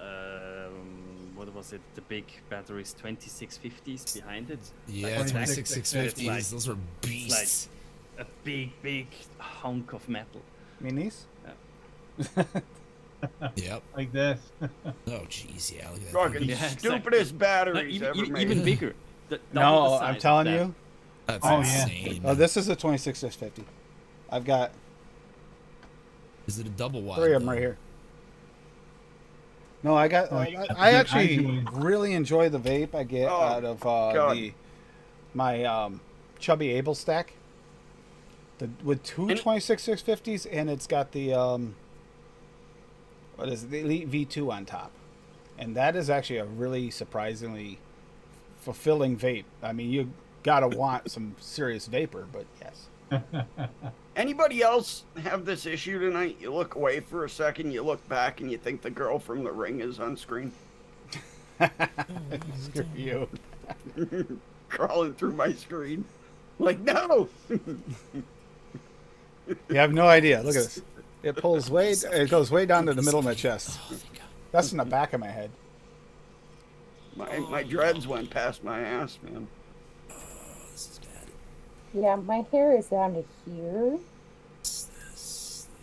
What was it? The big batteries, 2650s behind it. Yeah, Like 26650s. like- Those are beasts. A big hunk of metal. Minis? Yep. Like this. Oh, jeez, yeah. Look at that. Fucking thing. Yeah, exactly. stupidest No, batteries even, ever made. even bigger. Double the No, size I'm of telling that. you. That's Oh, yeah. insane. Oh, this is a 26650. I've got Is it a double wide? 3 of them though? right here. No, I got. Oh, you got I the actually enjoy- really enjoy the vape I get Oh, out of God. my Chubby Able stack. With two And- 26650s, and it's got the what is it, the Elite V2 on top, and that is actually a really surprisingly fulfilling vape. I mean, you gotta want some serious vapor, but yes. Anybody else have this issue tonight? You look away for a second, you look back, and you think the girl from The Ring is on screen, Screw you. crawling through my screen. Like, no. You have no idea. Look at this. It pulls way. It goes way down to the middle of my chest. Oh, thank God. That's in the back of my head. My dreads went past my ass, man. Oh, this is bad. Yeah, my hair is down to here.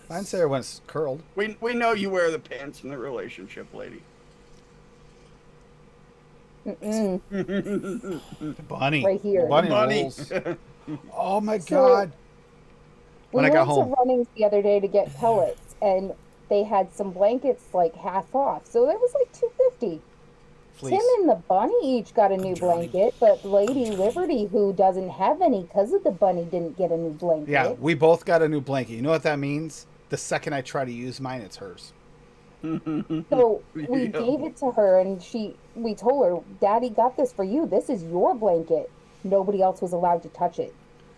Mine say when it's curled. We know you wear the pants in the relationship, lady. Mm-mm. Bunny. Right here. Bunny Bunny. rolls. Oh my So- God. We When I got went home. to Runnings the other day to get pellets, and they had some blankets like half off, so it was like $2.50. Fleece. Tim and the bunny each got a new drowning. blanket, but Lady Liberty, who doesn't have any because of the bunny, didn't get a new blanket. Yeah, we both got a new blanket. You know what that means? The second I try to use mine, it's hers. So we Yeah. gave it to her, and we told her, "Daddy got this for you. This is your blanket. Nobody else was allowed to touch it."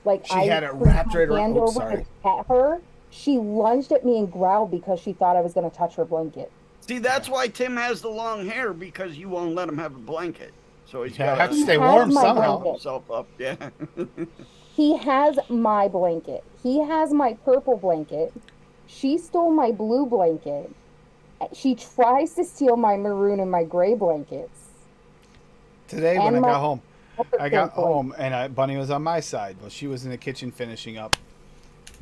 Like She I had it put wrapped my right around- hand oops, over sorry. to pet her. She lunged at me and growled because she thought I was going to touch her blanket. See, that's why Tim has the long hair, because you won't let him have a blanket. So he's Yeah, I got have to He stay has warm my somehow. blanket. himself up. Yeah. He has my blanket. He has my purple blanket. She stole my blue blanket. She tries to steal my maroon and my gray blankets. Today when And I my got home, I got pink blanket. home and Bunny was on my side. Well, she was in the kitchen finishing up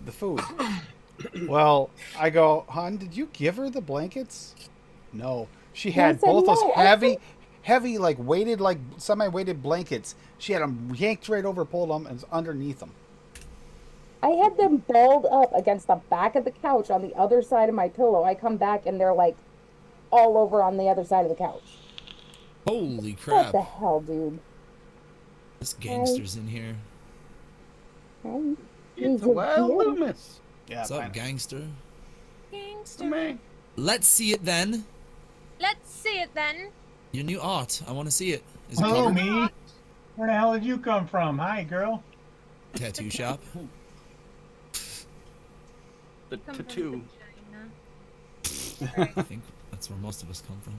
the food. Well, I go, hon, did you give her the blankets? No. She And I had said, both those "No, I heavy, like weighted, like semi-weighted blankets. She had them yanked right over, pulled them, and it's underneath them. I had them balled up against the back of the couch on the other side of my pillow. I come back and they're like all over on the other side of the couch. Holy What crap. the hell, dude? This gangster's in here. Hey, It's he's a wild here. Loomis. Yeah, What's I up, know. gangster? Gangster. Man. Let's see it then. Let's see it then. Your new art. I want to see it. Is it Hello, covered? me. Where the hell did you come from? Hi, girl. Tattoo shop. The Come from tattoo. vagina. I think that's where most of us come from.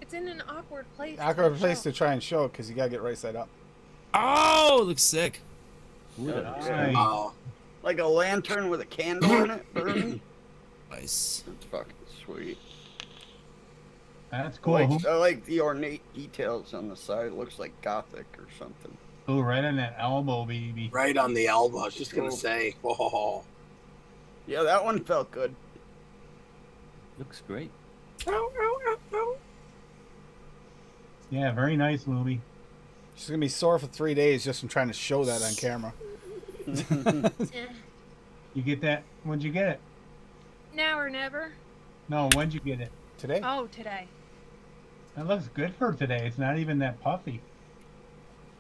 It's in an awkward place. Awkward place show. to try and show it because you gotta get right side up. Oh, looks sick. Nice. Oh, Like a lantern with a candle in it burning. Nice. That's fucking sweet. That's I cool. like, I like the ornate details on the side. It looks like Gothic or something. Ooh, right on that elbow, baby. right on the elbow. I was just gonna Cool. say. Oh, Yeah, that one felt good. Looks great. Yeah, very nice, Luby. She's gonna be sore for 3 days just from trying to show that on camera. Eh, You get that? When'd you get it? now or never. No, when'd you get it? Today? Oh, today. That looks good for today. It's not even that puffy.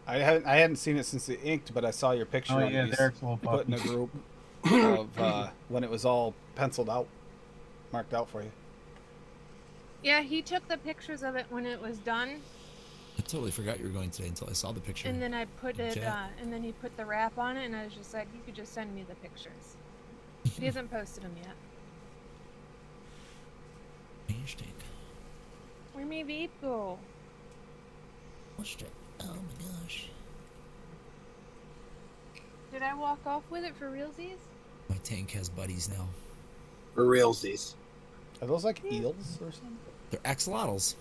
I hadn't seen it since it inked, but I saw your picture Oh that yeah, you there it's a little put in a puffy. group of when it was all penciled out, marked out for you. Yeah, he took the pictures of it when it was done, I totally forgot you were going today until I saw the picture. and then I put it, Chat. and then he put the wrap on it, and I was just like, you could just send me the pictures. He hasn't posted them yet. Interesting. Where may vape go? What's that? Oh my gosh. Did I walk off with it for realsies? My tank has buddies now. for realsies. Are those like eels or something? They're axolotls.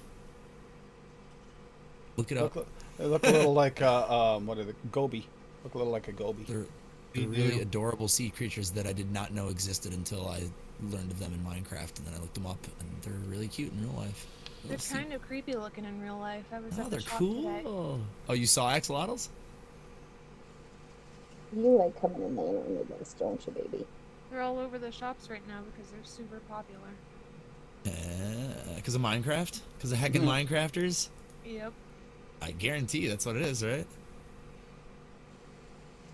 Look it up. They look a little like what are the goby? Look a little like a goby. They're They really do. adorable sea creatures that I did not know existed until I learned of them in Minecraft, and then I looked them up, and they're really cute in real life. They're Little sea- kind of creepy looking in real life. I was Oh, at they're the shop cool. today. Oh, you saw axolotls? You like coming in there on this, don't you, baby? They're all over the shops right now because they're super popular. Because of Minecraft? Because of heckin' Minecrafters? Yep. I guarantee you that's what it is, right?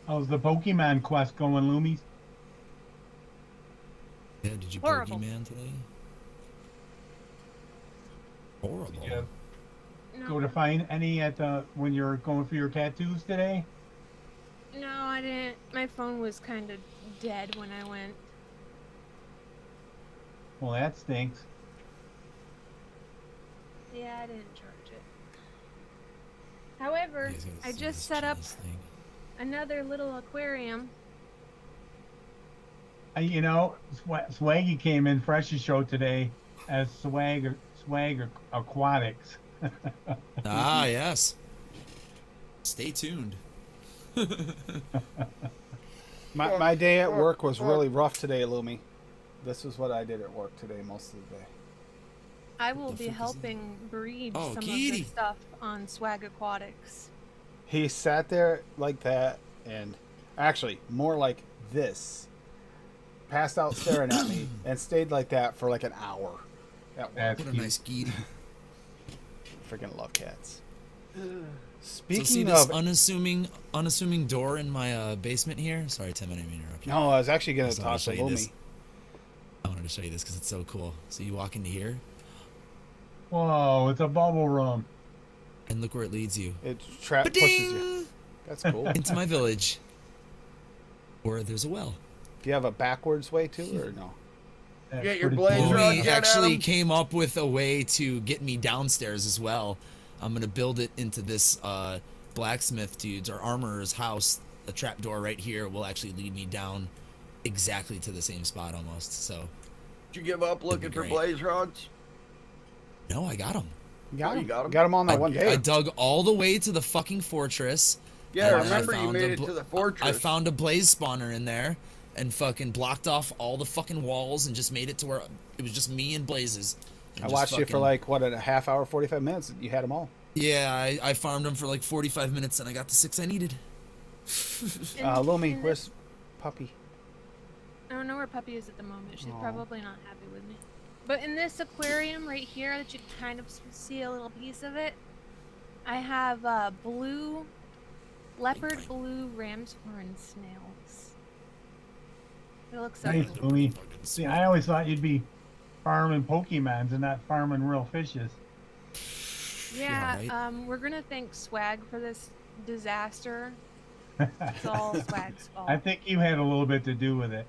How's the Pokemon quest going, Loomies? Yeah, did you Horrible. Pokemon today? Horrible. Yeah. No, Go to find any at the when you're going for your tattoos today? no, I didn't. My phone was kind of dead when I went. Well, that stinks. Yeah, I didn't charge it. However, You guys gotta I see just this set up Chinese thing. another little aquarium. You know, Swaggy came in fresh show today as Swag Aquatics. Ah, yes. Stay tuned. My day at work was really rough today, Lumi. This is what I did at work today most of the day. I will the be frick is helping breed Oh, some of kitty. the stuff on Swag Aquatics. He sat there like that, and actually more like this, passed out staring at me, and stayed like that for like an hour. At work. That's What a cute. nice geek. Freaking love cats. So Speaking see this of, unassuming door in my basement here? Sorry, Tim, I didn't mean to interrupt you. no, I was actually gonna Just wanted talk to to show you this. Lumi. I wanted to show you this because it's so cool. So you walk into here, Whoa, it's a bubble room. and look where it leads you. It pushes you. Ba-ding! That's cool. Do Into my village. Or there's a well. you have a backwards way too, or no? That's Get your pretty blaze cool. rod. Lumi Jet actually Adam. came up with a way to get me downstairs as well. I'm gonna build it into this blacksmith dude's or armorer's house. The trap door right here will actually lead me down exactly to the same spot almost. So Did you give up looking for great. blaze rods? no, I got him. You got Oh, you him. got 'em? Got him on that one day. I dug all the way to the fucking fortress. Yeah, and I then remember you found made a it bl- to the fortress. I found a blaze spawner in there and fucking blocked off all the fucking walls and just made it to where it was just me and blazes. And I just watched you for fucking- like what, a half hour, 45 minutes. You had them all. Yeah, I farmed them for like 45 minutes and I got the 6 I needed. Lumi, in where's Puppy? I don't know where Puppy is at the moment. She's Aw. probably not happy with me. But in this aquarium right here, that you can kind of see a little piece of it, I have leopard blue ram's horn snails. It looks so Nice, cool. Loomy. See, I always thought you'd be farming Pokemons and not farming real fishes. Yeah, right. we're gonna thank Swag for this disaster. It's all Swag's fault. I think you had a little bit to do with it.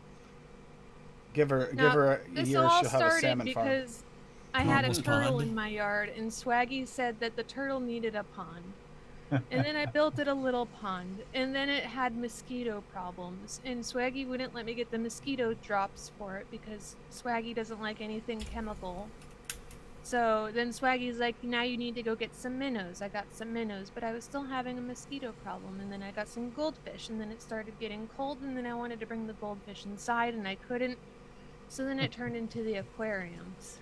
Give her a This year. all She'll have a started salmon farm. because I had a Mama's turtle pond. in my yard, and Swaggy said that the turtle needed a pond. And then I built it a little pond, and then it had mosquito problems, and Swaggy wouldn't let me get the mosquito drops for it because Swaggy doesn't like anything chemical. So then Swaggy's like, now you need to go get some minnows. I got some minnows, but I was still having a mosquito problem, and then I got some goldfish, and then it started getting cold, and then I wanted to bring the goldfish inside, and I couldn't. So then it turned into the aquariums.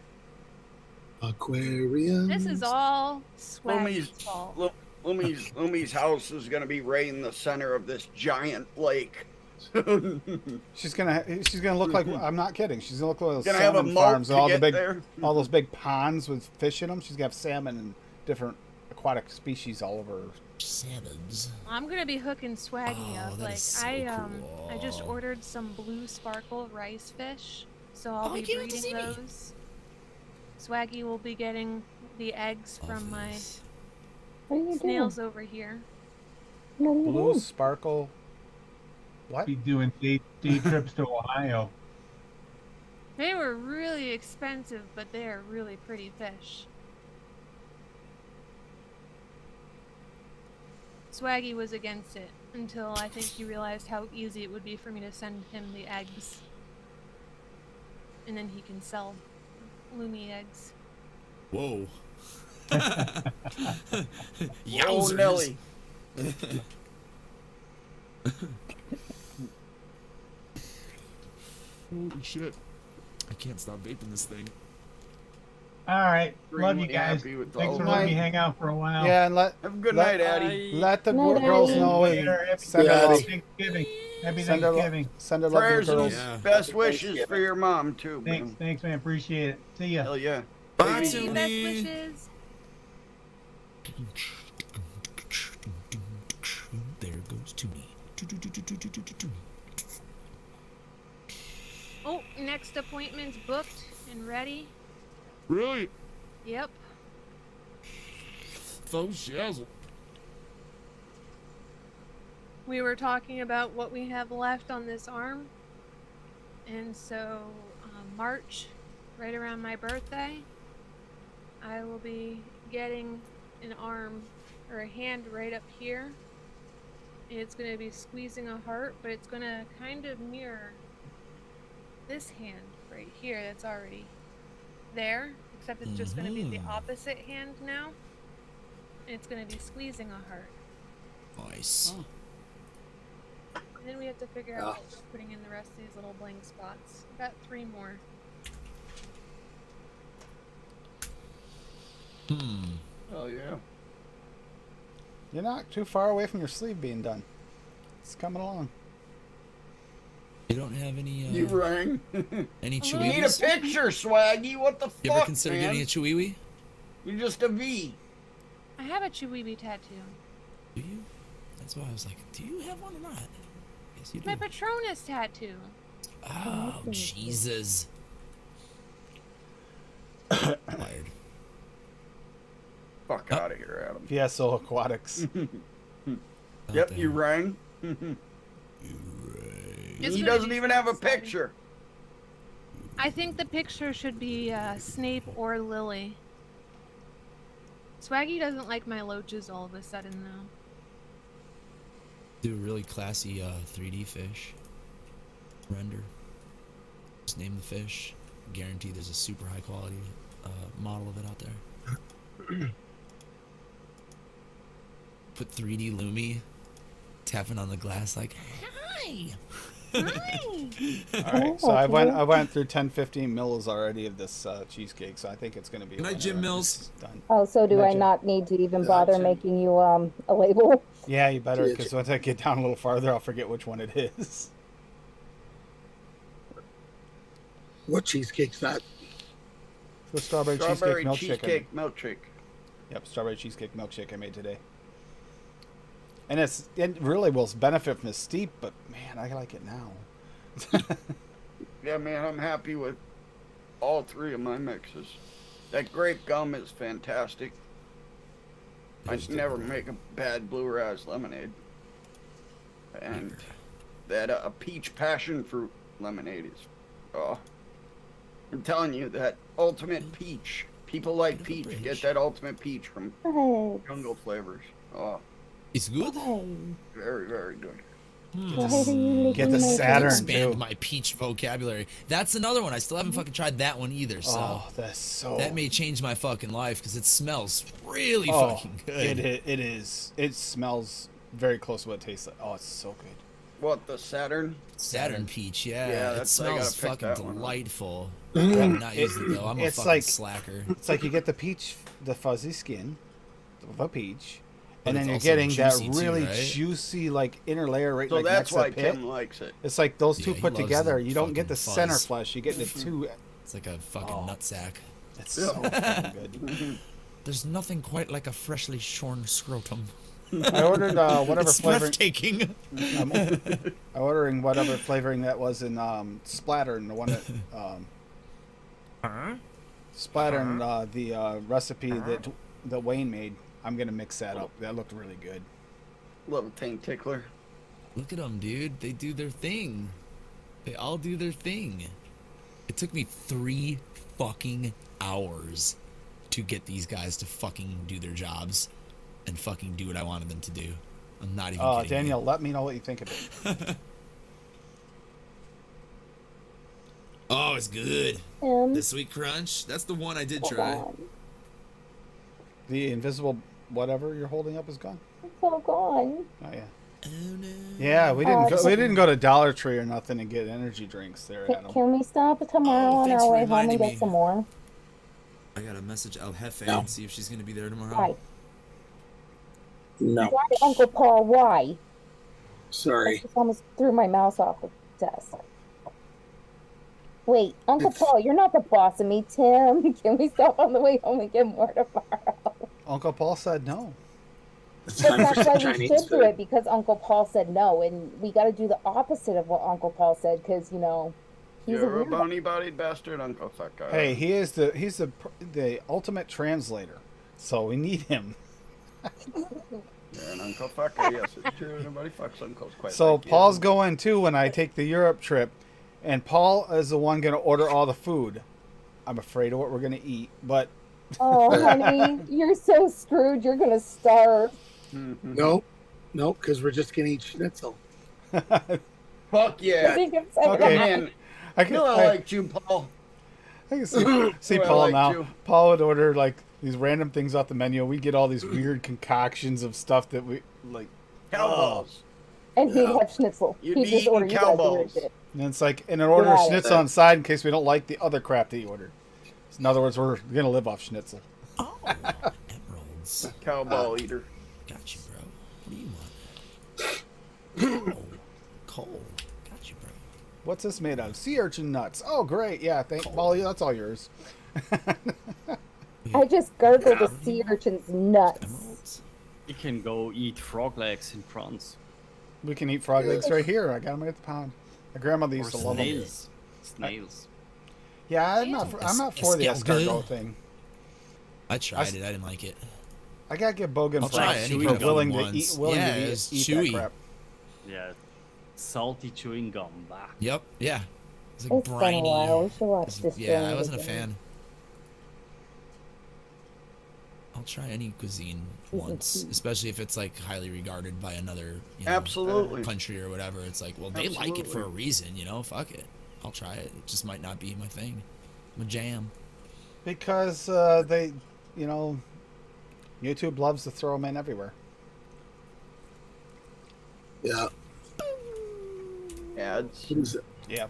Aquarium. This is all Lumi's, Swaggy's fault. Lumi's house is gonna be right in the center of this giant lake. She's gonna look like, I'm not kidding. She's gonna look like those Gonna have a salmon moat farms to and all the get big, there. all those big ponds with fish in them. She's gonna have salmon and different aquatic species all over. Salmons. I'm gonna be hooking Swaggy Oh, up. that Like is so I just cool. ordered some blue sparkle rice fish, so I'll Oh, I be can't wait to breeding see me. those. Swaggy will be getting the eggs Love from my this. What are you snails over here. doing? What are you Blue doing? sparkle. What? Be doing day trips to Ohio. They were really expensive, but they are really pretty fish. Swaggy was against it until I think he realized how easy it would be for me to send him the eggs. And then he can sell Lumi eggs. Whoa. Oh, Yowzers. Nelly. Holy shit. I can't stop vaping this thing. All right, love you Extremely guys. happy with Thanks all for that. letting me hang out for a while. Yeah, and let Have a good Let- night, Addie. let the Night, girls Daddy. know. Later. And Happy send her Yeah, love. Thanksgiving. Happy Send her, Thanksgiving. send her love to Prayers the and girls. Yeah. best wishes for your mom too, Thanks, man. thanks, man. Appreciate it. See ya. Hell yeah. Bye, Best Tony. wishes. There goes Toonie. Oh, next appointment's booked and ready. Really? Yep. Faux shizzle. We were talking about what we have left on this arm. And so, March, right around my birthday, I will be getting an arm or a hand right up here. And it's going to be squeezing a heart, but it's going to kind of mirror this hand right here that's already there, except it's just going to be the opposite hand now. And it's going to be squeezing a heart. Nice. Oh. And then we have to figure out what we're putting in the rest of these little blank spots. I've got 3 more. Oh yeah. You're not too far away from your sleeve being done. It's coming along. You don't have any You rang. any Hello? Need a chewies? picture, Swaggy. What the You ever fuck, consider man? getting a chewiwi? You're just a V. I have a Chewibi tattoo. Do you? That's why I was like, do you have one or not? Yes, you do. My Patronus tattoo. Oh, Jesus. Wired. Fuck out of here, Adam. PSO Aquatics. Yep, you rang. It's He gonna doesn't be even have a exciting. picture. I think the picture should be Snape or Lily. Swaggy doesn't like my loaches all of a sudden, though. Do a really classy 3D fish render. Just name the fish. Guarantee there's a super high quality model of it out there. Put 3D Lumi tapping on the glass like, hi. All right, so I went through 10-15 mils already of this cheesecake, so I think it's going to be. Good night, Jim whenever Mills. it's Done. Oh, so do I Imagine. not need to even bother Gotcha. making you a label? Yeah, you better, Yeah, because once I get down a little farther, I'll forget which one it is. What cheesecake's that? The strawberry Strawberry cheesecake milkshake. cheesecake milkshake. Yep, strawberry cheesecake milkshake I made today. And it really will benefit from the steep, but man, I like it now. Yeah, man, I'm happy with all 3 of my mixes. That grape gum is fantastic. I never make a bad blue raz lemonade. And that peach passion fruit lemonade is, oh, I'm telling you, that ultimate peach. People like peach. Get that ultimate peach from Right. Jungle Flavors. Oh, It's good. very, very good. Get the Saturn Expand too. my peach vocabulary. That's another one. I still haven't fucking tried that one either. So Oh, that's so. that may change my fucking life because it smells really Oh, fucking good. it is. It smells very close to what it tastes like. Oh, it's so good. What, the Saturn? Saturn peach, Yeah, yeah. It that's- I smells gotta pick fucking that one up. delightful. I'm not using it though. I'm a It's fucking like- slacker. It's like you get the peach, the fuzzy skin of a peach, But and then it's you're also getting that juicy too, really right? juicy, like inner layer right So like that's next why to the pit. Tim likes it. It's like those two Yeah, he put loves together. the You don't get the fucking center fuzz. flesh. You get the two. It's like a fucking Oh. nutsack. It's so fucking good. There's nothing quite like a freshly shorn scrotum. I ordered whatever It's flavoring. breathtaking. I'm ordering whatever flavoring that was in Splatter, and the one that Splatter and the recipe that Wayne made. I'm gonna mix that up. That looked really good. Little taint tickler. Look at them, dude. They do their thing. They all do their thing. It took me 3 fucking hours to get these guys to fucking do their jobs and fucking do what I wanted them to do. I'm not even kidding. Daniel, let me know what you think of it. Oh, it's good. The Sweet Crunch. That's the one I did try. The invisible whatever you're holding up is gone. It's all gone. Oh yeah. Oh no. Yeah, we didn't. it's We okay. didn't go to Dollar Tree or nothing and get energy drinks there, Adam. Can we stop tomorrow Oh, on thanks our for way home reminding and get me. some more? I gotta message El Jefe No. and see if she's gonna be there tomorrow. Why? No, Why, Uncle Paul? Why? I sorry. just almost threw my mouse off the desk. Wait, Uncle It's- Paul, you're not the boss of me, Tim. Can we stop on the way home and get more tomorrow? Uncle Paul said no. It's But time for that's some why we Chinese should do food. it because Uncle Paul said no, and we got to do the opposite of what Uncle Paul said because he's a You're a weirdo. bony-bodied bastard, Uncle Fucker. Hey, he's the ultimate translator, so we need him. You're an Uncle Fucker. Yes, it's true. Nobody fucks uncles quite So like you. Paul's going too when I take the Europe trip, and Paul is the one going to order all the food. I'm afraid of what we're going to eat, but Oh, honey, you're so screwed. You're gonna starve. No, because we're just gonna eat schnitzel. Fuck yeah. I think it's Okay. Man, I I can, know I I, liked you, Paul. I can see I Paul like now. you. Paul would order like these random things off the menu. We get all these weird concoctions of stuff that we like. Cowballs. And he'd Yeah. have schnitzel. You'd He'd be just order eating you guys the cow weird balls. shit. And it's like, and an order of Got it. schnitzel on the side in case we don't like the other crap that you ordered. In other words, we're gonna live off schnitzel. Oh, emeralds. Cowball eater. Got you, bro. What do you want? Coal. Got you, bro. What's this made out of? Sea urchin nuts. Oh, great. Yeah, Well, yeah, that's all yours. I just gargled a sea urchin's nuts. Emeralds. You can go eat frog legs in France. We can eat frog legs right here. I got them at the pound. My grandmother Or used to love them. snails. Snails. Yeah, I'm not for the escargot Escargot. thing. I tried it. I didn't like it. I gotta give Bogan I'll try props any for gum willing to once. eat, willing Yeah, to it's eat chewy. that crap. Yeah. Salty chewing gum. Bah. Yep. Yeah. It's like It's been a briny. while. We should watch this. Yeah, during I wasn't a the day. fan. I'll try any cuisine Season once, 2. especially if it's like highly regarded by another Absolutely. country or whatever. It's like, well, they like it for a Absolutely. reason, Fuck it, I'll try it. It just might not be my thing, my jam. Because they, YouTube loves to throw them in everywhere. Yeah. Ads. What is it? Yeah.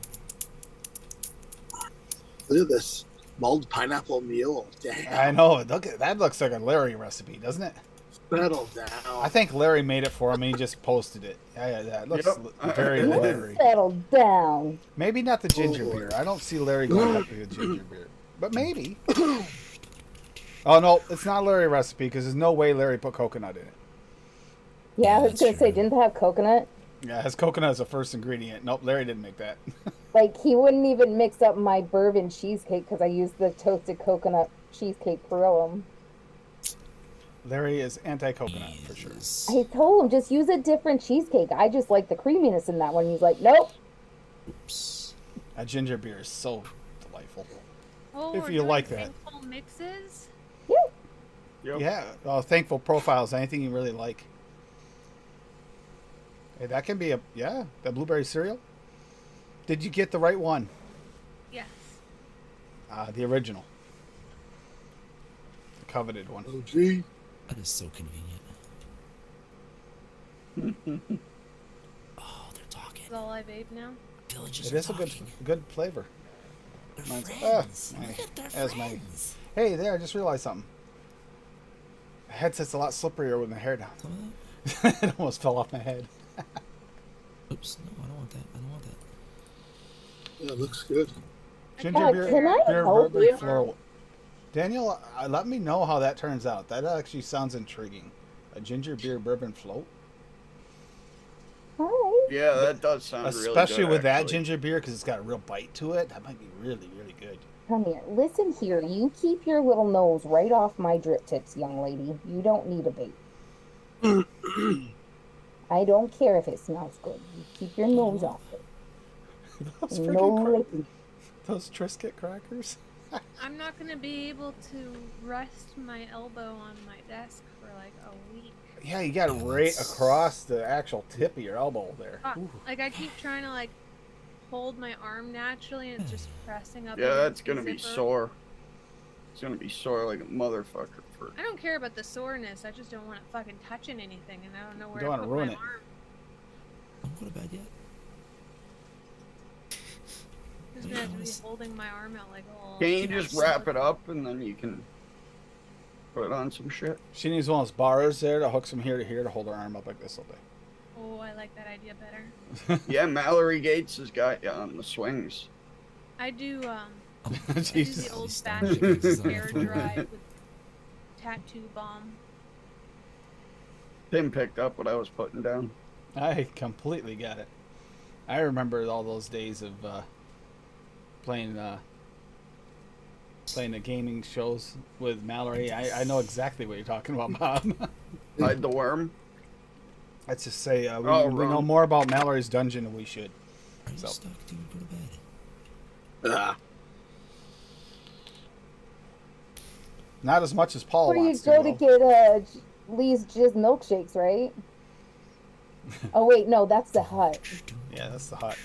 Look at this mulled pineapple mule. Damn. I know. That looks like a Larry recipe, doesn't it? Settle down. I think Larry made it for him and he just posted it. Yeah, that looks Yep. very Larry. Settle down. Maybe not the ginger beer. I don't see Larry going up with ginger beer. But maybe. Oh, no. It's not a Larry recipe because there's no way Larry put coconut in it. Yeah, I was that's gonna say, true. didn't it have coconut? Yeah, it has coconut as the first ingredient. Nope, Larry didn't make that. Like, he wouldn't even mix up my bourbon cheesecake because I used the toasted coconut cheesecake for him. Larry is anti-coconut for sure. Jesus. I told him, just use a different cheesecake. I just like the creaminess in that one. He's like, nope. Oops. That ginger beer is so delightful. Oh, If we're you doing like that. thankful mixes. Yep. Yeah, thankful profiles, anything you really like. Hey, that can be the blueberry cereal. Did you get the right one? Yes. The original. The coveted one. Oh, gee. That is so convenient. Oh, they're talking. Is all I vape now? Villages It are is a talking. good flavor. They're Mine's- friends. ah, Look at their as my- friends. Hey, there, I just realized something. The headset's a lot slipperier with my hair down. Some of that? It almost fell off my head. Oops, no, I don't want that. I don't want that. Yeah, it looks good. Ginger beer, can I beer help bourbon you? floral. Daniel, let me know how that turns out. That actually sounds intriguing. A ginger beer bourbon float? Hi. Yeah, that does sound really good. Especially with that actually. ginger beer because it's got a real bite to it. That might be really, really good. Come here. Listen here. You keep your little nose right off my drip tips, young lady. You don't need a vape. I don't care if it smells good. You keep your nose off it. Those No freaking licking. those Triscuit crackers. I'm not gonna be able to rest my elbow on my desk for like a week. Yeah, you got it right across the actual tip of your elbow there. Fuck. Ooh. Like I keep trying to like hold my arm naturally and it's just pressing up. Yeah, against that's the gonna be zipper. sore. It's gonna be sore like a motherfucker for. I don't care about the soreness. I just don't want it fucking touching anything, and I don't know where Don't to wanna put ruin my it. arm. Don't go to bed yet. I'm just gonna have to be holding my arm out like a little. Can't you just wrap it up and then you can put on some shit? She needs one of those bars there that hooks from here to here to hold her arm up like this all day. Oh, I like that idea better. Yeah, Mallory Gates has got you on the swings. I do the Jesus. old Stop. fashioned spare drive with tattoo bomb. Tim picked up what I was putting down. I completely got it. I remember all those days of playing the gaming shows with Mallory. I know exactly what you're talking about, Bob. Hide the worm. Let's just say we Oh, know wrong. more about Mallory's dungeon than we should. Are you So. stuck, dude? Go to bed. Not as much as Paul Where you wants go to. to get Lee's Jizz milkshakes, right? Oh wait, no, that's the hut. Yeah, that's the hut.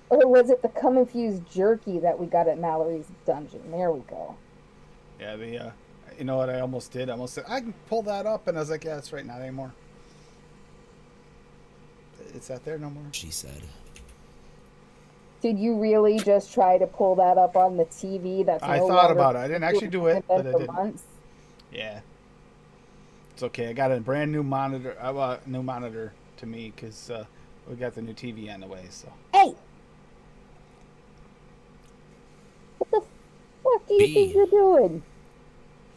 Or was it the cum infused jerky that we got at Mallory's dungeon? There we go. Yeah, the you know what I almost did? I almost said I can pull that up, and I was like, yeah, that's right, not anymore. It's not there no more. She said. Did you really just try to pull that up on the TV? That's I no thought longer about it. I didn't actually do it, but I for did. months? Yeah, it's okay. I got a brand new monitor. New monitor to me because we got the new TV on the way. So Hey! What the fuck do you think B. you're doing?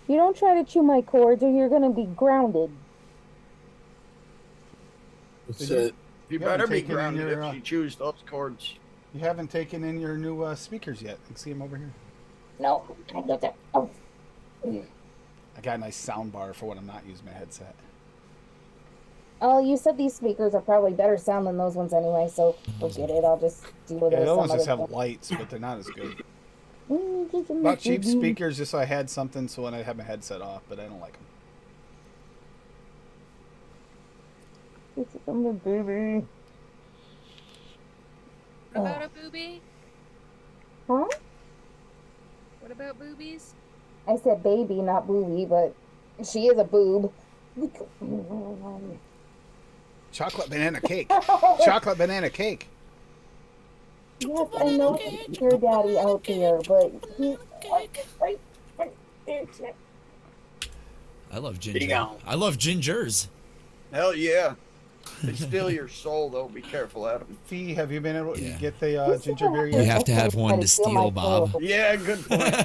You don't try to chew my cords or you're gonna be grounded. It's, You You better haven't be taken in grounded your, if you choose those cords. you haven't taken in your new speakers yet. You can see them over here. No, I get that. Oh. I got a nice sound bar for when I'm not using my headset. Oh, you said these speakers are probably better sound than those ones anyway, so forget it. I'll just deal with Yeah, it those some ones just other have lights, but they're not as good. time. Bought cheap speakers just so I had something so when I have my headset off, but I don't like them. I'm a baby. What about a boobie? Huh? What about boobies? I said baby, not booby, but she is a boob. Chocolate banana cake. Chocolate banana cake. Yes, I know it's your daddy out there, but he... I love you ginger. go. I love gingers. Hell yeah. They steal your soul, though. Be careful, Adam. Fee, have you been able to Yeah. get the ginger beer You yet? have to have one to steal, Bob. Yeah, good point. Good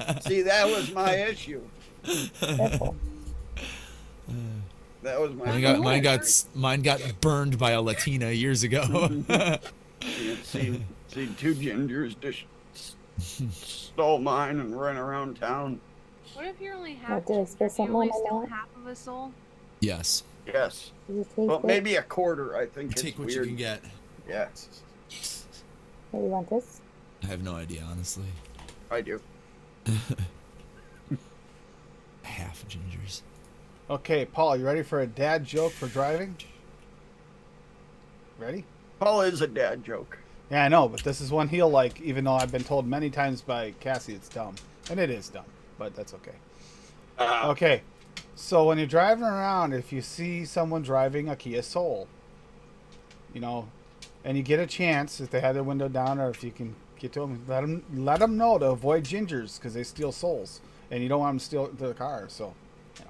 point. See, that was my issue. That was my Mine got burned by a Latina years ago. see, two gingers just stole mine and ran around town. What if you're only half? did I spill you something only on my steal mouth? half of a soul? Yes. Yes. You taste Well, it? maybe a quarter, I think. Take it's what weird. you can get. Yeah, Hey, you want this? I have no idea, honestly. I do. Half gingers. Okay, Paul, you ready for a dad joke for driving? Ready? Paul is a dad joke. Yeah, I know, but this is one he'll like, even though I've been told many times by Cassie it's dumb. And it is dumb, but that's okay. Okay, so when you're driving around, if you see someone driving a Kia Soul, you know, and you get a chance, if they have their window down or if you can get to them, let them know to avoid gingers because they steal souls. And you don't want them to steal the car, so.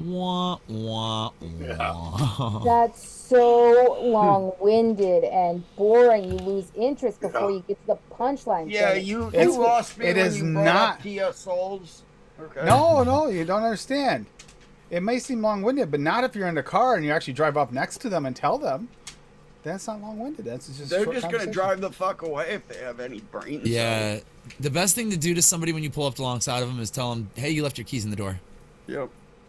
Wah, wah, wah. That's so long-winded and boring. You lose interest before you get to the punchline. Yeah, Damn it. you It's- lost me it when is you brought not- up Kia Souls. Okay. No, you don't understand. It may seem long-winded, but not if you're in the car and you actually drive up next to them and tell them. That's not long-winded. That's just They're short just gonna conversation. drive the fuck away if they have any brains. Yeah. The best thing to do to somebody when you pull up alongside of them is tell them, hey, you left your keys in the door. Yep.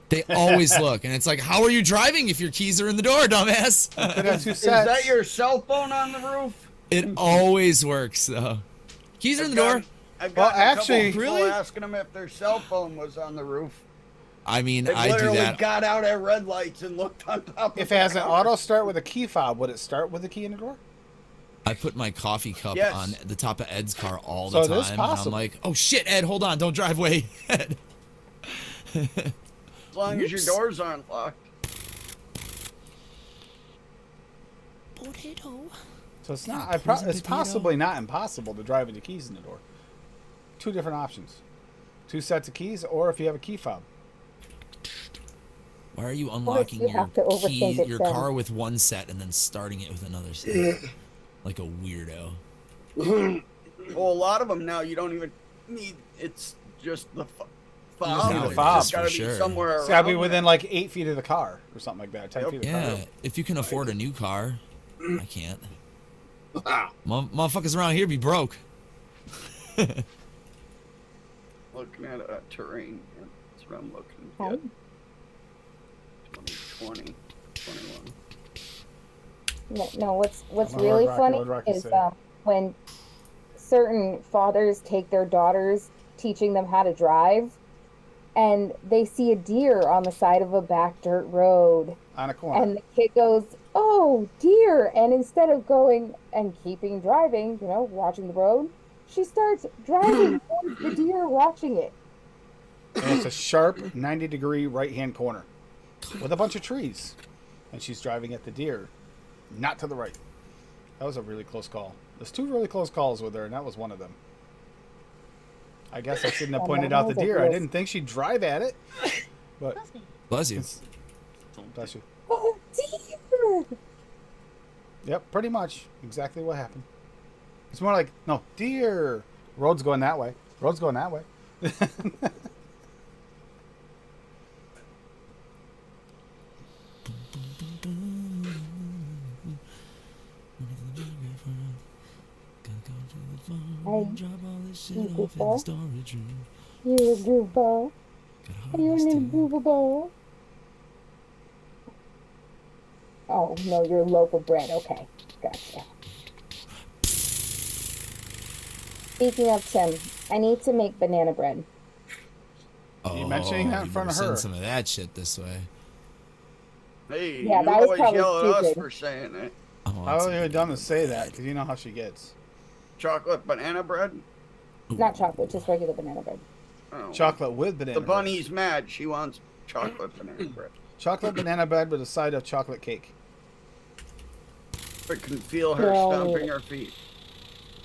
They always look. And it's like, how are you driving if your keys are in the door, dumbass? Could have two Is sets. that your cell phone on the roof? It always works, though. Keys are in the door. I've Well, got actually- people Really? asking them if their cell phone was on the roof. I mean, They I do literally that. got out at red lights and looked on top. If of it has the an car. auto start with a key fob, would it start with the key in the door? I put my coffee cup Yes. on the top of Ed's car all So the it is time. And I'm possible. like, oh shit, Ed, hold on, don't drive way, Ed. as long as your Oops. doors aren't locked. Potato. So it's not. Yeah, poison It's potato. possibly not impossible to drive with the keys in the door. Two different options: two sets of keys, or if you have a key fob. Why are you course unlocking you have to overthink it, your Tim. car with one set and then starting it with another set? Like a weirdo. Well, a lot of them now you don't even need. It's just the fob. need the It's fob, just gotta for be sure. somewhere. It's got to be around within there. like 8 feet of the car or something like that. 10 Yep. feet of the Yeah, car. if you can afford a new car, I can't. Wow. Motherfuckers around here be broke. Looking at terrain. That's what I'm looking Oh. at. 2020, 21. No, what's I'm a really Road Rocky, funny Road Rocky is say. when certain fathers take their daughters teaching them how to drive, and they see a deer on the side of a back dirt road, On a corner. and the kid goes, "Oh, deer!" And instead of going and keeping driving, watching the road, she starts driving towards the deer, watching it. And it's a sharp 90-degree right-hand corner with a bunch of trees. And she's driving at the deer, not to the right. That was a really close call. There's 2 really close calls with her, and that was one of them. I guess I shouldn't have pointed out the deer. I didn't think she'd drive at it. But Bless you. bless you. Oh, deer! Yep, pretty much exactly what happened. It's more like, no, deer. Road's going that way. Road's going that way. You goofball. You're a goofball. You're a little goofball. Oh, no, you're local bread. Okay, gotcha. Speaking of Tim, I need to make banana bread. You mentioning that in you front better of her. Send some of that shit this way. Hey, Yeah, you that was always probably yell at us stupid. for saying it. I I want wasn't some even done to banana say that bread. because you know how she gets. Chocolate banana bread? Not chocolate, just regular banana bread. Oh. Chocolate with banana The bread. bunny's mad. She wants chocolate banana bread. Chocolate banana bread with a side of chocolate cake. I can feel her No. stomping her feet.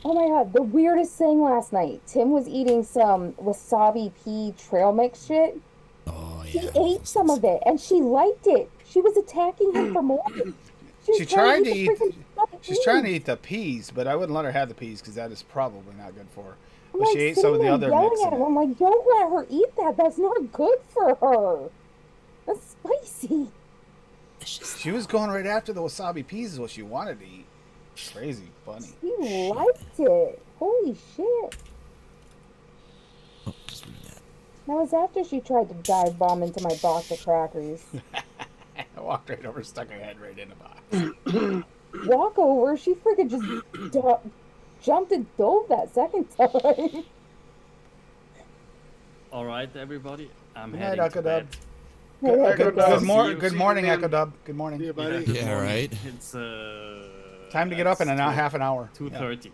Oh my god, the weirdest thing last night. Tim was eating some wasabi pea trail mix shit. Oh He yeah. ate some of it and she liked it. She was attacking him for more. She was tried to the eat. freaking stuffed She's trying to peas. eat the peas, but I wouldn't let her have the peas because that is probably not good for her. I'm But like she ate sitting some of the there other yelling mix. at him. I'm like, don't let her eat that. That's not good for her. That's spicy. She was going right after the wasabi peas is what she wanted to eat. Crazy bunny. He liked it. Holy shit. Oh, just read that. That was after she tried to dive bomb into my box of crackers. I walked right over, stuck her head right in the box. Walk over, she freaking just jumped and dove that second time. All right, everybody. I'm Good heading night, to Echo bed. Dub. Good Good, night. good, See you. good See you, morning, man. Echo Dub. Good morning. See you, buddy. Good Yeah, morning. right. It's Time to get up in it's half an hour. 2:30.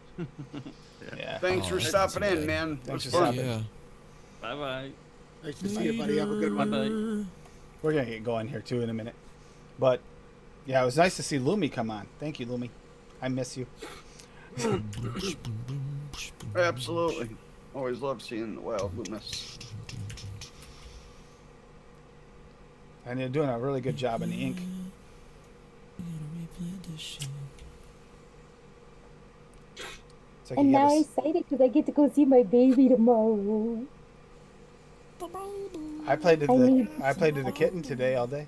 Yeah. Thanks Oh, for that's stopping not too in, bad. man. It Thanks was for fun. stopping. Yeah. Bye bye. Nice to see you, buddy. Have a good one. Bye bye. We're going to get going here, too, in a minute. But, yeah, it was nice to see Lumi come on. Thank you, Lumi. I miss you. Absolutely. Always love seeing the wild Loomis. And you're doing a really good job in the ink. It's like And you now gotta I'm excited because I get to go see my baby tomorrow. I played with I the need I played with the kitten today all day.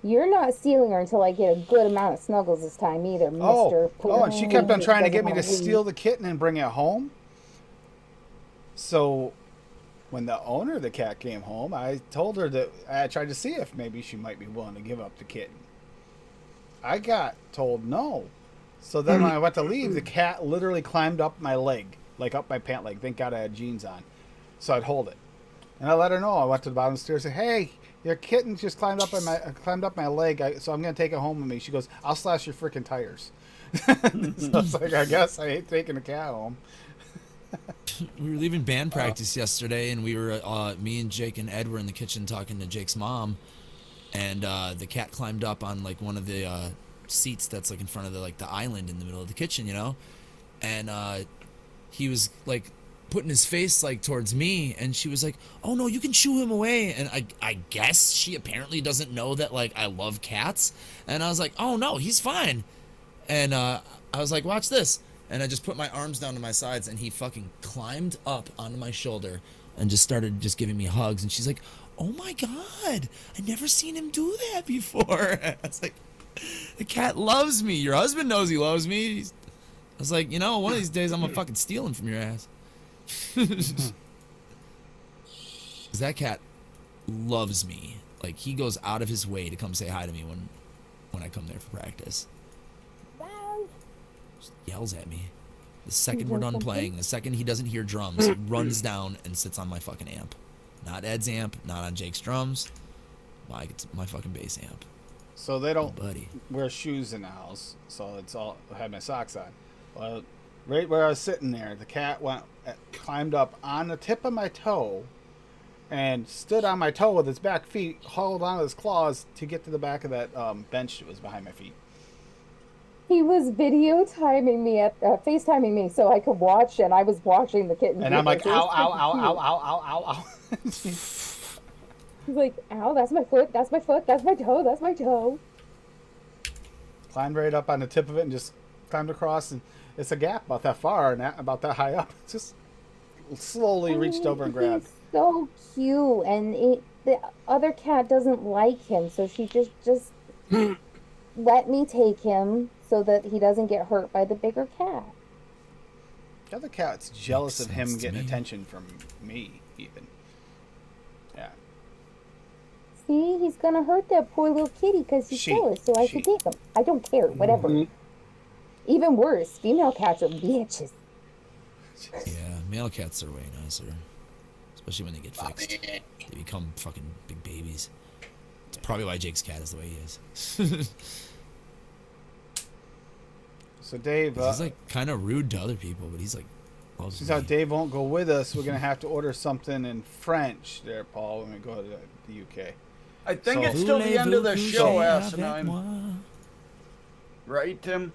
You're not stealing her until I get a good amount of snuggles this time either, Mr. Oh, and she kept on Please trying to doesn't get me to wanna leave. steal the kitten and bring it home. So when the owner of the cat came home, I told her that I tried to see if maybe she might be willing to give up the kitten. I got told no. So then when I went to leave, the cat literally climbed up my leg, like up my pant leg. Thank God I had jeans on. So I'd hold it. And I let her know. I went to the bottom of the stairs and said, "Hey, your kitten just climbed up my leg, so I'm going to take it home with me." She goes, "I'll slash your freaking tires." So it's like, I guess I ain't taking the cat home. We were leaving band practice yesterday, and we were me and Jake and Ed were in the kitchen talking to Jake's mom, and the cat climbed up on like one of the seats that's like in front of the island in the middle of the kitchen, and he was like putting his face like towards me, and she was like, "Oh no, you can shoo him away." And I guess she apparently doesn't know that like I love cats, and I was like, "Oh no, he's fine." And I was like, "Watch this." And I just put my arms down to my sides, and he fucking climbed up onto my shoulder and just started just giving me hugs. And she's like, "Oh my god, I never seen him do that before." I was like, "The cat loves me. Your husband knows he loves me." I was like, "You know, one of these days I'm gonna fucking steal him from your ass." 'Cause that cat loves me. Like, he goes out of his way to come say hi to me when I come there for practice. Just yells at me. The second we're done playing, the second he doesn't hear drums, he runs down and sits on my fucking amp. Not Ed's amp, not on Jake's drums. My fucking bass amp. So they don't Buddy. wear shoes in the house, so it's all I had my socks on. Well, right where I was sitting there, the cat climbed up on the tip of my toe and stood on my toe with his back feet, hauled on his claws to get to the back of that bench that was behind my feet. He was video timing me FaceTiming me so I could watch, and I was watching the kitten. And I'm like, It ow, was ow, freaking ow, cute. ow, ow, ow, ow, ow. He's like, "Ow, that's my foot, that's my foot, that's my toe, that's my toe." Climbed right up on the tip of it and just climbed across, and it's a gap about that far and about that high up. Just slowly reached over and grabbed. He's so cute, and the other cat doesn't like him, so she just let me take him so that he doesn't get hurt by the bigger cat. The other cat's jealous Makes of him sense to getting me. attention from me, even. Yeah. See, he's gonna hurt that poor little kitty because he's She- jealous, so I should take him. I don't care, whatever. Even worse, female cats are bitches. Yeah, male cats are way nicer. Especially when they get fixed. They become fucking big babies. It's probably why Jake's cat is the way he is. So Dave, He's like kind of rude to other people, but he's like loves since how me. Dave won't go with us, we're gonna have to order something in French there, Paul, when we go to the UK. I think So- it's still the end of the show, Voulez-vous coucher Asinine. avec moi? Right, Tim?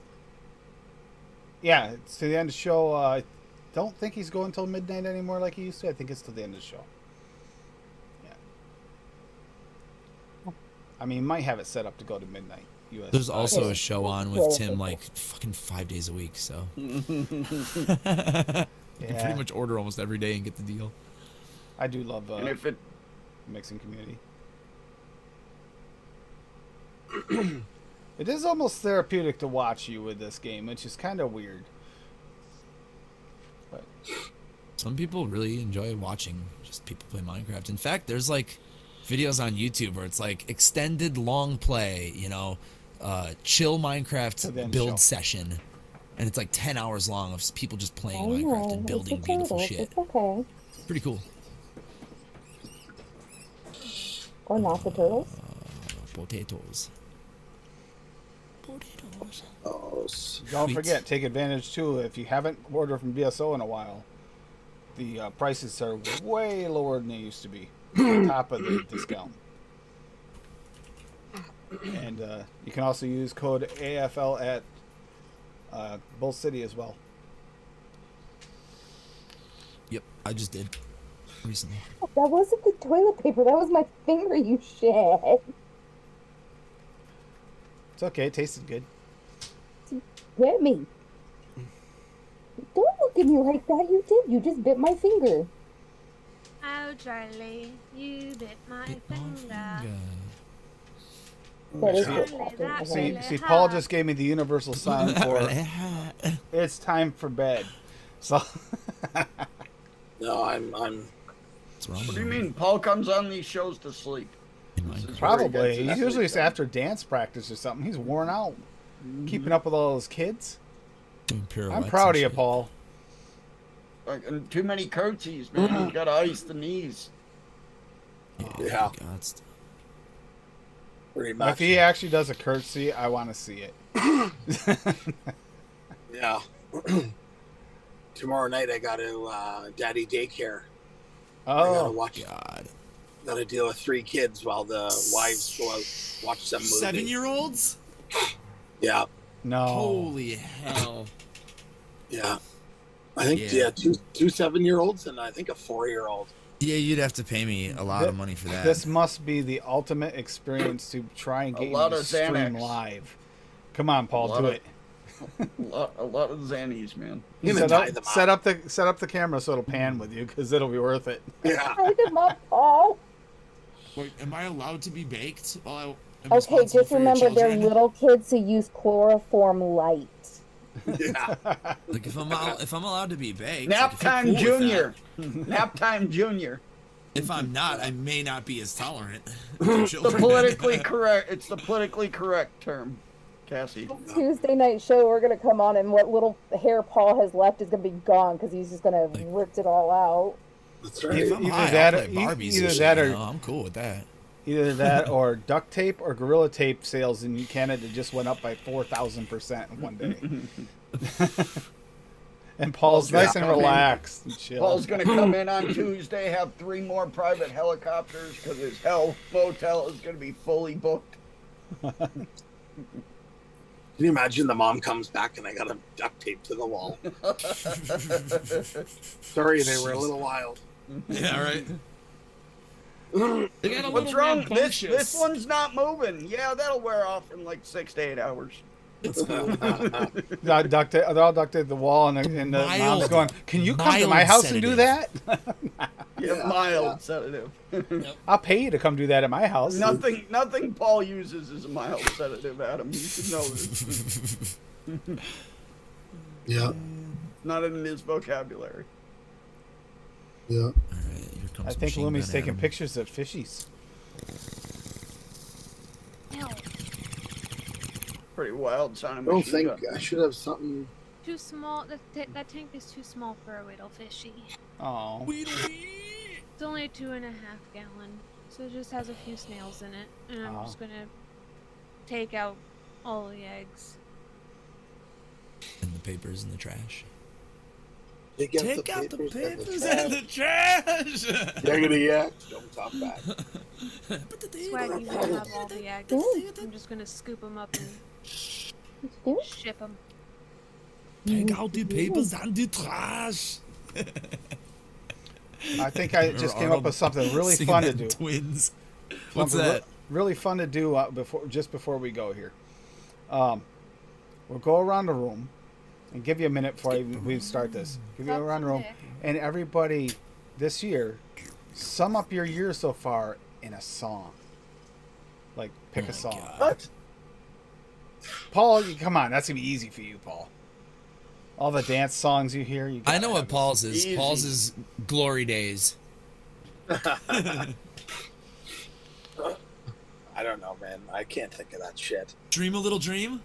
Yeah, it's to the end of the show. I don't think he's going till midnight anymore like he used to. I think it's till the end of the show. Yeah. I mean, he might have it set up to go to midnight. US. There's also a show on with Yeah. Tim like fucking 5 days a week, so you Yeah. can pretty much order almost every day and get the deal. I do love And if it mixing community. It is almost therapeutic to watch you with this game, which is kind of weird. But Some people really enjoy watching just people play Minecraft. In fact, there's like videos on YouTube where it's like extended long play, you know, chill To the Minecraft end build show. session, and it's like 10 hours long of people just playing I Minecraft know, and it's building a beautiful turtle, shit. It's okay. Pretty cool. Or not the turtles. Potatoes. Potatoes. Oh, don't Sweet. forget, take advantage too. If you haven't ordered from BSO in a while, the prices are way lower than they used to be. On top of the discount. And you can also use code AFL at Bull City as well. Yep, I just did recently. That wasn't the toilet paper. That was my finger, you shit. It's okay. It tasted good. Get me. Don't look at me like that. You did. You just bit my finger. Oh, Charlie, you bit my Bit my finger. finger. That is See- good. Charlie, See, Paul just gave me the universal sign for it's time for bed. So no, I'm What's wrong What with do you me? mean? Paul comes on these shows to sleep. In This is Minecraft. where he probably gets his usually sleep it's done. after dance practice or something. He's worn out, keeping up with all those kids. Doing I'm pirouettes proud and of you, shit. Paul. Like, and too many curtsies, man. You gotta ice the knees. Yeah. God. pretty If much. he actually does a curtsy, I want to see it. Yeah. Tomorrow night I got to daddy daycare. I gotta Oh, watch. God. Gotta deal with 3 kids while the wives go out watch some movie. 7-year-olds? Yeah, no. Holy hell. yeah. I think Yeah. two 7-year-olds and I think a 4-year-old. Yeah, you'd have to pay me a lot of money for that. This must be the ultimate experience to try and A get you lot to of stream Xanax. live. Come on, Paul, lot do of- it. A lot of Xannies, man. You're gonna tie them up. Set up the camera so it'll pan with you because it'll be worth it. Yeah. Tie them up, Paul. Wait, am I allowed to be baked? Okay, just remember they're little kids who use chloroform light. Yeah. Like if I'm allowed to be baked. Nap like, if you're time, cool with Junior. Nap time, Junior. that, if I'm not, I may not be as tolerant. The politically correct. It's the politically correct term, Cassie. Tuesday night show, we're gonna come on, and what little hair Paul has left is gonna be gone because he's just gonna rip it all out. That's right. If I'm Either high, that I'll or- play Barbies either and shit, that you or- know, I'm cool with that. Either that or duct tape or Gorilla Tape sales in Canada just went up by 4,000% in one day. And Paul's nice and relaxed and chill. Paul's gonna come in on Tuesday, have 3 more private helicopters because his hell motel is gonna be fully booked. Can you imagine the mom comes back and I got him duct taped to the wall? Sorry, they were a little wild. Yeah, right. They got a What's little wrong? This rambunctious. one's not moving. Yeah, that'll wear off in like 6 to 8 hours. It's cool. They're all duct taped the wall, and the mom's Mild- going, "Can you come to mild my house and do that? Yeah, mild sedative. I'll pay you to come do that at my house." Nothing Paul uses is a mild sedative, Adam. You should know this. Yeah. Not in his vocabulary. Yeah. All right, here comes I think Machine Lumi's Gun taking Adam. pictures of fishies. Ew, Pretty wild sounding I don't machine think gun. I should have something. too small. That tank is too small for a little fishy. Oh, It's only 2.5 gallon, so it just has a few snails in it, and I'm just gonna take out all the eggs. And the papers in the trash. Take out the papers and the trash. Yaggity yak. Don't talk back. Swaggy will have all the eggs. I'm just gonna scoop them up and ship them. Take out the papers and the trash. I think I just came up with something really Singing fun to that do. Twins. What's Something that? Really fun to do before we go here. We'll go around the room and give you a minute before we start this. Give you around the room, and everybody this year, sum up your year so far in a song. Like pick a song. God. What? Paul, come on, that's gonna be easy for you, Paul. All the dance songs you hear. I know what Paul's is. Easy. Paul's is Glory Days. I don't know, man. I can't think of that shit. Dream a little dream.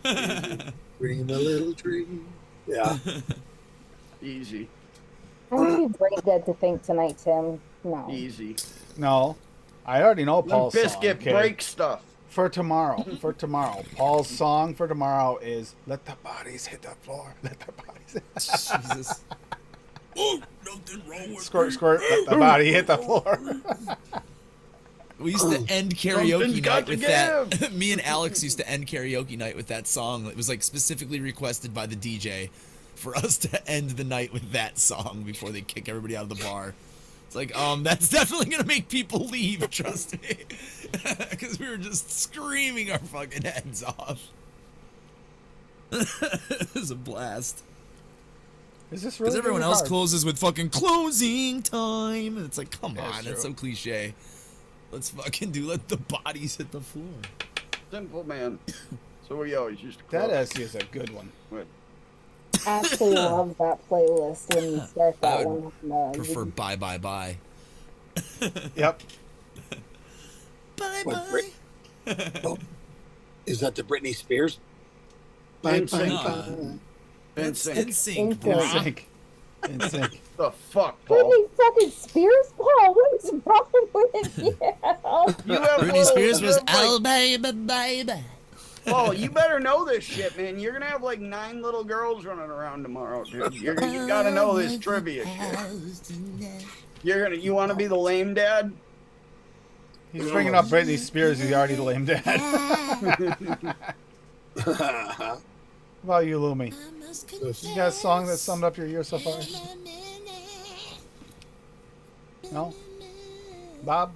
Dream a little dream. Yeah. Easy. I'm too brain dead to think tonight, Tim. No. Easy. No, I already know Limp Paul's song. Biscuit Okay? break stuff. For tomorrow, Paul's song for tomorrow is "Let the Bodies Hit the Floor." Let the bodies. Jesus. Oh, nothing wrong with Squirt, squirt. Let the body hit the floor. We used to end karaoke Something's got night to with that. Me and Alex used to end karaoke night with that song. It was like specifically requested by the DJ for us to end the night with that song before they kick everybody out of the bar. It's like, that's definitely gonna make people leave, trust me. Because we were just screaming our fucking heads off. It was a blast. Is this Because really everyone gonna be else hard? closes with fucking closing time. And it's like, come Yeah, on, it's that's so true. cliche. Let's fucking let the bodies hit the floor. Simple man. So we always used to That quote. actually is a good one. I absolutely love that playlist when you start I that would one. Prefer bye bye bye. Yep. Bye What, bye. Oh, is that the Britney Spears? Bye, In sync. bye. It's Insane. in sync, In In brah. sync. In sync. The fuck, Paul? Britney fucking Spears, Paul. What is wrong with you? You have Britney little- Spears you was have, like- oh baby baby. Paul, you better know this shit, man. You're gonna have like 9 little girls running around tomorrow, dude. You gotta know this trivia shit. You want to be the lame dad? He's bringing up Britney Spears. He's already the lame dad. What about you, Lumi? You got a song that summed up your year so far? No? Bob?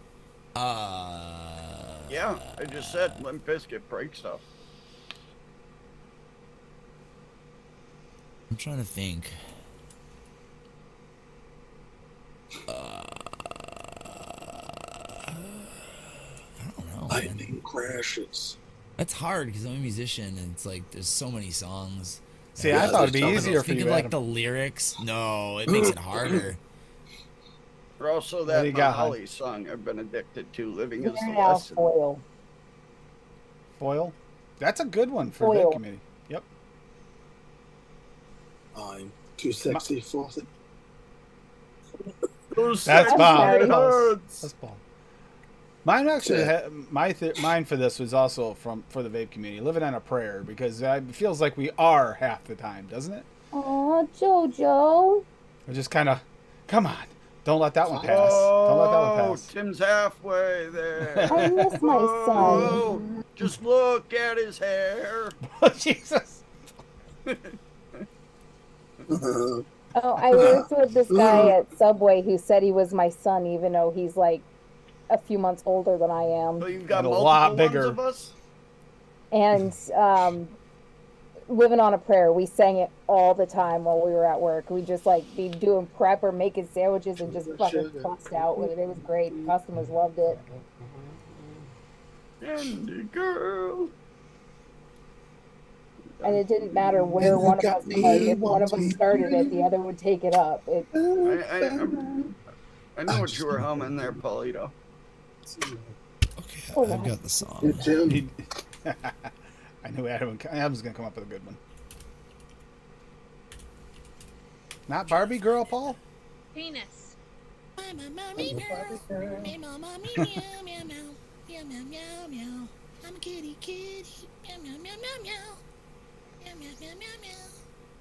Yeah, I just said Limp Bizkit break stuff. I'm trying to think. I don't know. Man. Lightning crashes. That's hard because I'm a musician and it's like there's so many songs. See, I thought it'd be there's easier for Think you, of like Adam. the lyrics. No, it makes it harder. But also What do that you got, Holly song I've been addicted to, Living is the Weird Al Lesson. Foil. Foil? That's a good one for Foil. Vid Committee. Yep. I'm too sexy for it. Those That's sexy Bob. hoods. That's Paul. Mine actually, mine for this was also for the vape community. Living on a prayer, because it feels like we are half the time, doesn't it? Aw, Jojo. We're just kind of, come on, don't let that one pass. Don't let that one Oh, pass. Tim's halfway there. I miss my son. Oh, just look at his hair. Oh, Jesus. Oh, I worked with this guy at Subway who said he was my son, even though he's like a few months older than I am. So you've got And a multiple lot ones bigger. of us? And Living on a Prayer, we sang it all the time while we were at work. We just like be doing prep or making sandwiches and just fucking bust out with it. It was great. Customers loved it. Candy girl. And it didn't matter where And one you of got us me was. If one of us wanting started it, the other would take it up. I know what you were humming there, Paulito. Okay, Oh, I've wow. got the song. He- I knew Adam's going to come up with a good one. Not Barbie Girl, Paul? Penis. I'm a kitty kitty. Meow meow meow meow meow. Meow meow meow meow meow.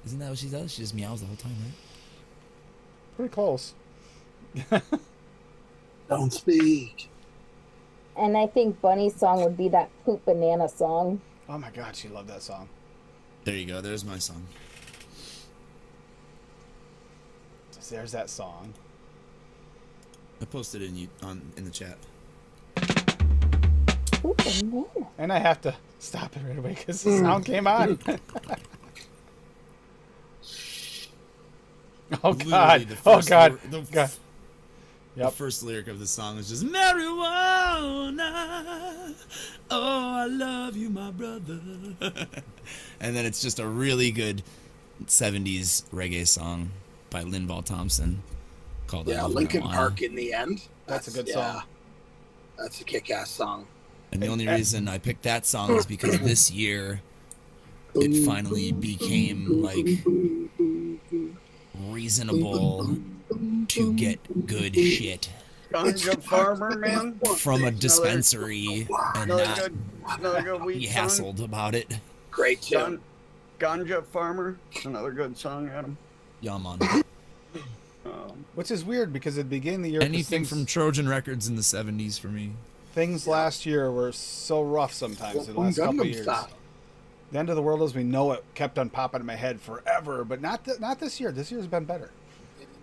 Isn't that what she does? She just meows the whole time, right? Pretty close. Don't speak. And I think Bunny's song would be that Poop Banana song. Oh my God, she loved that song. There you go. There's my song. So there's that song. I posted it in the chat. Poop Banana. And I have to stop it right away because the sound came on. Oh Literally, God! the Oh first God! lyr- the, God! The Yep. first lyric of the song is just marijuana. Oh, I love you, my brother. And then it's just a really good 70s reggae song by Linval Thompson called I Yeah, Love Linkin Marijuana. Park in the end. That's a good song. That's a kick-ass song. And the only reason I picked that song is because this year it finally became like reasonable to get good shit Ganja Farmer, man. from a dispensary and not Another good be weed song. hassled about it. Great tune. Ganja Farmer. Another good song, Adam. Yeah, man. Which is weird because at the beginning of the year, 'cause Anything things, from Trojan Records in the 70s for me. things last year were so rough sometimes. In the last couple of Gangnam years, Style. the end of the world as we know it kept on popping in my head forever, but not this year. This year's been better.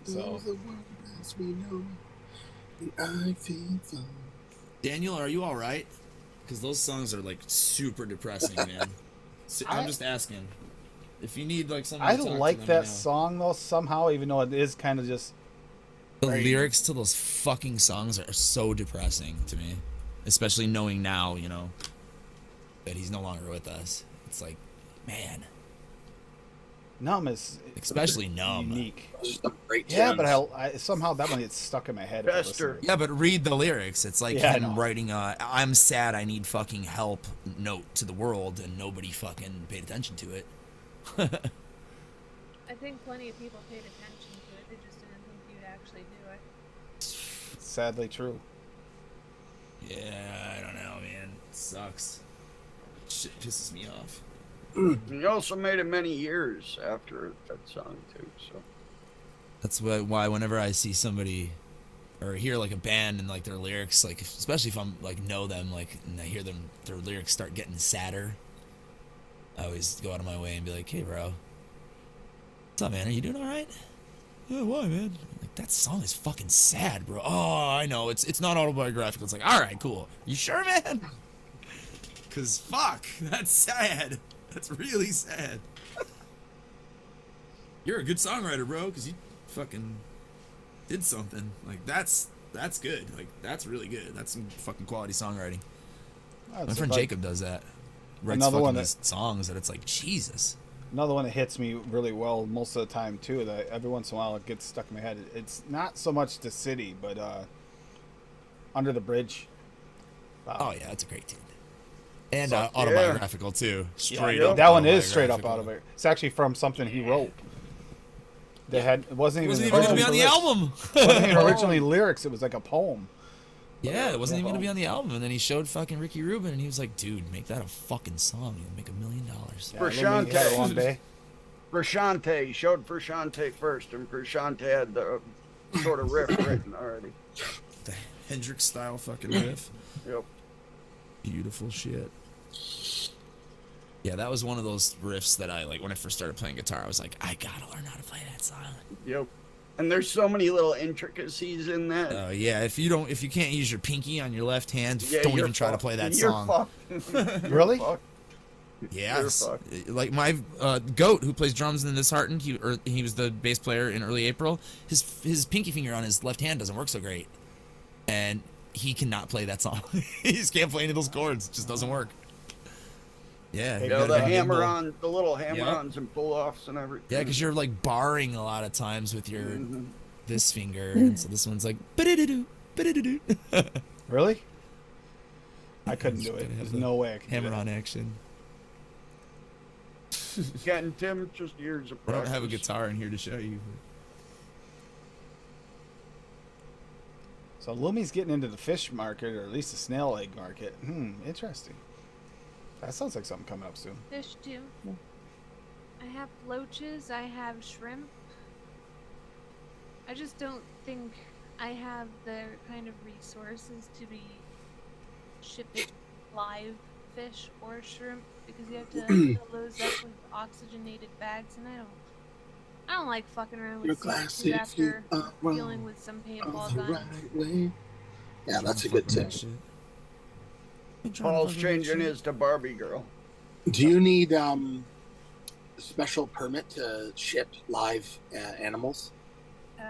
So The world as we know it, and I feel fine. Daniel, are you all right? Because those songs are like super depressing, man. I'm just asking. If you need like something, I to talk to, like let me that know. song though somehow, even though it is kind of just The lyrics to those fucking songs are so depressing to me, especially knowing now, you know, that he's no longer with us. It's like, man, Numb is especially Numb. unique. Those are some great Yeah, tunes. but I somehow that one gets stuck in my head. if I listen Fester. to it. Yeah, but read the lyrics. It's like Yeah, I him know. writing a "I'm sad, I need fucking help" note to the world, and nobody fucking paid attention to it. I think plenty of people paid attention to it. They just didn't think you'd actually do it. It's sadly true. Yeah, I don't know, man. It sucks. Shit pisses me off. He also made it many years after that song too. So That's why whenever I see somebody or hear like a band and like their lyrics, like especially if I'm like know them, like and I hear them, their lyrics start getting sadder. I always go out of my way and be like, hey, bro. What's up, man? Are you doing all right? Yeah, why, man? Like, that song is fucking sad, bro. Oh, I know. It's not autobiographical. It's like, all right, cool. You sure, man? Because, fuck, that's sad. That's really sad. You're a good songwriter, bro, because you fucking did something. Like, that's good. Like, that's really good. That's some fucking quality songwriting. My friend Jacob does that. Writes Another fucking one these songs that it's like, Jesus. Another one that hits me really well most of the time too. That every once in a while it gets stuck in my head. It's not so much the city, but Under the Bridge. Oh yeah, that's a great tune. And Fuck yeah. autobiographical too. Straight Yeah, up. that one is straight up autobiographical. out of it. It's actually from something he wrote. They had it wasn't It even wasn't even gonna be on the lyrics. album. It wasn't even originally lyrics. It was like a poem. Yeah, it wasn't even gonna be on the album. And then he showed fucking Ricky Rubin, and he was like, "Dude, make that a fucking song. You'll make $1 million." Yeah, Frusciante. he had it one day. Frusciante, he showed Frusciante first, and Frusciante had the sort of riff written already. The Hendrix style fucking riff. Yep. Beautiful shit. Yeah, that was one of those riffs that I like when I first started playing guitar. I was like, I gotta learn how to play that song. Yep. And there's so many little intricacies in that. Yeah, if you can't use your pinky on your left hand, Yeah, don't you're even try to fucked. play that You're song. fucked. Really? Fucked. Yes, You're fucked. like my goat who plays drums in Disheartened. He was the bass player in early April. His pinky finger on his left hand doesn't work so great, and he cannot play that song. He just can't play any of those chords. It just doesn't work. Yeah, You know, the gotta be nimble. hammer-on, the little hammer-ons and pull-offs and everything. Yeah, because you're like barring a lot of times with your Mhm. this finger, and so this one's like ba-da-da-doo, ba-da-da-doo. Really? I couldn't do Gotta it. have There's the no way I could do Hammer that. on action. Getting Tim just years of I practice. don't have a guitar in here to show you. So Lumi's getting into the fish market, or at least the snail egg market. Interesting. That sounds like something coming up soon. Fish too. I have loaches. I have shrimp. I just don't think I have the kind of resources to be shipping live fish or shrimp because you have to fill those up with oxygenated bags, and I don't like fucking around Your with glass seafood if you after are wrong dealing with some paintball on the guns. right way. Yeah, that's a good tip. Paul's changing his to Barbie girl. Do you need special permit to ship live animals Um,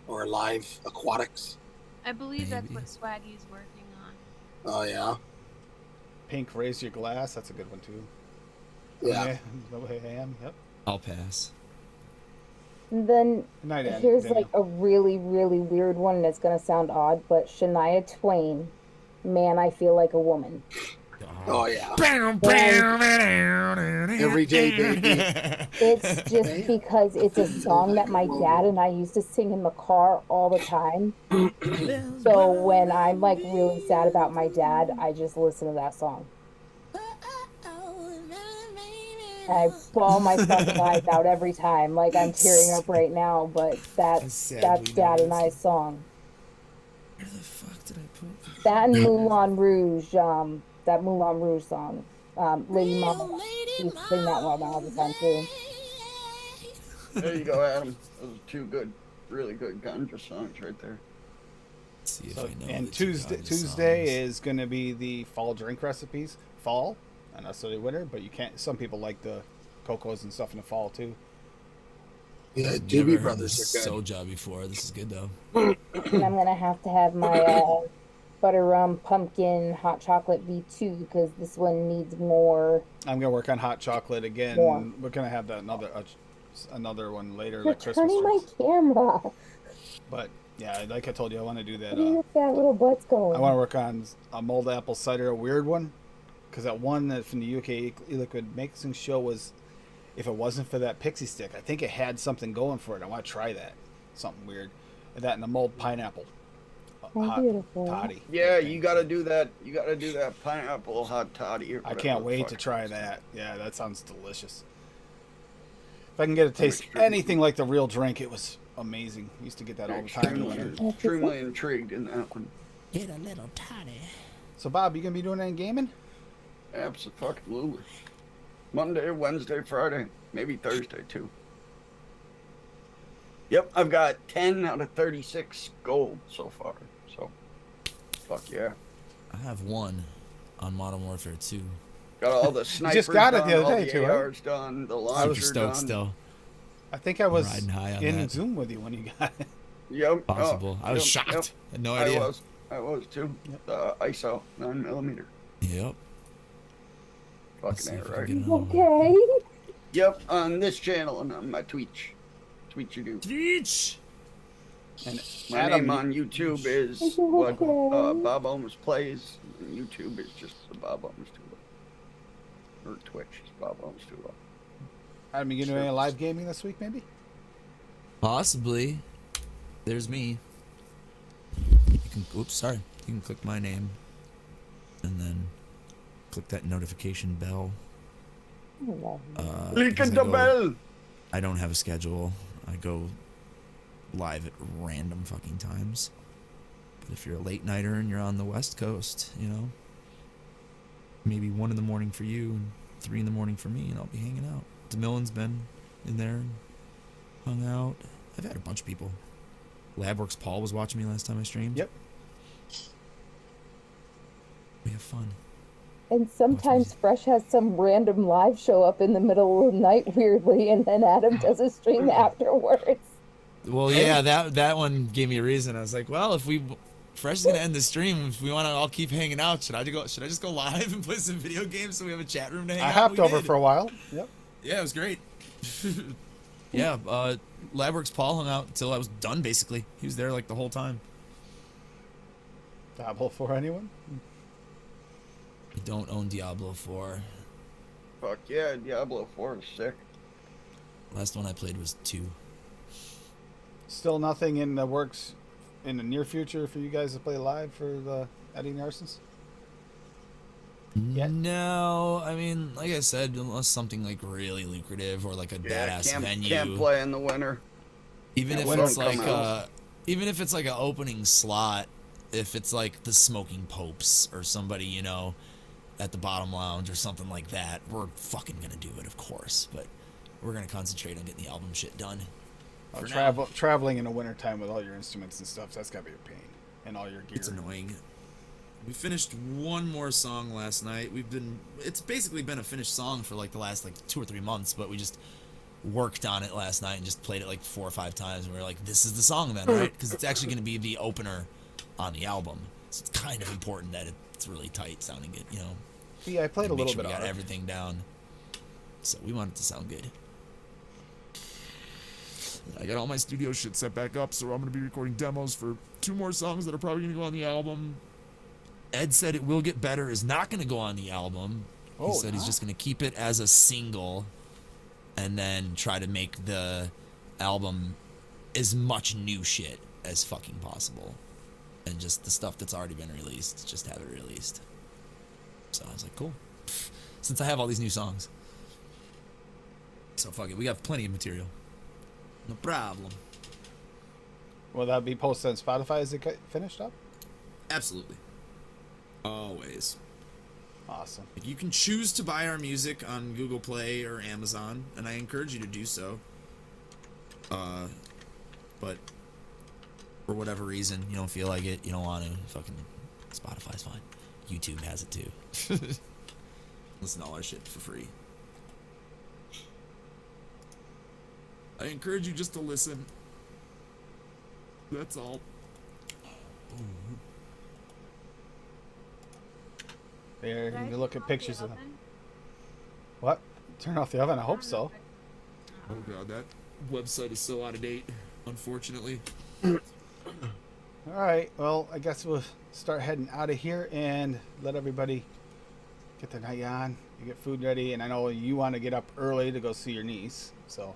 or live aquatics? I believe that's Maybe. what Swaggy's working on. Oh yeah, Pink, raise your glass. That's a good one too. yeah. No way I am. Yep. I'll pass. And then Good night, Andy. here's Daniel. like a really, really weird one, and it's gonna sound odd, but Shania Twain, Man, I Feel Like a Woman. Oh yeah. Every day, baby. It's just because it's a song that my dad and I used to sing in the car all the time. So when I'm like really sad about my dad, I just listen to that song. I bawl my fucking eyes out every time. Like I'm tearing up right now, but that's Dad and I's song. Where the fuck did I put? That and Moulin Rouge, that Moulin Rouge song. Lady Mama used to sing that one all the time too. There you go, Adam. Those are two good, really good ganja songs right there. Let's see if So, I know and the two Tuesday Ganja Tuesday songs. is going to be the fall drink recipes. Fall, not necessarily winter, but you can't. Some people like the cocos and stuff in the fall too. Yeah, Never Doobie heard Brothers this are good. Soja before. This is good though. And I'm gonna have my butter rum pumpkin hot chocolate V2 because this one needs more. I'm going to work on hot chocolate again. Yeah. We're going to have that another one later, You're like Christmas. turning my trees. camera. But yeah, like I told you, I want to do that. Where are your fat little butts going? I want to work on a mulled apple cider, a weird one, because that one that from the UK liquid mixing show was, if it wasn't for that pixie stick, I think it had something going for it. I want to try that, something weird. And that and the mulled pineapple, Oh, hot beautiful. toddy. Yeah, you got to do that. You got to do that pineapple hot toddy. or I whatever can't the wait fuck to it try is. that. Yeah, that sounds delicious. If I can get it to taste extremely- anything like the real drink, it was amazing. I used to get that all the time. Extremely intrigued in that one. Get a little toddy. So Bob, you gonna be doing any gaming? Absolutely. Monday, Wednesday, Friday, maybe Thursday too. Yep, I've got 10 out of 36 gold so far. So, fuck yeah. I have one on Modern Warfare 2. Got all the snipers just got it done, the other all day the too, right? ARs done, the launcher Super stoked done. still. I think I was Riding high on in that. Zoom with you when you got it. Yep. Possible. I was yep, shocked. yep. Had no idea. I was too. Yep. The ISO 9mm. Yep. Let's see Fucking A, if I can right? get another one. Okay. Yep, on this channel and on my Twitch. Twitch you do. Twitch. And My Adam, name on YouTube is Is it what okay? Bob Ohms Plays. And YouTube is just the Bob Ohms Tula. Or Twitch is Bob Ohms Tula. Adam, you gonna do any live gaming this week, maybe? Possibly. There's me. You can, oops, sorry. You can click my name, and then click that notification bell. Click because the bell! I don't have a schedule. I go live at random fucking times. But if you're a late nighter and you're on the West Coast, you know, maybe 1 in the morning for you and 3 in the morning for me, and I'll be hanging out. DeMillen's been in there and hung out. I've had a bunch of people. Labworks Paul was watching me last time I streamed. Yep. We have fun. And sometimes Fresh has some random live show up in the middle of the night weirdly, and then Adam does a stream afterwards. Well, yeah, that one gave me a reason. I was like, well, if Fresh is gonna end the stream, if we want to all keep hanging out, should I just go live and play some video games so we have a chat room to hang I out? hopped We over did. for a while. Yep. Yeah, it was great. Yeah, Labworks Paul hung out until I was done. Basically, he was there like the whole time. Diablo for anyone? I don't own Diablo 4. Fuck yeah, Diablo 4 is sick. Last one I played was 2. Still nothing in the works in the near future for you guys to play live for the Eddie Narsons? Yeah. No, I mean, like I said, unless something like really lucrative or like a badass venue. Can't play in the winter. Even Yeah, if winter it's like come out. even if it's like an opening slot, if it's like the Smoking Popes or somebody, you know, at the Bottom Lounge or something like that, we're fucking gonna do it, of course. But we're gonna concentrate on getting the album shit done. For now. Traveling in the wintertime with all your instruments and stuff, that's gotta be a pain. And all your gear. It's annoying. We finished one more song last night. It's basically been a finished song for like the last like 2 or 3 months, but we just worked on it last night and just played it like 4 or 5 times, and we were like, this is the song then, right? Because it's actually going to be the opener on the album, so it's kind of important that it's really tight sounding good, you know. Yeah, I played a Make little sure bit we of got it. everything down, so we want it to sound good. I got all my studio shit set back up, so I'm going to be recording demos for 2 more songs that are probably going to go on the album. Ed said It Will Get Better is not going to go on the album. He said he's just going to keep it as a single and then try to make the album as much new shit as fucking possible. And just the stuff that's already been released, just have it released. So I was like, cool. Since I have all these new songs. So fuck it, we got plenty of material. No problem. Will that be posted on Spotify as it get finished up? Absolutely. Always. Awesome. You can choose to buy our music on Google Play or Amazon, and I encourage you to do so. But for whatever reason, you don't feel like it, you don't want to, fucking Spotify's fine. YouTube has it too. Listen to all our shit for free. I encourage you just to listen. That's all. There, you Did I can look turn at off pictures the of them. oven? What? Turn off the oven? I hope so. Oh god, that website is so out of date, unfortunately. Alright, well, I guess we'll start heading out of here and let everybody get their night on. You get food ready, and I know you want to get up early to go see your niece, so.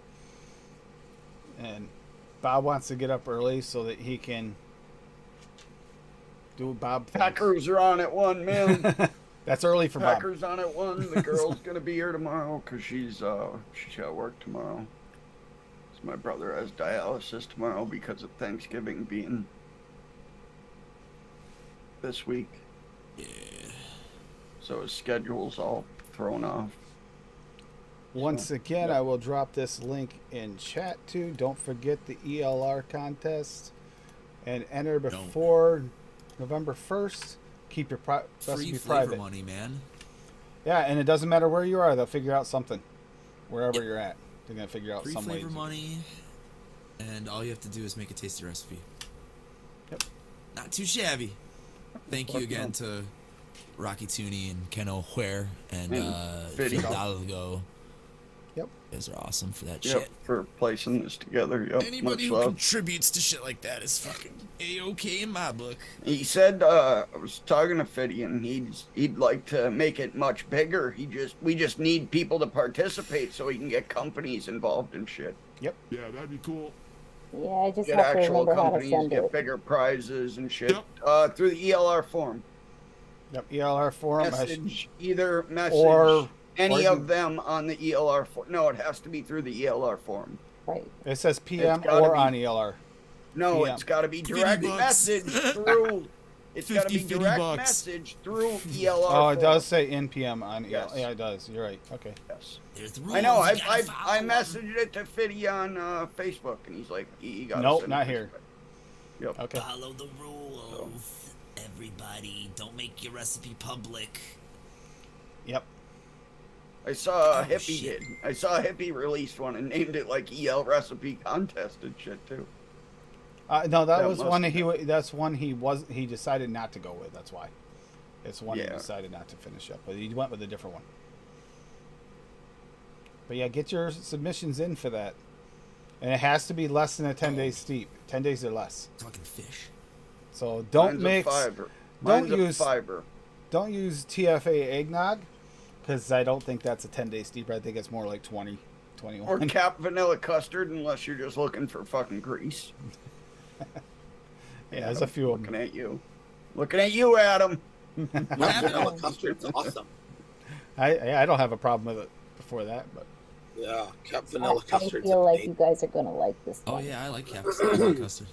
And Bob wants to get up early so that he can do what Bob thinks. Packers are on at 1, man. That's early for Bob. Packers on at 1. The girl's gonna be here tomorrow because she's got work tomorrow. So my brother has dialysis tomorrow because of Thanksgiving being this week. Yeah. So his schedule's all thrown off. Once So, again, yeah. I will drop this link in chat too. Don't forget the ELR contest and enter before November 1st. Keep your Free recipe flavor private. money, man. Yeah, and it doesn't matter where you are; they'll figure out something. Wherever you're at, they're gonna figure out Free some way. flavor money, and all you have to do is make a tasty recipe. Yep. Not too shabby. Thank you again to Rocky Tooney and Ken O'Ware and Fidalgo. Yep. You guys are awesome for that Yep, shit. for placing this together. Yep, Anybody much who love. contributes to shit like that is fucking A-okay in my book. He said, I was talking to Fiddy, and he'd like to make it much bigger. We just need people to participate so he can get companies involved in shit. Yep. Yeah, that'd be cool. Yeah, I just Get have to actual remember how to companies, send get it. bigger prizes and shit. Yep. Through the ELR form. Yep. ELR forum. Either message Or any you- of them on the ELR form. No, it has to be through the ELR form. Right. It says PM It's gotta or be- on ELR. No, PM. it's got to be direct 50 bucks. message through. It's got to be 50 direct bucks. message through ELR. Oh, it form. does say in PM on Yes. ELR. Yeah, it does. You're right. Okay. Yes. There's the rules. I know. you gotta follow I 'em. messaged it to Fiddy on Facebook, and he's like, he got. Nope, not here. Yep. Okay. Follow the rules, everybody. Don't make your recipe public. Yep. I saw a Oh, hippie shit. did. I saw a hippie released one and named it like EL recipe contest and shit too. No, that That was must one have that's one he decided not to go with. That's why. It's one he Yeah. decided not to finish up, but he went with a different one. But yeah, get your submissions in for that, and it has to be less than a 10-day steep. 10 days or less. Fucking fish. So don't Mine's a mix. fiber. Don't Mine's a use fiber. Don't use TFA eggnog, because I don't think that's a 10-day steep. I think it's more like 20, Or 21. cap vanilla custard, unless you're just looking for fucking grease. Yeah, there's a few of Looking them. at you. Looking at you, Adam. Vanilla custard's awesome. I don't have a problem with it before that, but Yeah, cup I vanilla custard's feel like amazing. you guys are gonna like this Oh one. yeah, I like custard.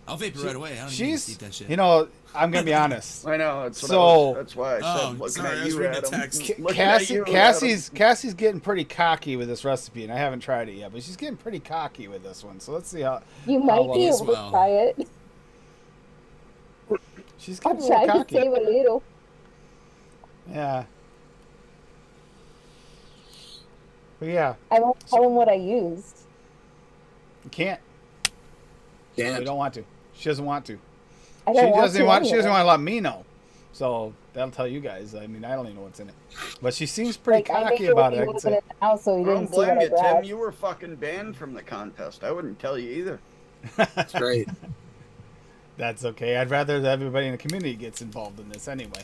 I'll vape it right away. I don't even need to she's, eat that shit. you know, I'm gonna be honest. I know. That's what So- that's why I said Oh, looking sorry, I at was you, reading a Adam. text. Looking at you, Adam. Cassie's getting pretty cocky with this recipe, and I haven't tried it yet, but she's getting pretty cocky with this one. So let's see how You might well be this able well. to try it. she's I'll getting a try little to cocky. save a little. Yeah. But yeah, I won't tell them what I used. you can't. We Can't. don't want to. She doesn't want to. I She don't want doesn't to want. She anyway. doesn't want to let me know. So that'll tell you guys. I mean, I don't even know what's in it, but she seems pretty Like, I made cocky it about when it. I he can wasn't say. in the house, so he I don't didn't see what blame I you, Tim. grabbed. You were fucking banned from the contest. I wouldn't tell you either. That's great. That's okay. I'd rather that everybody in the community gets involved in this anyway,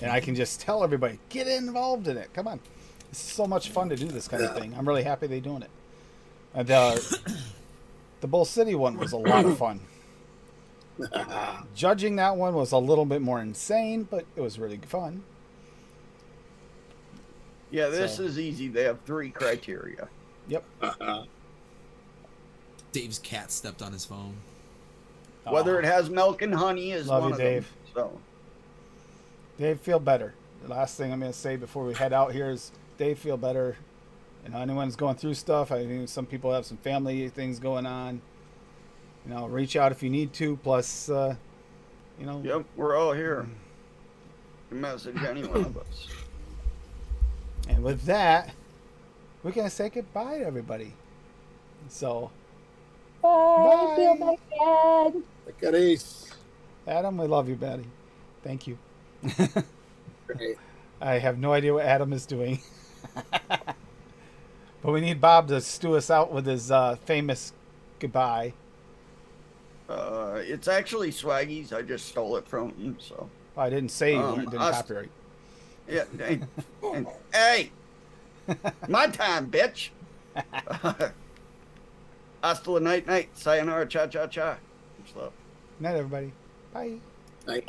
and I can just tell everybody get involved in it. Come on, it's so much fun to do this kind of thing. I'm really happy they're doing it. And the Bull City one was a lot of fun. Judging that one was a little bit more insane, but it was really fun. Yeah, this So- is easy. They have 3 criteria. Yep. Dave's cat stepped on his phone. Whether Aw. it has milk and honey is Love one you, of Dave. them. So Dave, feel better. The last thing I'm going to say before we head out here is Dave, feel better. You know, anyone's going through stuff. I think some people have some family things going on. You know, reach out if you need to. Plus, you know, yep, we're all here. You can message any one of us. and with that, we're going to say goodbye to everybody. So, Bye. Bye. Feel my dad. Look at Ace. Adam, we love you, Betty. Thank you. Great. I have no idea what Adam is doing. But we need Bob to stew us out with his famous goodbye. It's actually Swaggy's. I just stole it from him. So I didn't say you didn't us- copyright. yeah. Hey, my time, bitch. Hasta la night. Sayonara, cha cha cha. Much love. Night, everybody. Bye. Night.